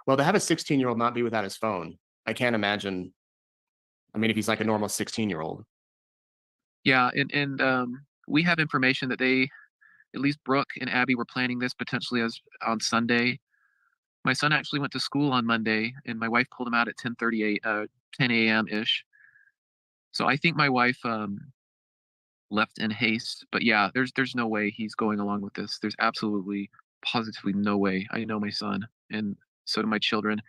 Speaker 5: Well, to have a 16-year-old not be without his phone, I can't imagine. I mean, if he's like a normal 16-year-old.
Speaker 4: Yeah, and we have information that at least Brooke and Abby were planning this potentially as on Sunday. My son actually went to school on Monday, and my wife pulled him out at 10 a.m. ish. So I think my wife left in haste. But yeah, there's no way he's going along with this. There's absolutely, positively no way. I know my son, and so do my children.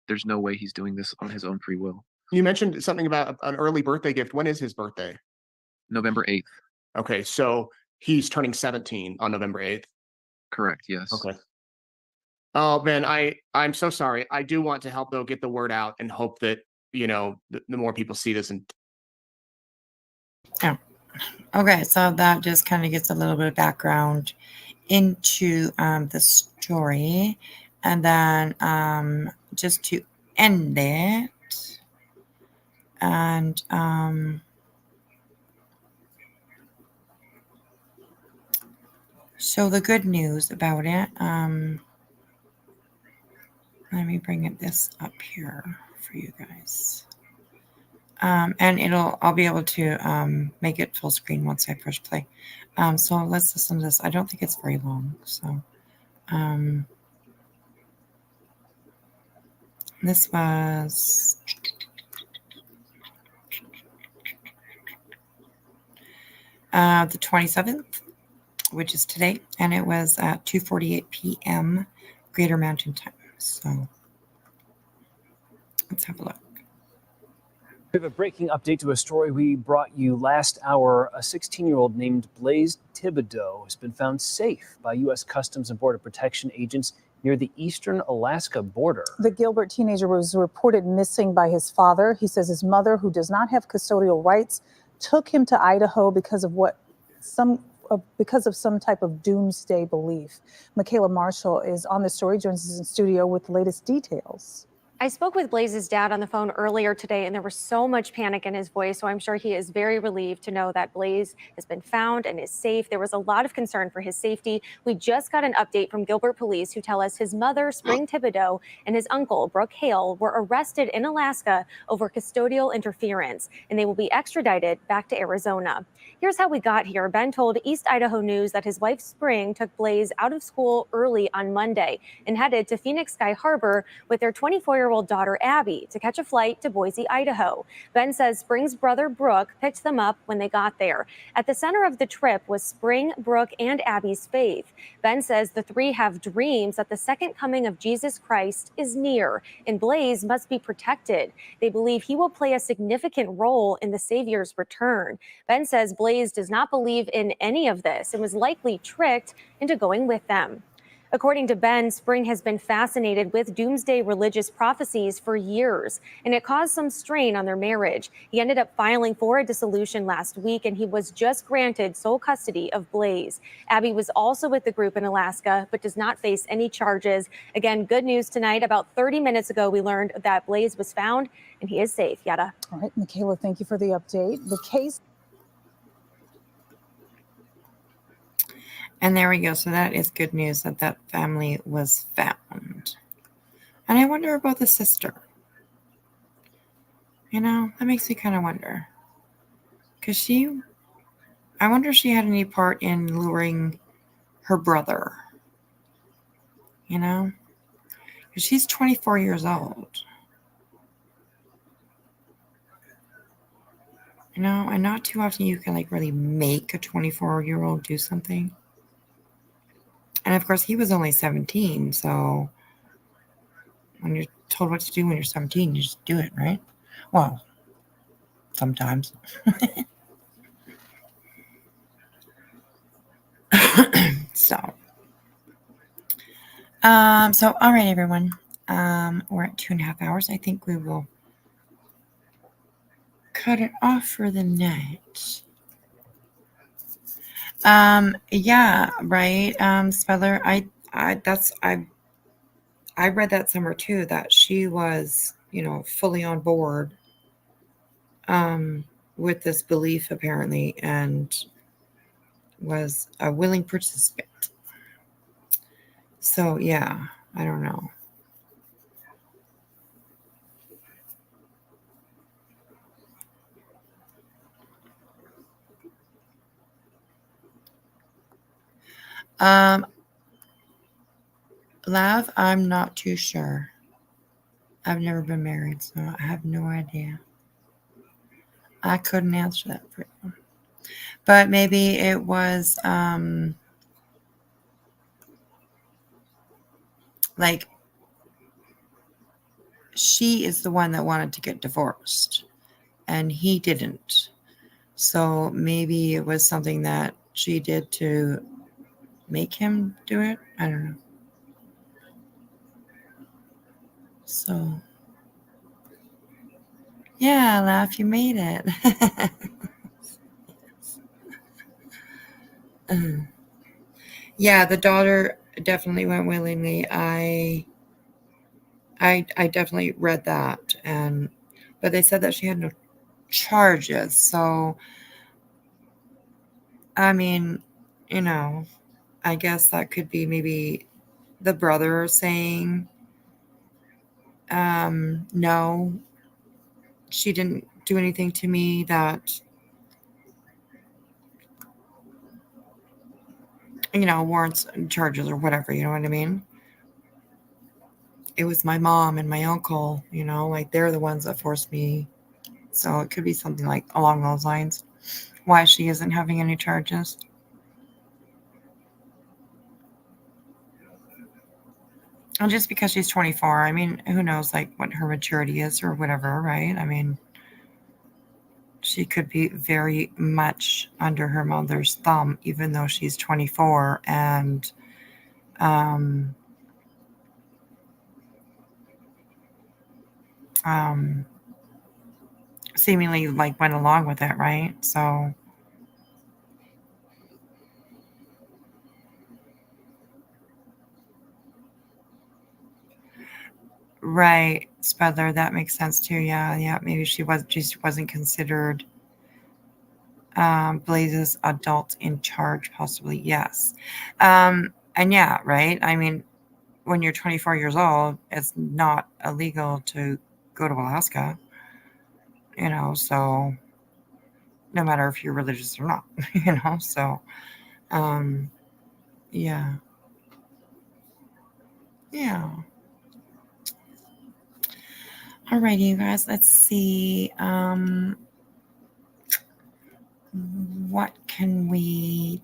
Speaker 4: There's no way he's doing this on his own free will.
Speaker 5: You mentioned something about an early birthday gift. When is his birthday?
Speaker 4: November 8th.
Speaker 5: Okay, so he's turning 17 on November 8th.
Speaker 4: Correct, yes.
Speaker 5: Okay. Oh, man, I'm so sorry. I do want to help, though, get the word out and hope that, you know, the more people see this. And
Speaker 3: Yeah. Okay, so that just kind of gets a little bit of background into the story. And then just to end it, and so the good news about it, let me bring this up here for you guys. And I'll be able to make it full screen once I push play. So let's listen to this. I don't think it's very long. So this was the 27th, which is today, and it was at 2:48 p.m. Greater Mountain Time. So let's have a look.
Speaker 6: We have a breaking update to a story we brought you last hour. A 16-year-old named Blaze Thibodeau has been found safe by U.S. Customs and Border Protection agents near the eastern Alaska border.
Speaker 7: The Gilbert teenager was reported missing by his father. He says his mother, who does not have custodial rights, took him to Idaho because of some type of doomsday belief. Michaela Marshall is on the story, joins us in studio with the latest details.
Speaker 8: I spoke with Blaze's dad on the phone earlier today, and there was so much panic in his voice. So I'm sure he is very relieved to know that Blaze has been found and is safe. There was a lot of concern for his safety. We just got an update from Gilbert police who tell us his mother, Spring Thibodeau, and his uncle, Brooke Hale, were arrested in Alaska over custodial interference, and they will be extradited back to Arizona. Here's how we got here. Ben told East Idaho News that his wife, Spring, took Blaze out of school early on Monday and headed to Phoenix Sky Harbor with their 24-year-old daughter, Abby, to catch a flight to Boise, Idaho. Ben says Spring's brother, Brooke, picked them up when they got there. At the center of the trip was Spring, Brooke, and Abby's faith. Ben says the three have dreams that the second coming of Jesus Christ is near, and Blaze must be protected. They believe he will play a significant role in the Savior's return. Ben says Blaze does not believe in any of this and was likely tricked into going with them. According to Ben, Spring has been fascinated with doomsday religious prophecies for years, and it caused some strain on their marriage. He ended up filing for a dissolution last week, and he was just granted sole custody of Blaze. Abby was also with the group in Alaska, but does not face any charges. Again, good news tonight. About 30 minutes ago, we learned that Blaze was found, and he is safe. Yada.
Speaker 7: All right, Michaela, thank you for the update. The case.
Speaker 3: And there we go. So that is good news that that family was found. And I wonder about the sister. You know, that makes me kind of wonder. Because I wonder if she had any part in luring her brother. You know? Because she's 24 years old. You know, and not too often you can like really make a 24-year-old do something. And of course, he was only 17. So when you're told what to do when you're 17, you just do it, right? Well, sometimes. So all right, everyone. We're at 2.5 hours. I think we will cut it off for the night. Yeah, right. Speller, I read that somewhere too, that she was, you know, fully on board with this belief apparently, and was a willing participant. So yeah, I don't know. Lav, I'm not too sure. I've never been married, so I have no idea. I couldn't answer that for you. But maybe it was like she is the one that wanted to get divorced and he didn't. So maybe it was something that she did to make him do it. I don't know. So, yeah, Laugh, you made it. Yeah, the daughter definitely went willingly. I definitely read that, but they said that she had no charges. So, I mean, you know, I guess that could be maybe the brother saying, no, she didn't do anything to me that, you know, warrants charges or whatever, you know what I mean? It was my mom and my uncle, you know, like they're the ones that forced me. So it could be something like along those lines. Why she isn't having any charges. And just because she's 24, I mean, who knows like what her maturity is or whatever, right? I mean, she could be very much under her mother's thumb, even though she's 24 and seemingly like went along with it, right? So right, Spudler, that makes sense too. Yeah, maybe she wasn't considered Blaze's adult in charge, possibly. Yes. And yeah, right. I mean, when you're 24 years old, it's not illegal to go to Alaska, so no matter if you're religious or not, so yeah. Yeah. Alrighty, you guys, let's see. What can we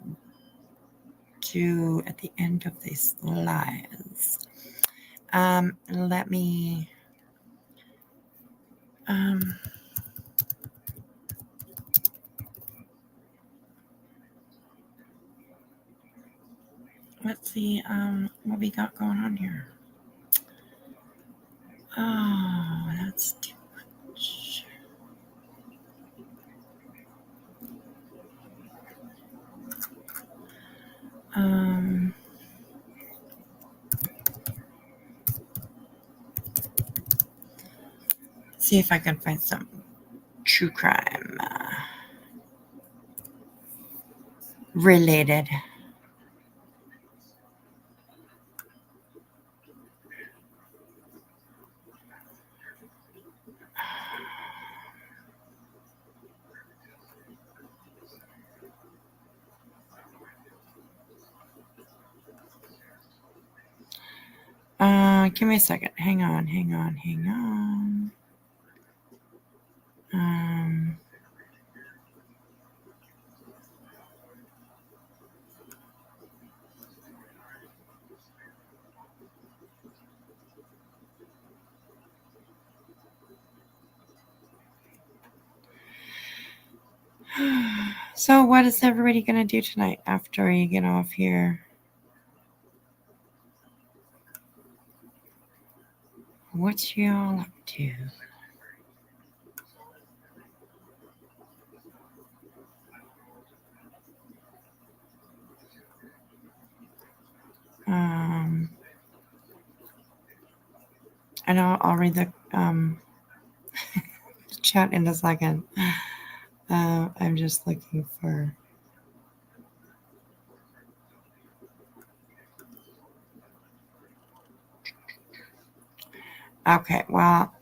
Speaker 3: do at the end of these lives? Let me let's see what we got going on here. Oh, that's too much. See if I can find some true crime related. Give me a second. Hang on. So what is everybody going to do tonight after you get off here? What y'all up to? And I'll read the chat in a second. I'm just looking for. Okay, well.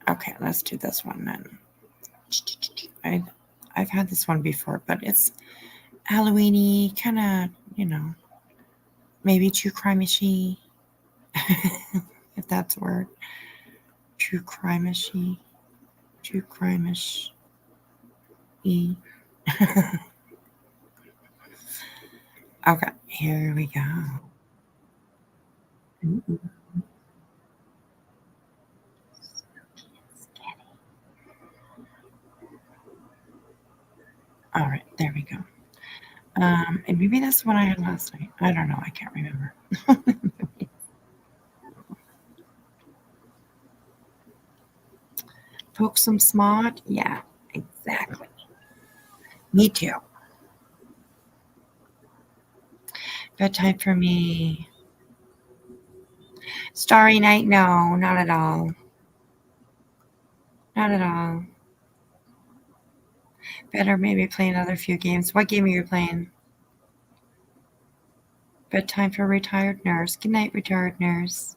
Speaker 3: Okay, let's do this one then. I've had this one before, but it's Halloween-y, kind of, maybe true crime-ishy, if that's a word. True crime-ishy. True crime-ish. Okay, here we go. Ooh. All right, there we go. And maybe that's the one I had last night. I don't know. I can't remember. Poke some smart? Yeah, exactly. Me too. Bedtime for me. Starry Night? No, not at all. Not at all. Better maybe play another few games. What game are you playing? Bedtime for retired nurse. Good night, retired nurse.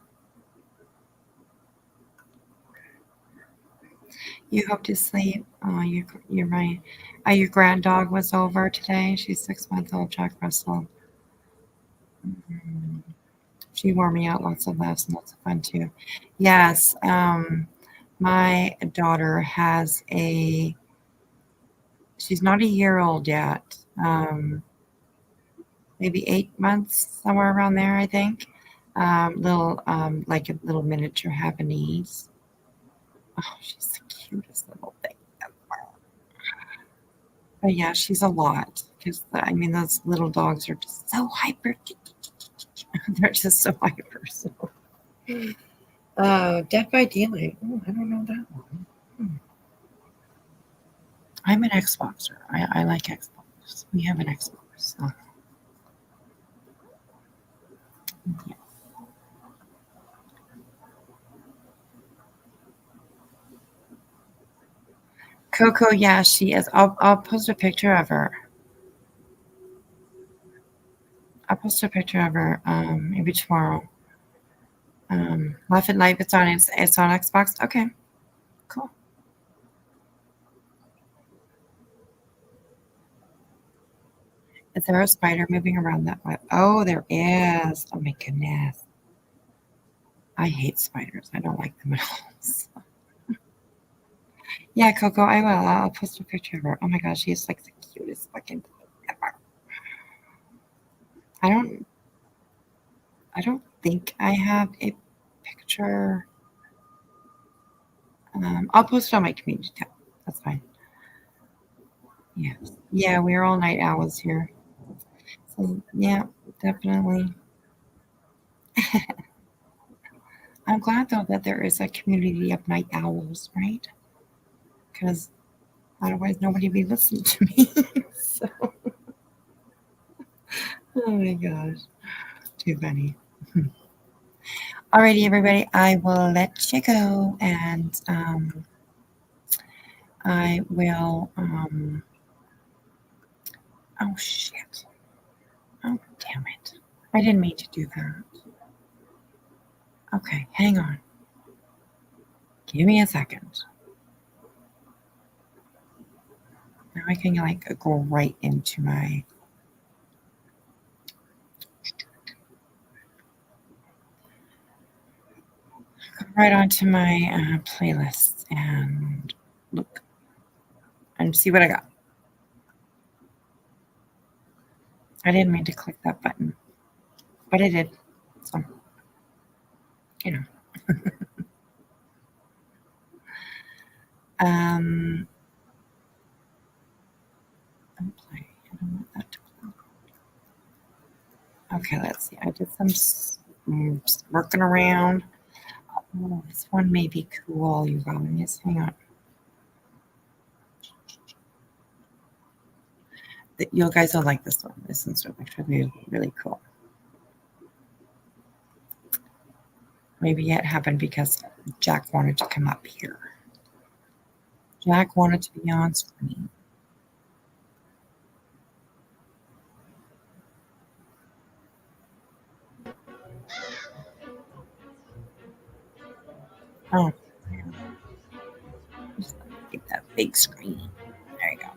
Speaker 3: You hope to sleep. Oh, you're right. Your grand dog was over today. She's 6-month-old Jack Russell. Mm-hmm. She wore me out. Lots of laughs and lots of fun too. Yes. My daughter has she's not a year old yet. Maybe 8 months, somewhere around there, I think. Like a little miniature Havanese. Oh, she's the cutest little thing ever. But yeah, she's a lot because I mean those little dogs are just so hyper. They're just so hyper. So, Dead by Daylight. Oh, I don't know that one. I'm an Xboxer. I like Xbox. We have an Xbox. So. Yeah. Coco, yeah, she is. I'll post a picture of her. I'll post a picture of her maybe tomorrow. Laugh at Life, it's on Xbox. Okay, cool. Is there a spider moving around that way? Oh, there is. Oh my goodness. I hate spiders. I don't like them at all. So. Yeah, Coco, I will. I'll post a picture of her. Oh my gosh, she's like the cutest fucking thing ever. I don't think I have a picture. I'll post it on my community tab. That's fine. Yes. Yeah, we're all night owls here. So yeah, definitely. I'm glad though that there is a community of night owls, right? Because otherwise nobody would be listening to me. So. Oh my gosh. Too funny. Alrighty, everybody, I will let you go, and I will. Oh shit! Oh damn it! I didn't mean to do that. Okay, hang on. Give me a second. Now I can like go right into my. Right onto my playlist and look and see what I got. I didn't mean to click that button, but I did. So, you know. Play. I don't want that to play. Okay, let's see. I did some working around. Oh, this one may be cool, you guys. Hang on. You guys will like this one. This one's actually really cool. Maybe it happened because Jack wanted to come up here. Jack wanted to be on screen. Oh, just get that big screen. There you go.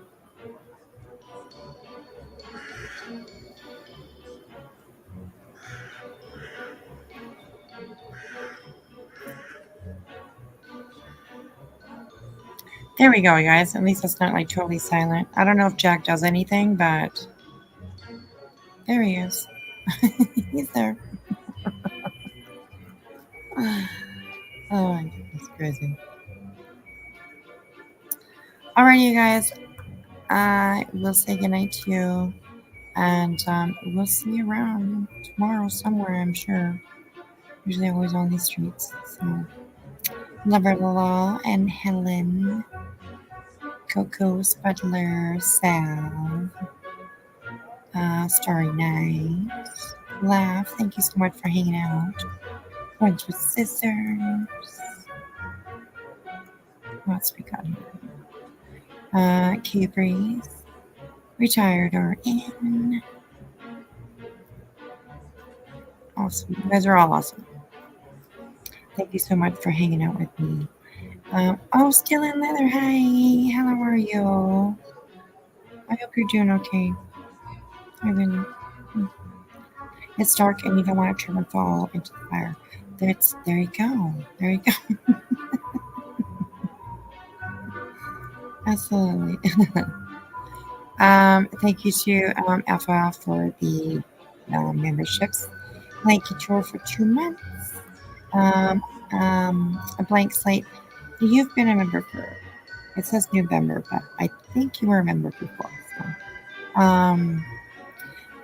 Speaker 3: There we go, you guys. At least it's not like totally silent. I don't know if Jack does anything, but there he is. He's there. Oh my goodness, crazy. All right, you guys. I will say goodnight to you, and we'll see you around tomorrow somewhere, I'm sure. Usually always on these streets. So, Lover Law and Helen, Coco, Spudler, Sal, Starry Night, Laugh. Thank you so much for hanging out. Punch with Scissors. What else we got here? K-Breeze, Retired or In. Awesome. You guys are all awesome. Thank you so much for hanging out with me. Oh, Still in Leather. Hi. How are you? I hope you're doing okay. It's dark and you don't want to turn and fall into the fire. There you go. There you go. Absolutely. Thank you to Alpha for the memberships. Thank you, Troy, for 2 months. A Blank Slate You've been a member for, it says new member, but I think you were a member before. So.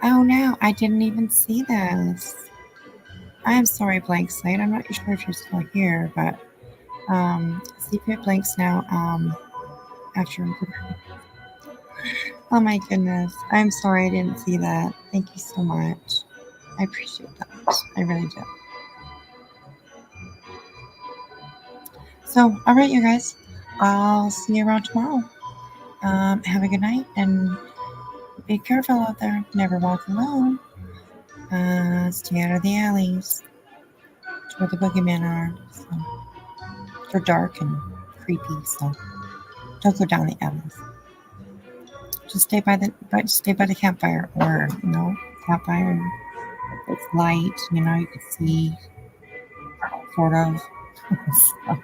Speaker 3: Oh no, I didn't even see this. I'm sorry, Blank Slate. I'm not sure if you're still here, but see if it blanks now. After. Oh my goodness. I'm sorry I didn't see that. Thank you so much. I appreciate that. I really do. So, all right, you guys. I'll see you around tomorrow. Have a good night and be careful out there. Never walk alone. Stay out of the alleys. It's where the boogeymen are. So they're dark and creepy, so don't go down the alleys. Just stay by the campfire, or campfire. It's light, you can see sort of. So,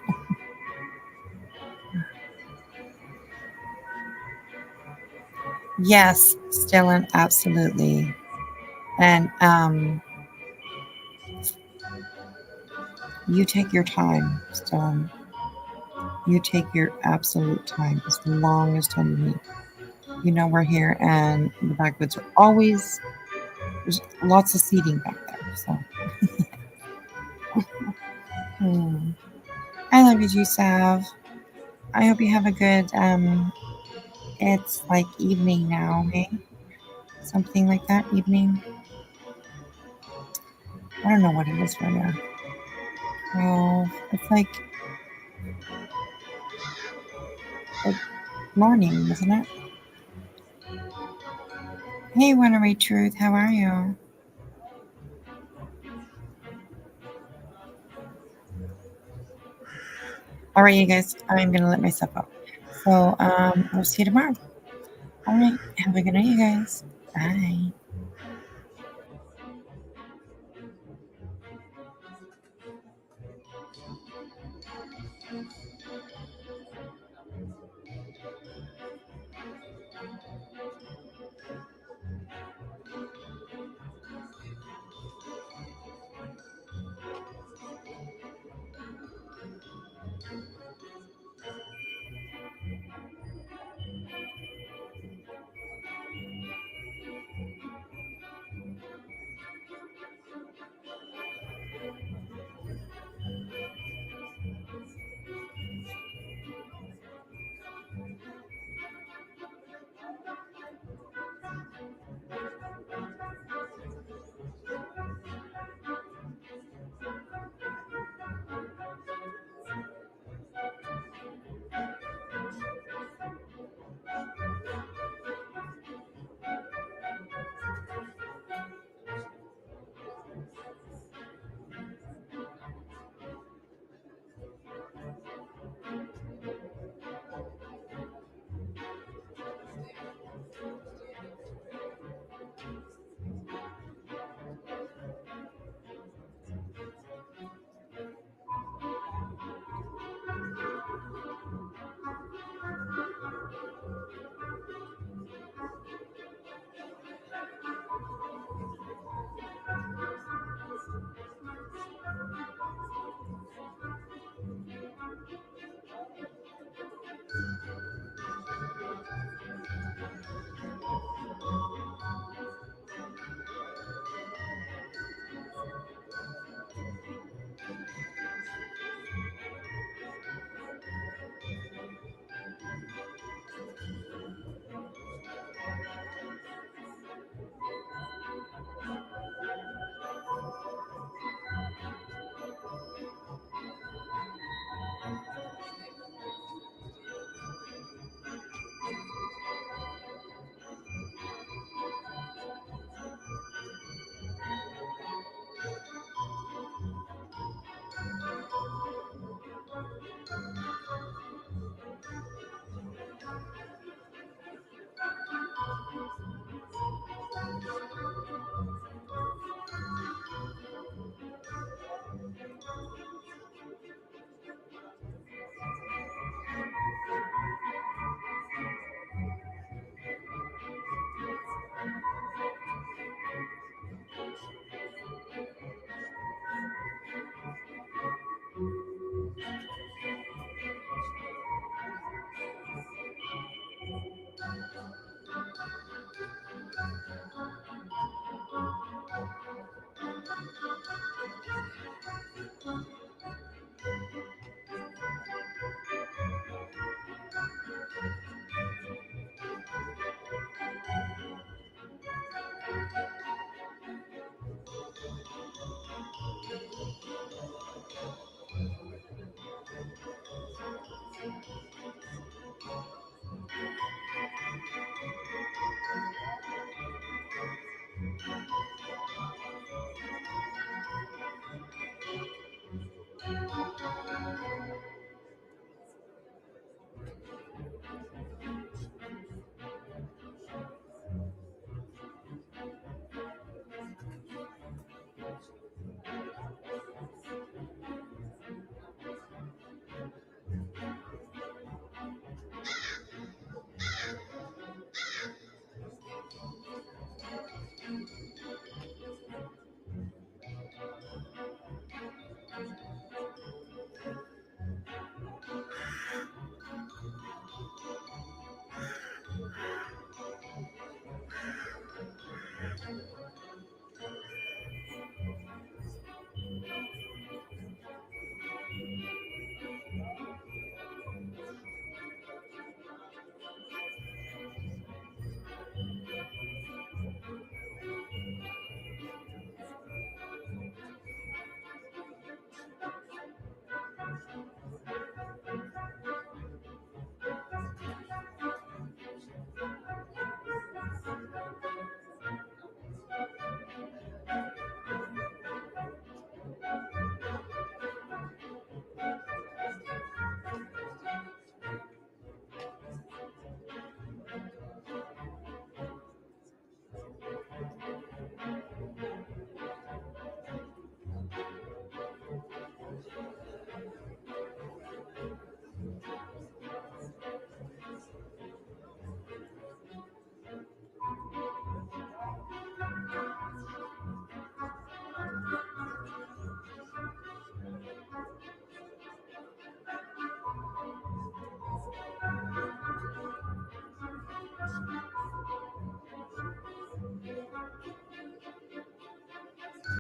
Speaker 3: yes, Stellan, absolutely. And you take your time, Stellan. You take your absolute time, as long as time you need. We're here, and the backwoods are always, there's lots of seating back there. So, I love you, Jusav. I hope you have a good, it's like evening now, hey? Something like that, evening. I don't know what it is right now. Well, it's like morning, isn't it? Hey, Winnery Truth, how are you? All right, you guys, I'm going to let myself up. So, I'll see you tomorrow. All right, have a good night, you guys. Bye.